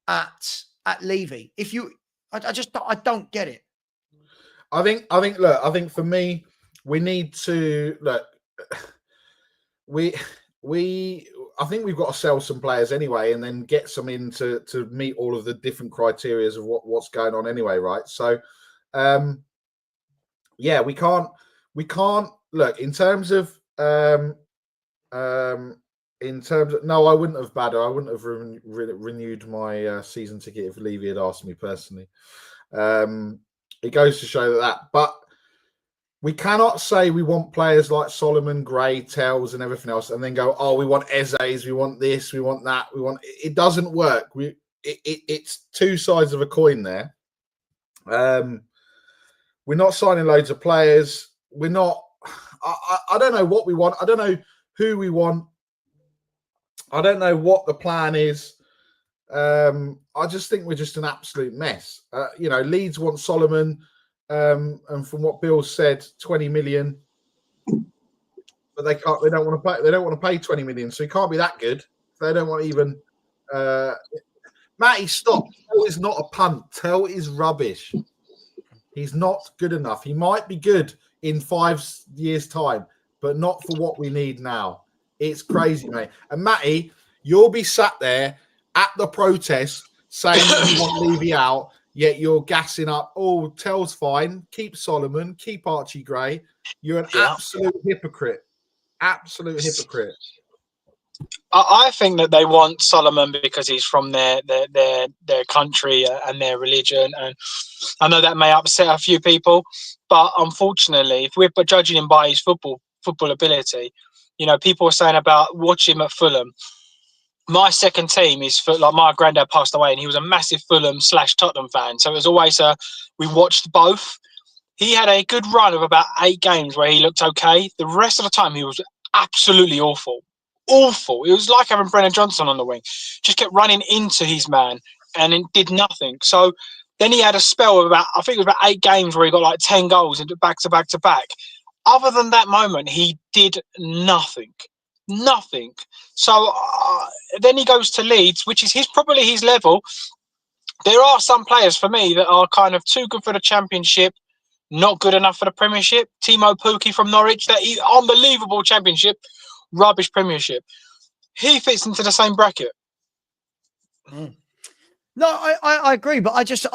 at Levy? I don't get it. I think for me, we need to look. I think we've got to sell some players anyway, and then get some in to meet all of the different criterias of what's going on anyway, right? So, yeah, we can't look in terms of no, I wouldn't have Badder. I wouldn't have renewed my season ticket if Levy had asked me personally. It goes to show that, but we cannot say we want players like Solomon, Gray, Tells, and everything else, and then go, oh, we want Eze's, we want this, we want that, we want. It doesn't work. It's two sides of a coin there. We're not signing loads of players. We're not. I don't know what we want. I don't know who we want. I don't know what the plan is. I just think we're just an absolute mess. Leeds want Solomon, and from what Bill said, 20 million. But they can't. They don't want to pay. They don't want to pay 20 million, so he can't be that good. They don't want even. Matty, stop. Tell is not a punt. Tell is rubbish. He's not good enough. He might be good in 5 years' time, but not for what we need now. It's crazy, mate. And Matty, you'll be sat there at the protest saying that you want Levy out. yet you're gassing up. Oh, Tell's fine. Keep Solomon. Keep Archie Gray. You're an absolute hypocrite. Absolute hypocrite. I think that they want Solomon because he's from their country and their religion, and I know that may upset a few people, but unfortunately, if we're judging him by his football ability, people are saying about watch him at Fulham. My second team is like my granddad passed away, and he was a massive Fulham / Tottenham fan, so it was always we watched both. He had a good run of about 8 games where he looked okay. The rest of the time, he was absolutely awful. Awful. It was like having Brennan Johnson on the wing. Just kept running into his man and it did nothing. So then he had a spell of about, I think it was about 8 games where he got like 10 goals into back to back to back. Other than that moment, he did nothing. Nothing. So then he goes to Leeds, which is probably his level. There are some players for me that are kind of too good for the Championship, not good enough for the Premiership. Timo Pukki from Norwich, that unbelievable Championship, rubbish Premiership. He fits into the same bracket. No, I agree, but I just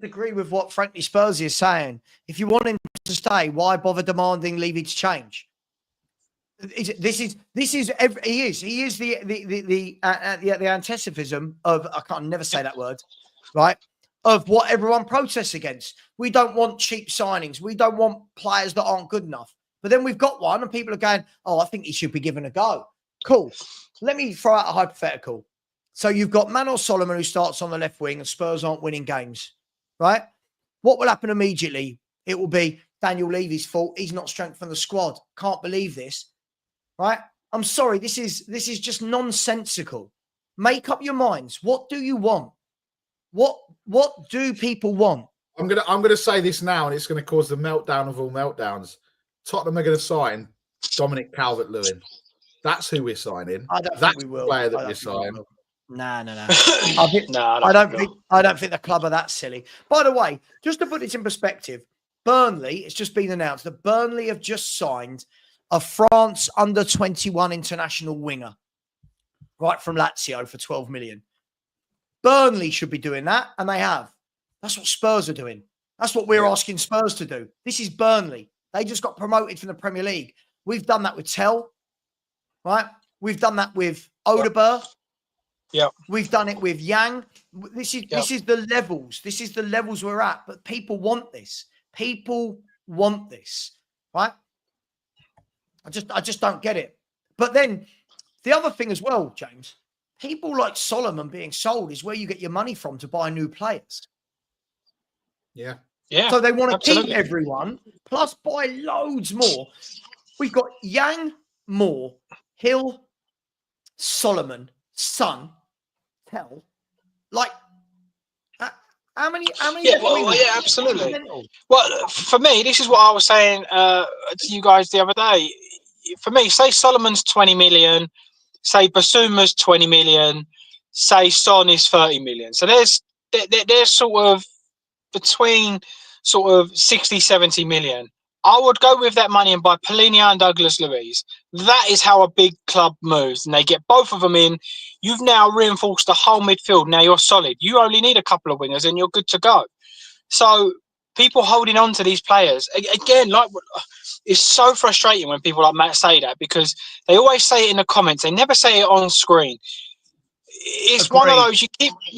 agree with what frankly Spurs is saying. If you want him to stay, why bother demanding leaving to change? He is the antithesis of, I can't never say that word, right? Of what everyone protests against. We don't want cheap signings. We don't want players that aren't good enough. But then we've got one and people are going, oh, I think he should be given a go. Cool. Let me throw out a hypothetical. So you've got Manor Solomon who starts on the left wing and Spurs aren't winning games, right? What will happen immediately? It will be Daniel Levy's fault. He's not strengthened the squad. Can't believe this, right? I'm sorry. This is just nonsensical. Make up your minds. What do you want? What do people want? I'm gonna say this now, and it's going to cause the meltdown of all meltdowns. Tottenham are going to sign Dominic Calvert-Lewin. That's who we're signing. I don't That's think we will. The player that we're signing. No. I don't think the club are that silly. By the way, just to put this in perspective, Burnley, it's just been announced that Burnley have just signed a France under-21 international winger, right, from Lazio for 12 million. Burnley should be doing that, and they have. That's what Spurs are doing. That's what we're asking Spurs to do. This is Burnley. They just got promoted from the Premier League. We've done that with Tell, right? We've done that with Odeberg. Yeah. We've done it with Yang. This is the levels. This is the levels we're at. But people want this. People want this, right? I just don't get it. But then the other thing as well, James, people like Solomon being sold is where you get your money from to buy new players. Yeah. Yeah. So they want to keep everyone, plus buy loads more. We've got Yang, Moore, Hill, Solomon, Son, Tell. Like, how many? Yeah, absolutely. Well, for me, this is what I was saying to you guys the other day. For me, say Solomon's 20 million, say Basuma's 20 million, say Son is 30 million. So they're sort of between sort of 60, 70 million. I would go with that money and buy Polinia and Douglas Luiz. That is how a big club moves. And they get both of them in. You've now reinforced the whole midfield. Now you're solid. You only need a couple of wingers and you're good to go. So people holding on to these players, again, like, it's so frustrating when people like Matt say that, because they always say it in the comments. They never say it on screen. It's one of those, you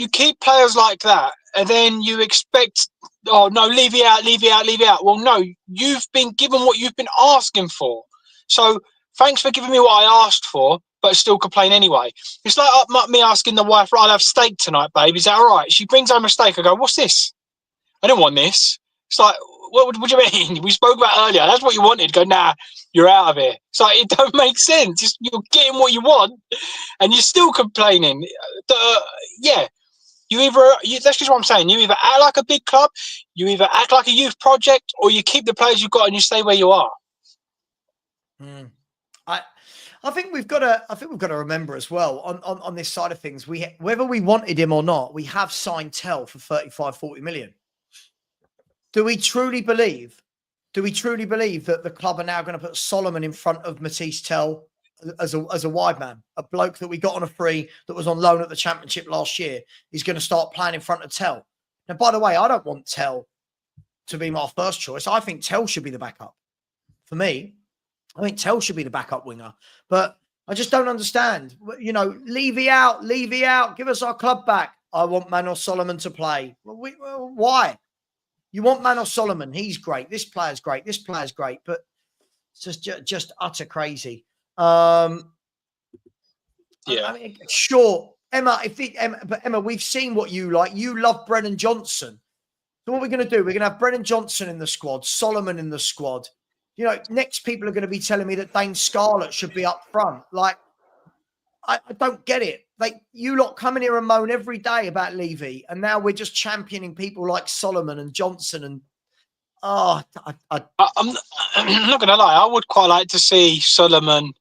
keep players like that, and then you expect, oh no, leave it out. Well, no, you've been given what you've been asking for. So thanks for giving me what I asked for, but still complain anyway. It's like me asking the wife, right, I'll have steak tonight, babe. Is that all right? She brings home a steak. I go, what's this? I don't want this. It's like, what do you mean? We spoke about earlier. That's what you wanted. Go, nah, you're out of here. It's like, it don't make sense. You're getting what you want, and you're still complaining. Yeah. That's just what I'm saying. You either act like a big club, you either act like a youth project, or you keep the players you've got and you stay where you are. I think we've got to remember as well on this side of things, whether we wanted him or not, we have signed Tell for 35, 40 million. Do we truly believe that the club are now going to put Solomon in front of Matisse Tell as a wide man, a bloke that we got on a free that was on loan at the Championship last year? He's going to start playing in front of Tell. Now, by the way, I don't want Tell to be my first choice. I think Tell should be the backup. For me, I think Tell should be the backup winger. But I just don't understand. You know, Levy out, give us our club back. I want Manor Solomon to play. Well, why? You want Manor Solomon. He's great. This player's great. This player's great. But it's just utter crazy. Yeah. I mean, sure, Emma, but Emma, we've seen what you like. You love Brennan Johnson. So what we're going to do, we're going to have Brennan Johnson in the squad, Solomon in the squad. You know, next people are going to be telling me that Dane Scarlett should be up front. Like, I don't get it. Like, you lot come in here and moan every day about Levy, and now we're just championing people like Solomon and Johnson. And I'm not going to lie. I would quite like to see Solomon,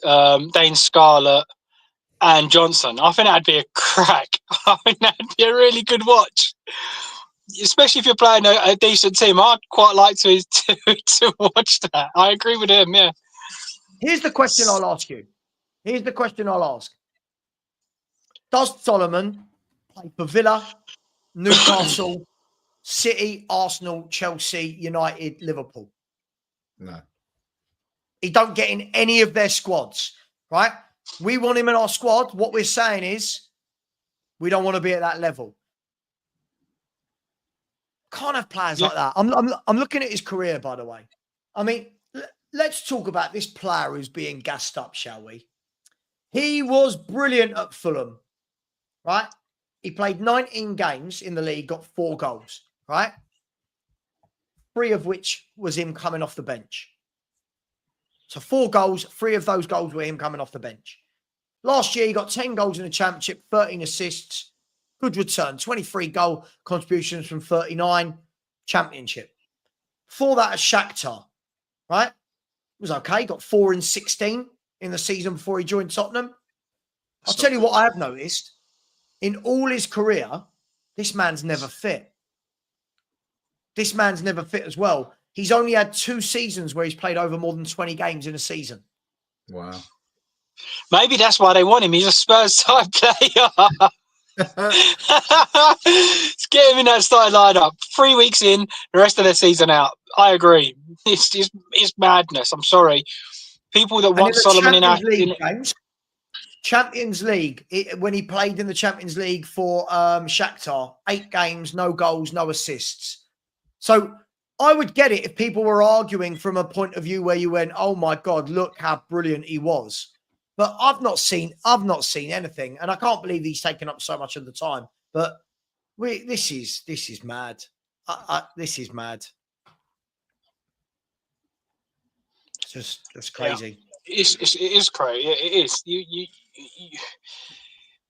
Dane Scarlett, and Johnson. I think that'd be a crack. I think that'd be a really good watch, especially if you're playing a decent team. I'd quite like to watch that. I agree with him. Yeah. Here's the question I'll ask you. Does Solomon play for Villa, Newcastle, City, Arsenal, Chelsea, United, Liverpool? No. He don't get in any of their squads, right? We want him in our squad. What we're saying is we don't want to be at that level. Can't have players like that. I'm looking at his career, by the way. I mean, let's talk about this player who's being gassed up, shall we? He was brilliant at Fulham, right? He played 19 games in the league, got 4 goals, right? 3 of which was him coming off the bench. So 4 goals, 3 of those goals were him coming off the bench. Last year, he got 10 goals in the Championship, 13 assists, good return, 23 goal contributions from 39, Championship. Before that, at Shakhtar, right? It was okay, got 4 in 16 in the season before he joined Tottenham. I'll tell you what I have noticed. In all his career, this man's never fit. This man's never fit as well. He's only had 2 seasons where he's played over more than 20 games in a season. Wow. Maybe that's why they want him. He's a Spurs type player. Let's get him in that starting lineup. 3 weeks in, the rest of the season out. I agree. It's madness. I'm sorry. People that want Solomon in our games, Champions League, when he played in the Champions League for Shakhtar, 8 games, no goals, no assists. So I would get it if people were arguing from a point of view where you went, "Oh my God, look how brilliant he was." But I've not seen anything, and I can't believe he's taken up so much of the time. But this is mad. This is mad. It's just crazy. Yeah. It is crazy. It is. You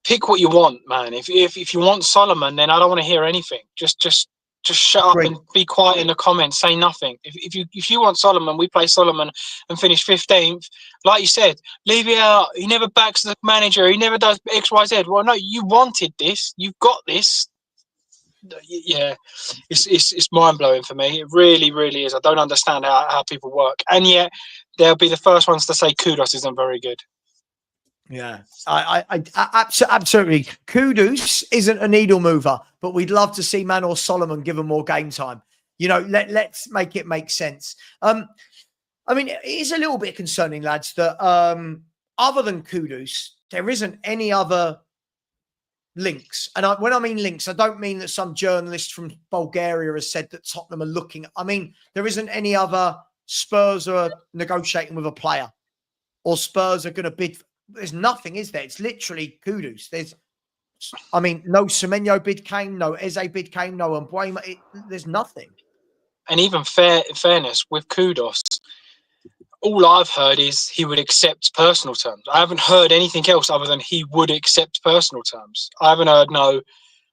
pick what you want, man. If you want Solomon, then I don't want to hear anything. Just shut up and be quiet in the comments. Say nothing. If you want Solomon, we play Solomon and finish 15th. Like you said, leave it out. He never backs the manager. He never does X, Y, Z. Well, no, you wanted this. You've got this. Yeah, it's mind blowing for me. It really, really is. I don't understand how people work, and yet they'll be the first ones to say Kudus isn't very good. Yeah, I absolutely. Kudus isn't a needle mover, but we'd love to see Manor Solomon given more game time. You know, let's make it make sense. I mean, it is a little bit concerning, lads, that other than Kudus, there isn't any other links. And when I mean links, I don't mean that some journalist from Bulgaria has said that Tottenham are looking. I mean, there isn't any other Spurs are negotiating with a player or Spurs are going to bid. There's nothing, is there? It's literally Kudus. No Semenyo bid came, no Eze bid came, no Mbuema. There's nothing. And even fairness with Kudus, all I've heard is he would accept personal terms. I haven't heard anything else other than he would accept personal terms. I haven't heard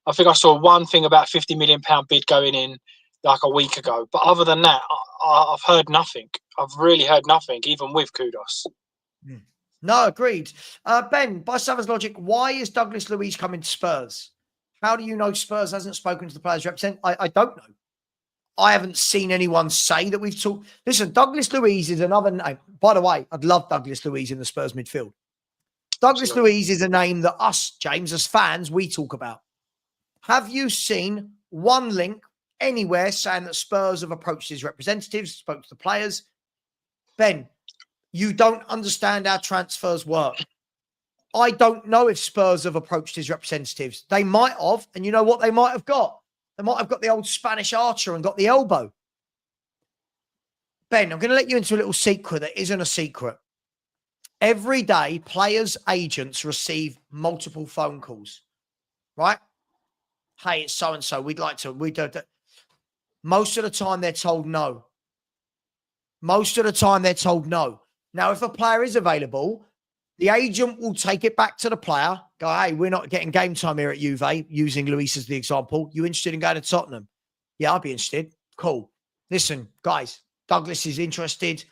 I think I saw one thing about £50 million bid going in like a week ago. But other than that, I've heard nothing. I've really heard nothing, even with Kudus. No, agreed. Ben, by Savva's logic, why is Douglas Luiz coming to Spurs? How do you know Spurs hasn't spoken to the players representative? I don't know. I haven't seen anyone say that we've talked. Listen, Douglas Luiz is another name. By the way, I'd love Douglas Luiz in the Spurs midfield. Douglas Luiz is a name that us, James, as fans, we talk about. Have you seen one link anywhere saying that Spurs have approached his representatives, spoke to the players? Ben, you don't understand how transfers work. I don't know if Spurs have approached his representatives. They might have, and you know what they might have got? They might have got the old Spanish archer and got the elbow. Ben, I'm going to let you into a little secret that isn't a secret. Every day, players' agents receive multiple phone calls, right? Hey, it's so-and-so. We don't. Most of the time, they're told no. Most of the time, they're told no. Now, if a player is available, the agent will take it back to the player, go, hey, we're not getting game time here at Juve, using Luis as the example. You interested in going to Tottenham? Yeah, I'll be interested. Cool. Listen, guys, Douglas is interested.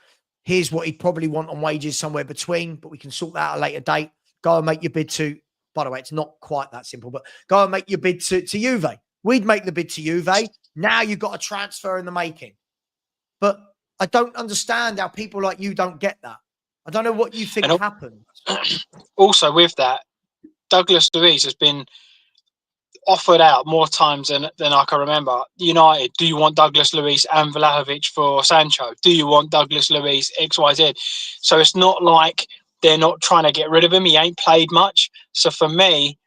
Here's what he'd probably want on wages somewhere between, but we can sort that out at a later date. Go and make your bid to, by the way, it's not quite that simple, but go and make your bid to Juve. We'd make the bid to Juve. Now you've got a transfer in the making. But I don't understand how people like you don't get that. I don't know what you think happened. Also, with that, Douglas Luiz has been offered out more times than I can remember. United, do you want Douglas Luiz and Vlahovic for Sancho? Do you want Douglas Luiz XYZ? So it's not like they're not trying to get rid of him. He ain't played much. So for me,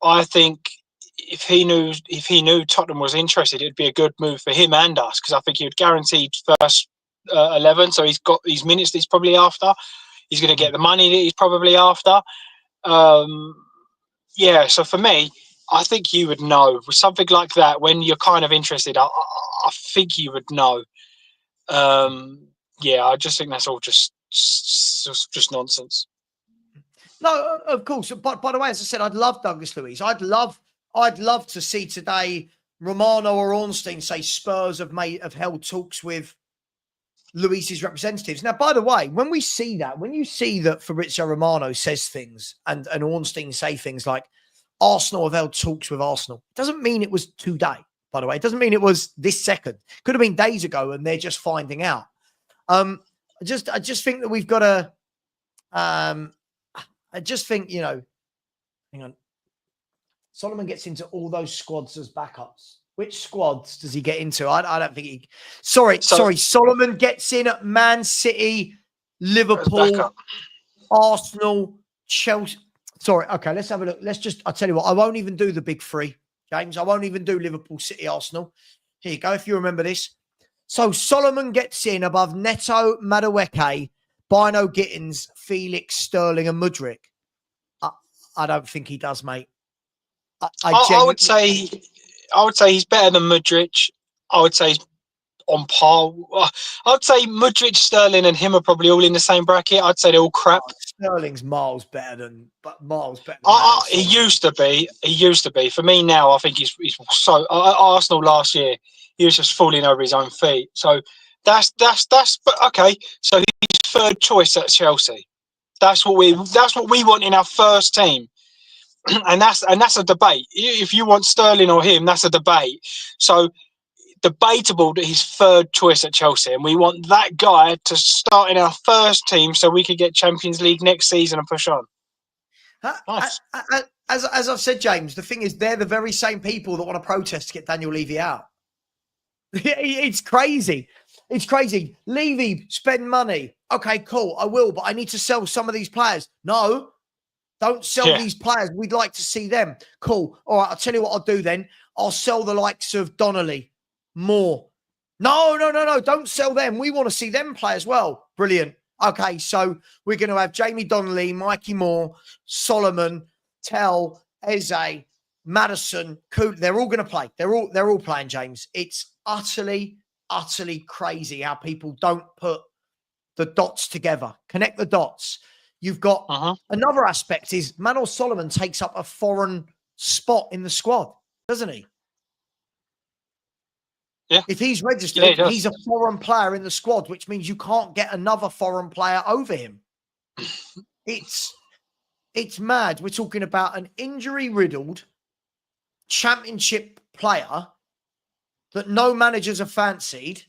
I think if he knew Tottenham was interested, it'd be a good move for him and us, because I think he would guarantee first 11. So he's got these minutes that he's probably after. He's going to get the money that he's probably after. Yeah, so for me, I think you would know with something like that when you're kind of interested. I think you would know. Yeah, I just think that's all just nonsense. No, of course. But by the way, as I said, I'd love Douglas Luiz. I'd love to see today Romano or Ornstein say Spurs have held talks with Luis's representatives. Now, by the way, when you see that Fabrizio Romano says things and Ornstein say things like Arsenal have held talks with Arsenal, it doesn't mean it was today, by the way. It doesn't mean it was this second. Could have been days ago and they're just finding out. I just think that we've got to, I just think, hang on. Solomon gets into all those squads as backups. Which squads does he get into? I don't think he... Sorry. Solomon gets in at Man City, Liverpool, Arsenal, Chelsea. Sorry. Okay, let's have a look. I'll tell you what, I won't even do the big three, James. I won't even do Liverpool, City, Arsenal. Here you go, if you remember this. So Solomon gets in above Neto, Madueke, Bino Gittins, Felix, Sterling and Mudryk. I don't think he does, mate. I would say he's better than Mudryk. I would say he's on par. I would say Mudryk, Sterling, and him are probably all in the same bracket. I'd say they're all crap. Sterling's miles better than. He used to be. For me now, I think he's so. Arsenal last year, he was just falling over his own feet. So that's. But okay, so he's third choice at Chelsea. That's what we want in our first team. And that's a debate. If you want Sterling or him, that's a debate. So debatable that he's third choice at Chelsea, and we want that guy to start in our first team so we could get Champions League next season and push on. Nice. As I've said, James, the thing is, they're the very same people that want to protest to get Daniel Levy out. It's crazy. It's crazy. Levy, spend money. Okay, cool. I will, but I need to sell some of these players. No. Don't sell these players. We'd like to see them. Cool. All right, I'll tell you what I'll do then. I'll sell the likes of Donnelly more. No. Don't sell them. We want to see them play as well. Brilliant. Okay, so we're going to have Jamie Donnelly, Mikey Moore, Solomon, Tell, Eze, Madison, Kudus. They're all going to play. They're all playing, James. It's utterly crazy how people don't put the dots together. Connect the dots. You've got another aspect is Manor Solomon takes up a foreign spot in the squad, doesn't he? Yeah. If he's registered, he's a foreign player in the squad, which means you can't get another foreign player over him. It's mad. We're talking about an injury-riddled championship player that no managers have fancied,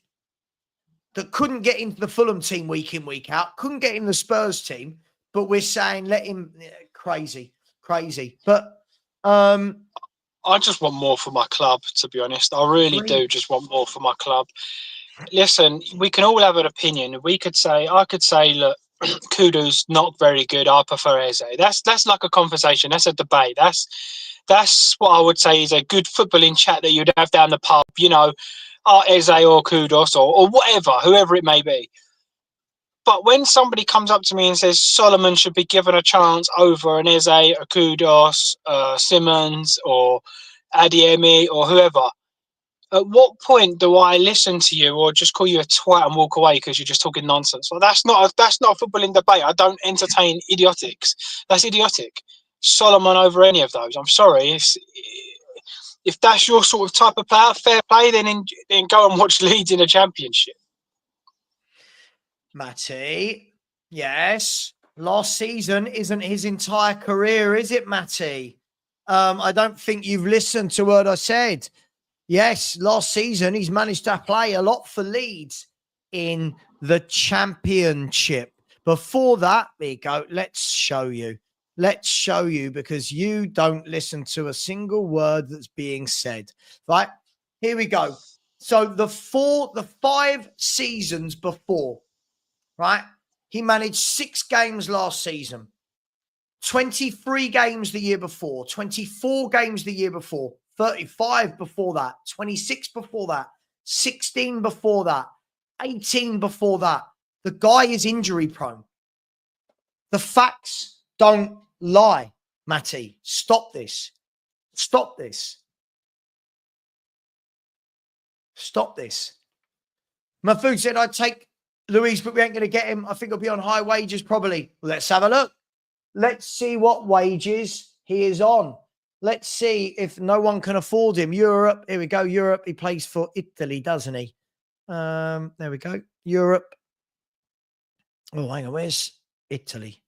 that couldn't get into the Fulham team week in, week out, couldn't get in the Spurs team. But we're saying let him crazy. But I I just want more for my club, to be honest. I really do just want more for my club. Listen, we can all have an opinion. I could say, look, Kudus not very good. I prefer Eze. That's like a conversation. That's a debate. That's what I would say is a good footballing chat that you'd have down the pub. You know, Eze or Kudus or whatever, whoever it may be. But when somebody comes up to me and says Solomon should be given a chance over an Eze, a Kudus, Simmons, or Adiemi, or whoever, at what point do I listen to you or just call you a twat and walk away because you're just talking nonsense? Well, that's not a footballing debate. I don't entertain idiotics. That's idiotic. Solomon over any of those. I'm sorry. If that's your sort of type of player, fair play, then go and watch Leeds in a championship. Matty, yes. Last season isn't his entire career, is it, Matty? I don't think you've listened to what I said. Yes, last season he's managed to play a lot for Leeds in the championship. Before that, there you go. Let's show you. Let's show you because you don't listen to a single word that's being said. Right? Here we go. So the 5 seasons before, right? He managed 6 games last season, 23 games the year before, 24 games the year before, 35 before that, 26 before that, 16 before that, 18 before that. The guy is injury prone. The facts don't lie, Matty. Stop this. Stop this. Stop this. Mahfoud said, I'd take Luis, but we ain't going to get him. I think he'll be on high wages probably. Let's have a look. Let's see what wages he is on. Let's see if no one can afford him. Europe. Here we go. Europe. He plays for Italy, doesn't he? There we go. Europe. Oh, hang on. Where's Italy?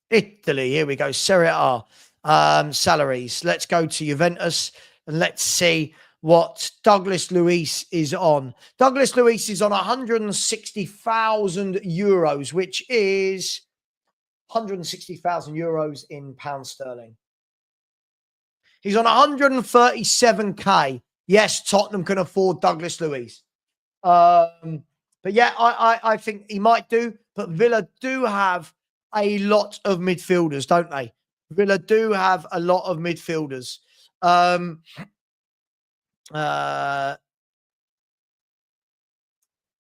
Italy. Here we go. Serie A. Salaries. Let's go to Juventus and let's see what Douglas Luiz is on. Douglas Luiz is on 160,000 euros, which is 160,000 euros in pound sterling. He's on 137k. Yes, Tottenham can afford Douglas Luiz. But yeah, I think he might do. But Villa do have a lot of midfielders, don't they? Villa do have a lot of midfielders.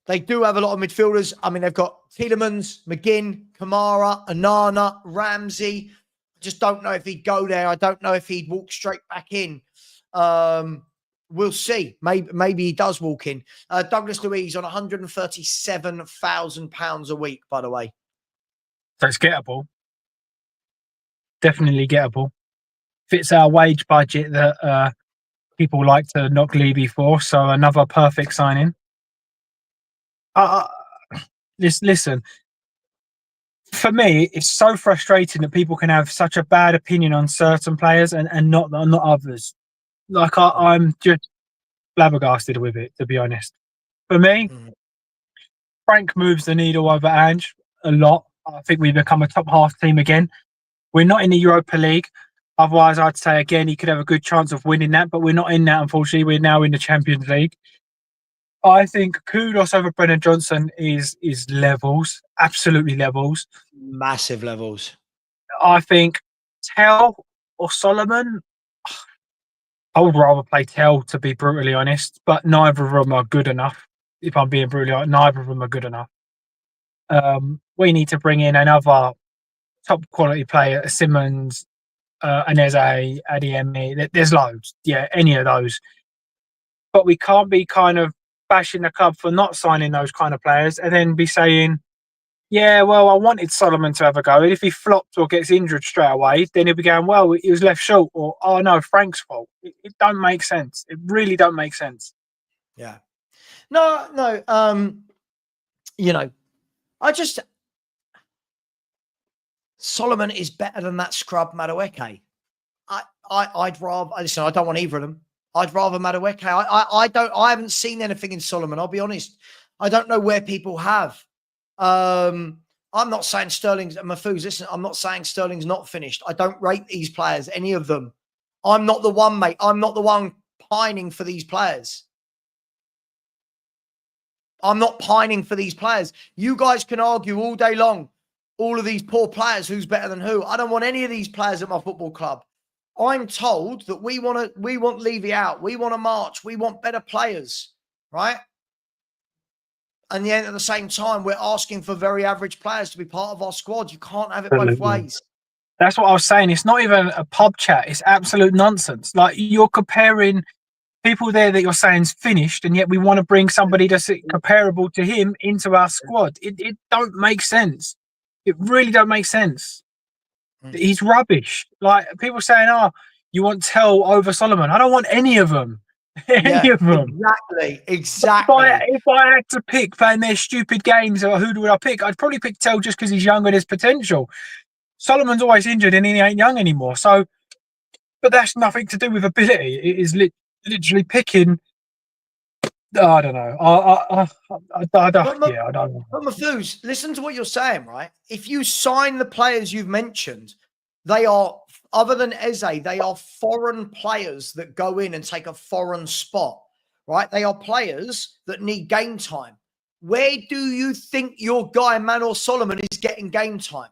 They do have a lot of midfielders. I mean, they've got Tielemans, McGinn, Kamara, Onana, Ramsey. Just don't know if he'd go there. I don't know if he'd walk straight back in. We'll see. Maybe he does walk in. Douglas Luiz on £137,000 a week, by the way. So it's gettable. Definitely gettable. Fits our wage budget that people like to knock Levy for. So another perfect signing. Listen, for me, it's so frustrating that people can have such a bad opinion on certain players and not others. Like I'm just flabbergasted with it, to be honest. For me, Frank moves the needle over Ange a lot. I think we become a top half team again. We're not in the Europa League. Otherwise, I'd say again he could have a good chance of winning that, but we're not in that. Unfortunately, we're now in the Champions League. I think Kudus over Brennan Johnson is levels, absolutely levels. Massive levels. I think Tell or Solomon, I would rather play Tell, to be brutally honest, but neither of them are good enough. If I'm being brutally honest, neither of them are good enough. We need to bring in another top quality player, Simmons, Aneze, Adiemi. There's loads. Yeah, any of those. But we can't be kind of bashing the club for not signing those kind of players and then be saying, yeah, well, I wanted Solomon to have a go. And if he flops or gets injured straight away, then he'll be going, well, he was left short, or, oh, no, Frank's fault. It don't make sense. It really don't make sense. Yeah. No. You know, Solomon is better than that scrub Madueke. I'd rather, listen, I don't want either of them. I'd rather Madueke. I haven't seen anything in Solomon. I'll be honest. I don't know where people have. I'm not saying Sterling's Mahfouz. Listen, I'm not saying Sterling's not finished. I don't rate these players, any of them. I'm not the one, mate. I'm not the one pining for these players. I'm not pining for these players. You guys can argue all day long, all of these poor players, who's better than who. I don't want any of these players at my football club. I'm told that we want Levy out. We want to march. We want better players, right? And yet at the same time, we're asking for very average players to be part of our squad. You can't have it both ways. That's what I was saying. It's not even a pub chat. It's absolute nonsense. Like, you're comparing people there that you're saying's finished, and yet we want to bring somebody that's comparable to him into our squad. It don't make sense. It really don't make sense. He's rubbish. Like, people saying, "Oh, you want Tell over Solomon?" I don't want any of them. Any of them. Exactly. If I had to pick playing their stupid games, or who would I pick? I'd probably pick Tell just because he's younger and his potential. Solomon's always injured and he ain't young anymore. So, but that's nothing to do with ability. It is literally picking. I don't know. I don't know. But Mahfouz, listen to what you're saying, right? If you sign the players you've mentioned, they are, other than Eze, they are foreign players that go in and take a foreign spot, right? They are players that need game time. Where do you think your guy, Manor Solomon, is getting game time?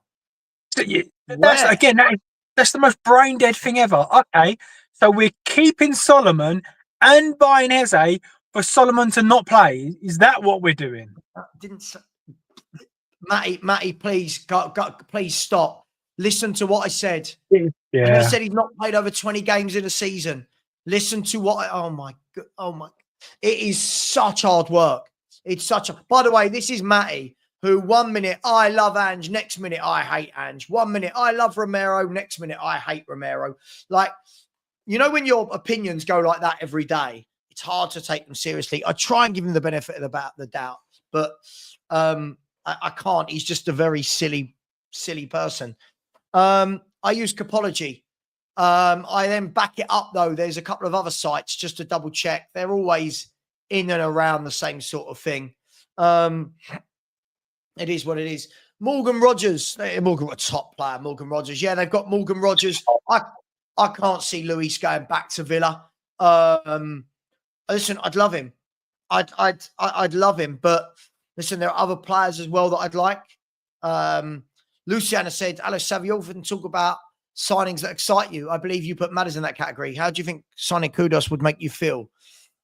That's the most brain dead thing ever. Okay, so we're keeping Solomon and buying Eze for Solomon to not play. Is that what we're doing? Matty, please, please stop. Listen to what I said. Yeah. And he said he's not played over 20 games in a season. Listen to what oh my. It is such hard work. It's such a, by the way, this is Matty, who 1 minute I love Ange, next minute I hate Ange. 1 minute I love Romero, next minute I hate Romero. Like, you know, when your opinions go like that every day, it's hard to take them seriously. I try and give him the benefit of the doubt, but I can't. He's just a very silly person. I use Copology. I then back it up, though. There's a couple of other sites just to double check. They're always in and around the same sort of thing. It is what it is. Morgan Rogers. Morgan, a top player. Morgan Rogers. Yeah, they've got Morgan Rogers. I can't see Luis going back to Villa. Listen, I'd love him. I'd love him. But listen, there are other players as well that I'd like. Luciana said, "Hello, Savva, you often talk about signings that excite you. I believe you put Madders in that category. How do you think signing Kudus would make you feel?"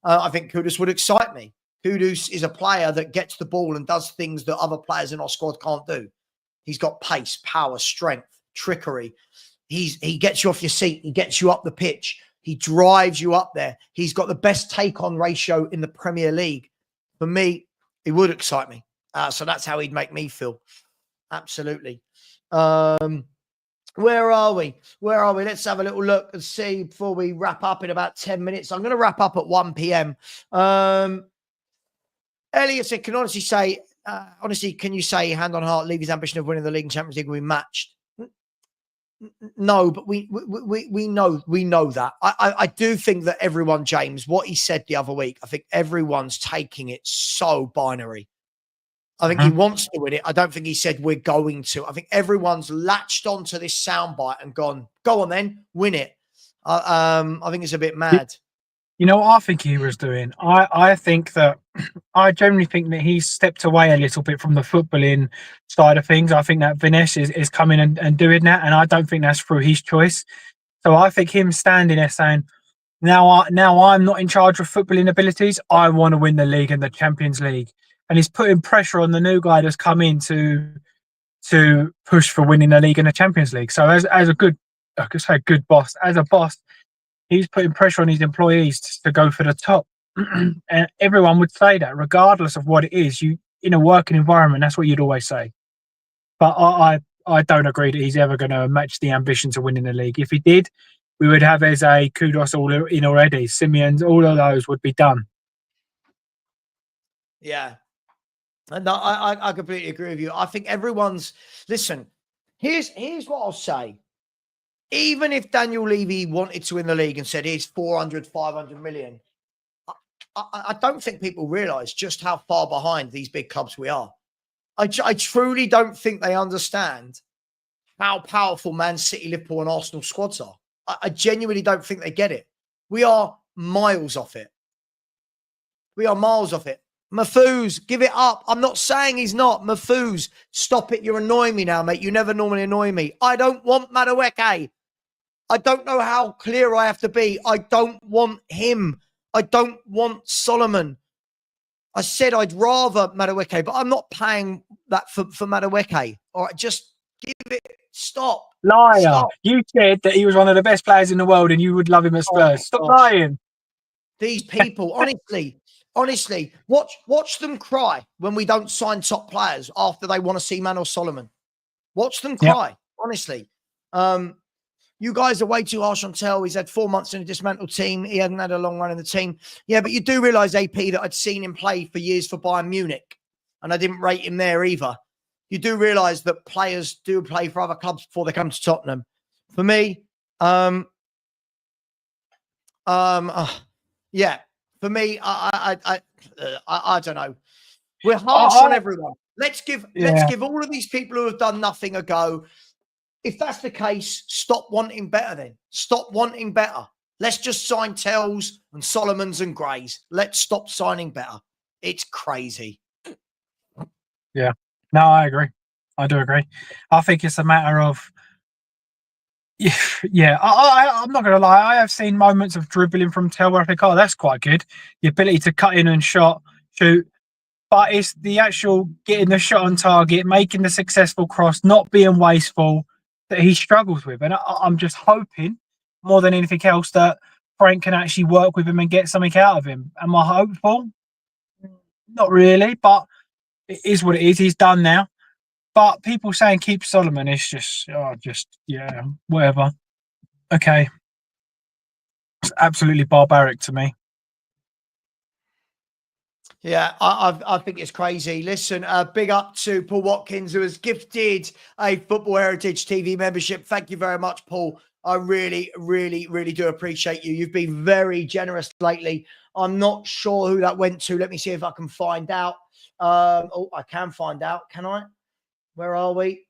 I think Kudus would excite me. Kudus is a player that gets the ball and does things that other players in our squad can't do. He's got pace, power, strength, trickery. He gets you off your seat. He gets you up the pitch. He drives you up there. He's got the best take-on ratio in the Premier League. For me, it would excite me. So that's how he'd make me feel. Absolutely. Where are we? Let's have a little look and see before we wrap up in about 10 minutes. I'm going to wrap up at 1 p.m. Elliot said, can you say, hand on heart, Levy's ambition of winning the league and Champions League will be matched? No, but we know that. I do think that everyone, James, what he said the other week, I think everyone's taking it so binary. I think he wants to win it. I don't think he said we're going to. I think everyone's latched onto this soundbite and gone, go on then, win it. I think it's a bit mad. You know what I think he was doing? I think that I generally think that he's stepped away a little bit from the footballing side of things. I think that Vanessa is coming and doing that, and I don't think that's through his choice. So I think him standing there saying, now I'm not in charge of footballing abilities. I want to win the league and the Champions League. And he's putting pressure on the new guy that's come in to push for winning the league and the Champions League. So as a good, I could say good boss, as a boss, he's putting pressure on his employees to go for the top. And everyone would say that, regardless of what it is. You, in a working environment, that's what you'd always say. But I don't agree that he's ever going to match the ambition to winning the league. If he did, we would have Eze, Kudus all in already. Simeon's, all of those would be done. Yeah. No, I completely agree with you. I think everyone's, listen, here's what I'll say. Even if Daniel Levy wanted to win the league and said, here's 400, 500 million, I don't think people realise just how far behind these big clubs we are. I truly don't think they understand how powerful Man City, Liverpool and Arsenal squads are. I genuinely don't think they get it. We are miles off it. We are miles off it. Mahfouz, give it up. I'm not saying he's not. Mahfouz, stop it. You're annoying me now, mate. You never normally annoy me. I don't want Madueke. I don't know how clear I have to be. I don't want him. I don't want Solomon. I said I'd rather Madueke, but I'm not paying that for Madueke. All right, just give it. Stop. Liar. Stop. You said that he was one of the best players in the world and you would love him at Spurs. Stop lying. These people, honestly, watch them cry when we don't sign top players after they want to see Manor Solomon. Watch them cry, honestly. You guys are way too harsh on Tell. He's had 4 months in a dismantled team. He hasn't had a long run in the team. Yeah, but you do realise, AP, that I'd seen him play for years for Bayern Munich, and I didn't rate him there either. You do realise that players do play for other clubs before they come to Tottenham. For me, yeah. For me, I don't know. We're harsh on everyone. Let's give all of these people who have done nothing a go. If that's the case, stop wanting better then. Stop wanting better. Let's just sign Tells and Solomons and Grays. Let's stop signing better. It's crazy. Yeah. No, I agree. I do agree. I think it's a matter of, yeah, I'm not going to lie. I have seen moments of dribbling from Tell where I think, oh, that's quite good. The ability to cut in and shoot. But it's the actual getting the shot on target, making the successful cross, not being wasteful that he struggles with. And I'm just hoping more than anything else that Frank can actually work with him and get something out of him. Am I hopeful? Not really, but it is what it is. He's done now. But people saying keep Solomon is just yeah, whatever. Okay. It's absolutely barbaric to me. Yeah, I think it's crazy. Listen, big up to Paul Watkins, who has gifted a Football Heritage TV membership. Thank you very much, Paul. I really, really, really do appreciate you. You've been very generous lately. I'm not sure who that went to. Let me see if I can find out. I can find out. Can I? Where are we?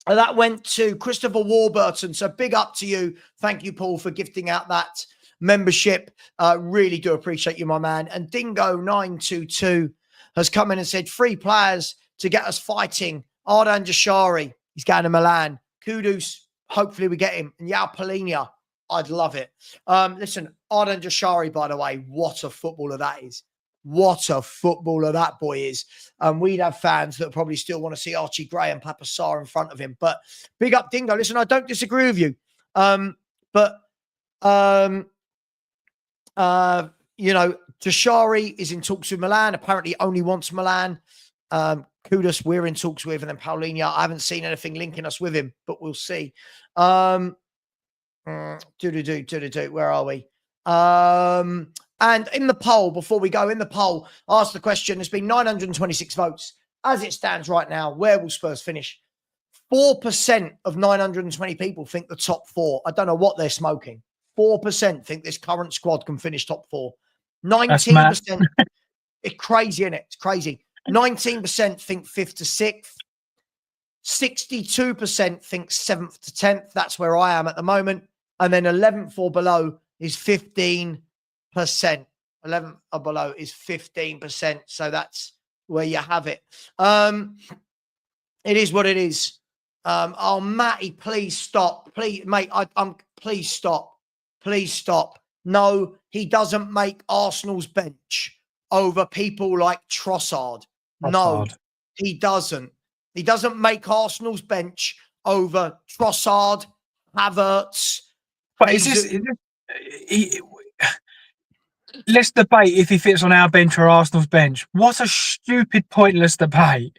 That went to Christopher Warburton. So big up to you. Thank you, Paul, for gifting out that membership. Really do appreciate you, my man. And Dingo922 has come in and said 3 players to get us fighting. Ardan Jashari, he's going to Milan. Kudus, hopefully we get him. And Yao Polinia, I'd love it. Listen, Ardan Jashari, by the way, what a footballer that is. What a footballer that boy is. We'd have fans that probably still want to see Archie Gray and Papa Sarr in front of him. But big up, Dingo. Listen, I don't disagree with you. Jashari is in talks with Milan. Apparently only wants Milan. Kudus, we're in talks with. And then Paulinho, I haven't seen anything linking us with him, but we'll see. Where are we? And in the poll, before we go, ask the question. There's been 926 votes. As it stands right now, where will Spurs finish? 4% of 920 people think the top 4. I don't know what they're smoking. 4% think this current squad can finish top 4. 19%. It's crazy, isn't it? It's crazy. 19% think 5th to 6th. 62% think 7th to 10th. That's where I am at the moment. And then 11th or below is 15%. 11th or below is 15%. So that's where you have it. It is what it is. Matty, please stop. Please, mate, please stop. Please stop. No, he doesn't make Arsenal's bench over people like Trossard. No, he doesn't. He doesn't make Arsenal's bench over Trossard, Havertz. But let's debate if he fits on our bench or Arsenal's bench. What a stupid, pointless debate.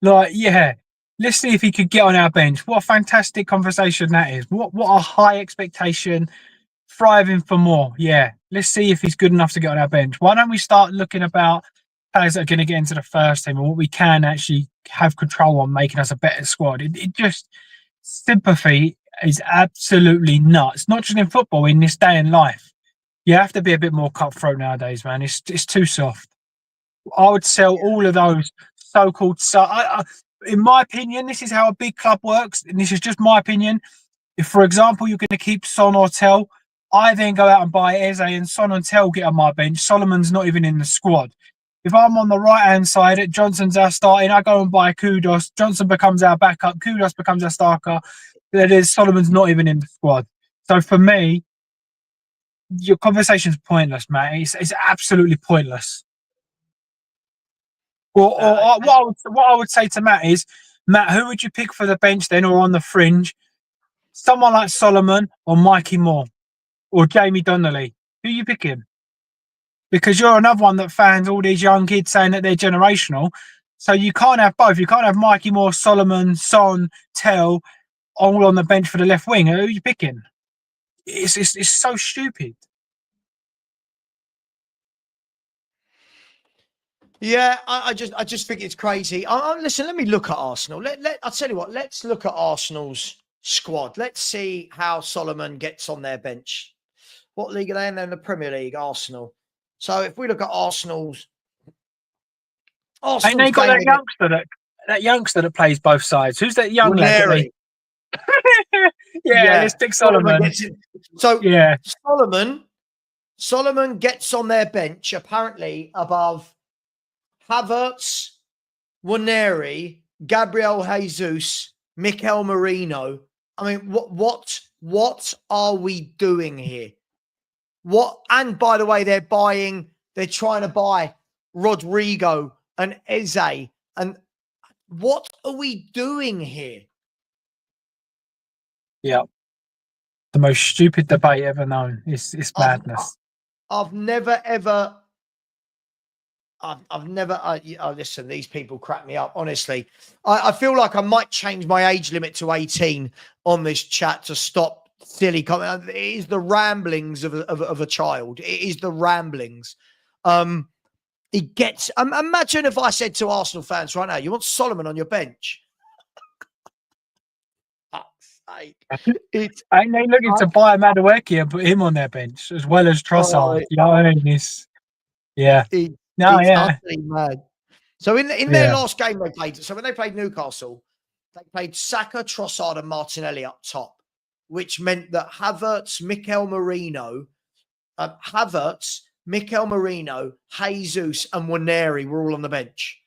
Like, yeah, let's see if he could get on our bench. What a fantastic conversation that is. What a high expectation. Thriving for more. Yeah, let's see if he's good enough to get on our bench. Why don't we start looking about players that are going to get into the first team and what we can actually have control on, making us a better squad. It just, sympathy is absolutely nuts. Not just in football, in this day and life. You have to be a bit more cutthroat nowadays, man. It's too soft. I would sell all of those so-called... in my opinion, this is how a big club works, and this is just my opinion. If, for example, you're going to keep Son or Tell, I then go out and buy Eze and Son and Tell get on my bench. Solomon's not even in the squad. If I'm on the right-hand side, Johnson's our starting, I go and buy Kudus. Johnson becomes our backup. Kudus becomes our starter. Solomon's not even in the squad. So for me, your conversation's pointless, Matt. It's absolutely pointless. What I would say to Matt is, Matt, who would you pick for the bench then, or on the fringe? Someone like Solomon or Mikey Moore or Jamie Donnelly. Who are you picking? Because you're another one that fans all these young kids saying that they're generational. So you can't have both. You can't have Mikey Moore, Solomon, Son, Tell all on the bench for the left wing. Who are you picking? It's so stupid. Yeah, I just think it's crazy. Listen, let me look at Arsenal. I'll tell you what. Let's look at Arsenal's squad. Let's see how Solomon gets on their bench. What league are they in? They're in the Premier League, Arsenal. So if we look at Arsenal's Ain't they got that youngster that plays both sides? Who's that young lad? Yeah, let's pick Solomon. So yeah, Solomon gets on their bench apparently above Havertz, Waneri, Gabriel Jesus, Mikel Merino. I mean, what are we doing here? What? And by the way, they're trying to buy Rodrigo and Eze. And what are we doing here? Yeah. The most stupid debate ever known. It's madness. I've never ever. Listen, these people crack me up. Honestly, I feel like I might change my age limit to 18 on this chat to stop silly comment. It is the ramblings of a child. It is the ramblings. Imagine if I said to Arsenal fans right now, you want Solomon on your bench? Ain't they looking to buy Madueke and put him on their bench as well as Trossard? You know what I mean? It's utterly mad. So in their last game they played, so when they played Newcastle, they played Saka, Trossard, and Martinelli up top, which meant that Havertz, Mikel Merino, Jesus, and Waneri were all on the bench.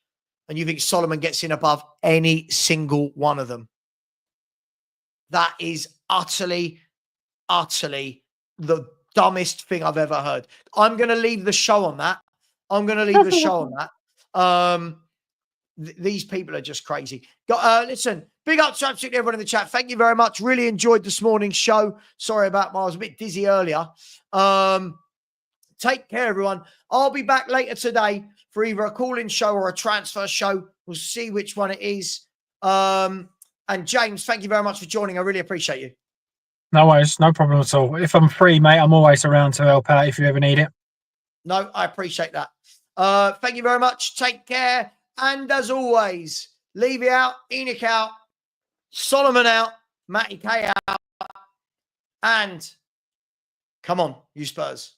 And you think Solomon gets in above any single one of them? That is utterly the dumbest thing I've ever heard. I'm going to leave the show on that. These people are just crazy. Listen, big up to absolutely everyone in the chat. Thank you very much. Really enjoyed this morning's show. Sorry about I was a bit dizzy earlier. Take care, everyone. I'll be back later today for either a call-in show or a transfer show. We'll see which one it is. And James, thank you very much for joining. I really appreciate you. No worries. No problem at all. If I'm free, mate, I'm always around to help out if you ever need it. No, I appreciate that. Thank you very much. Take care. And as always, Levy out, Enoch out, Solomon out, Matty K out. And come on, you Spurs.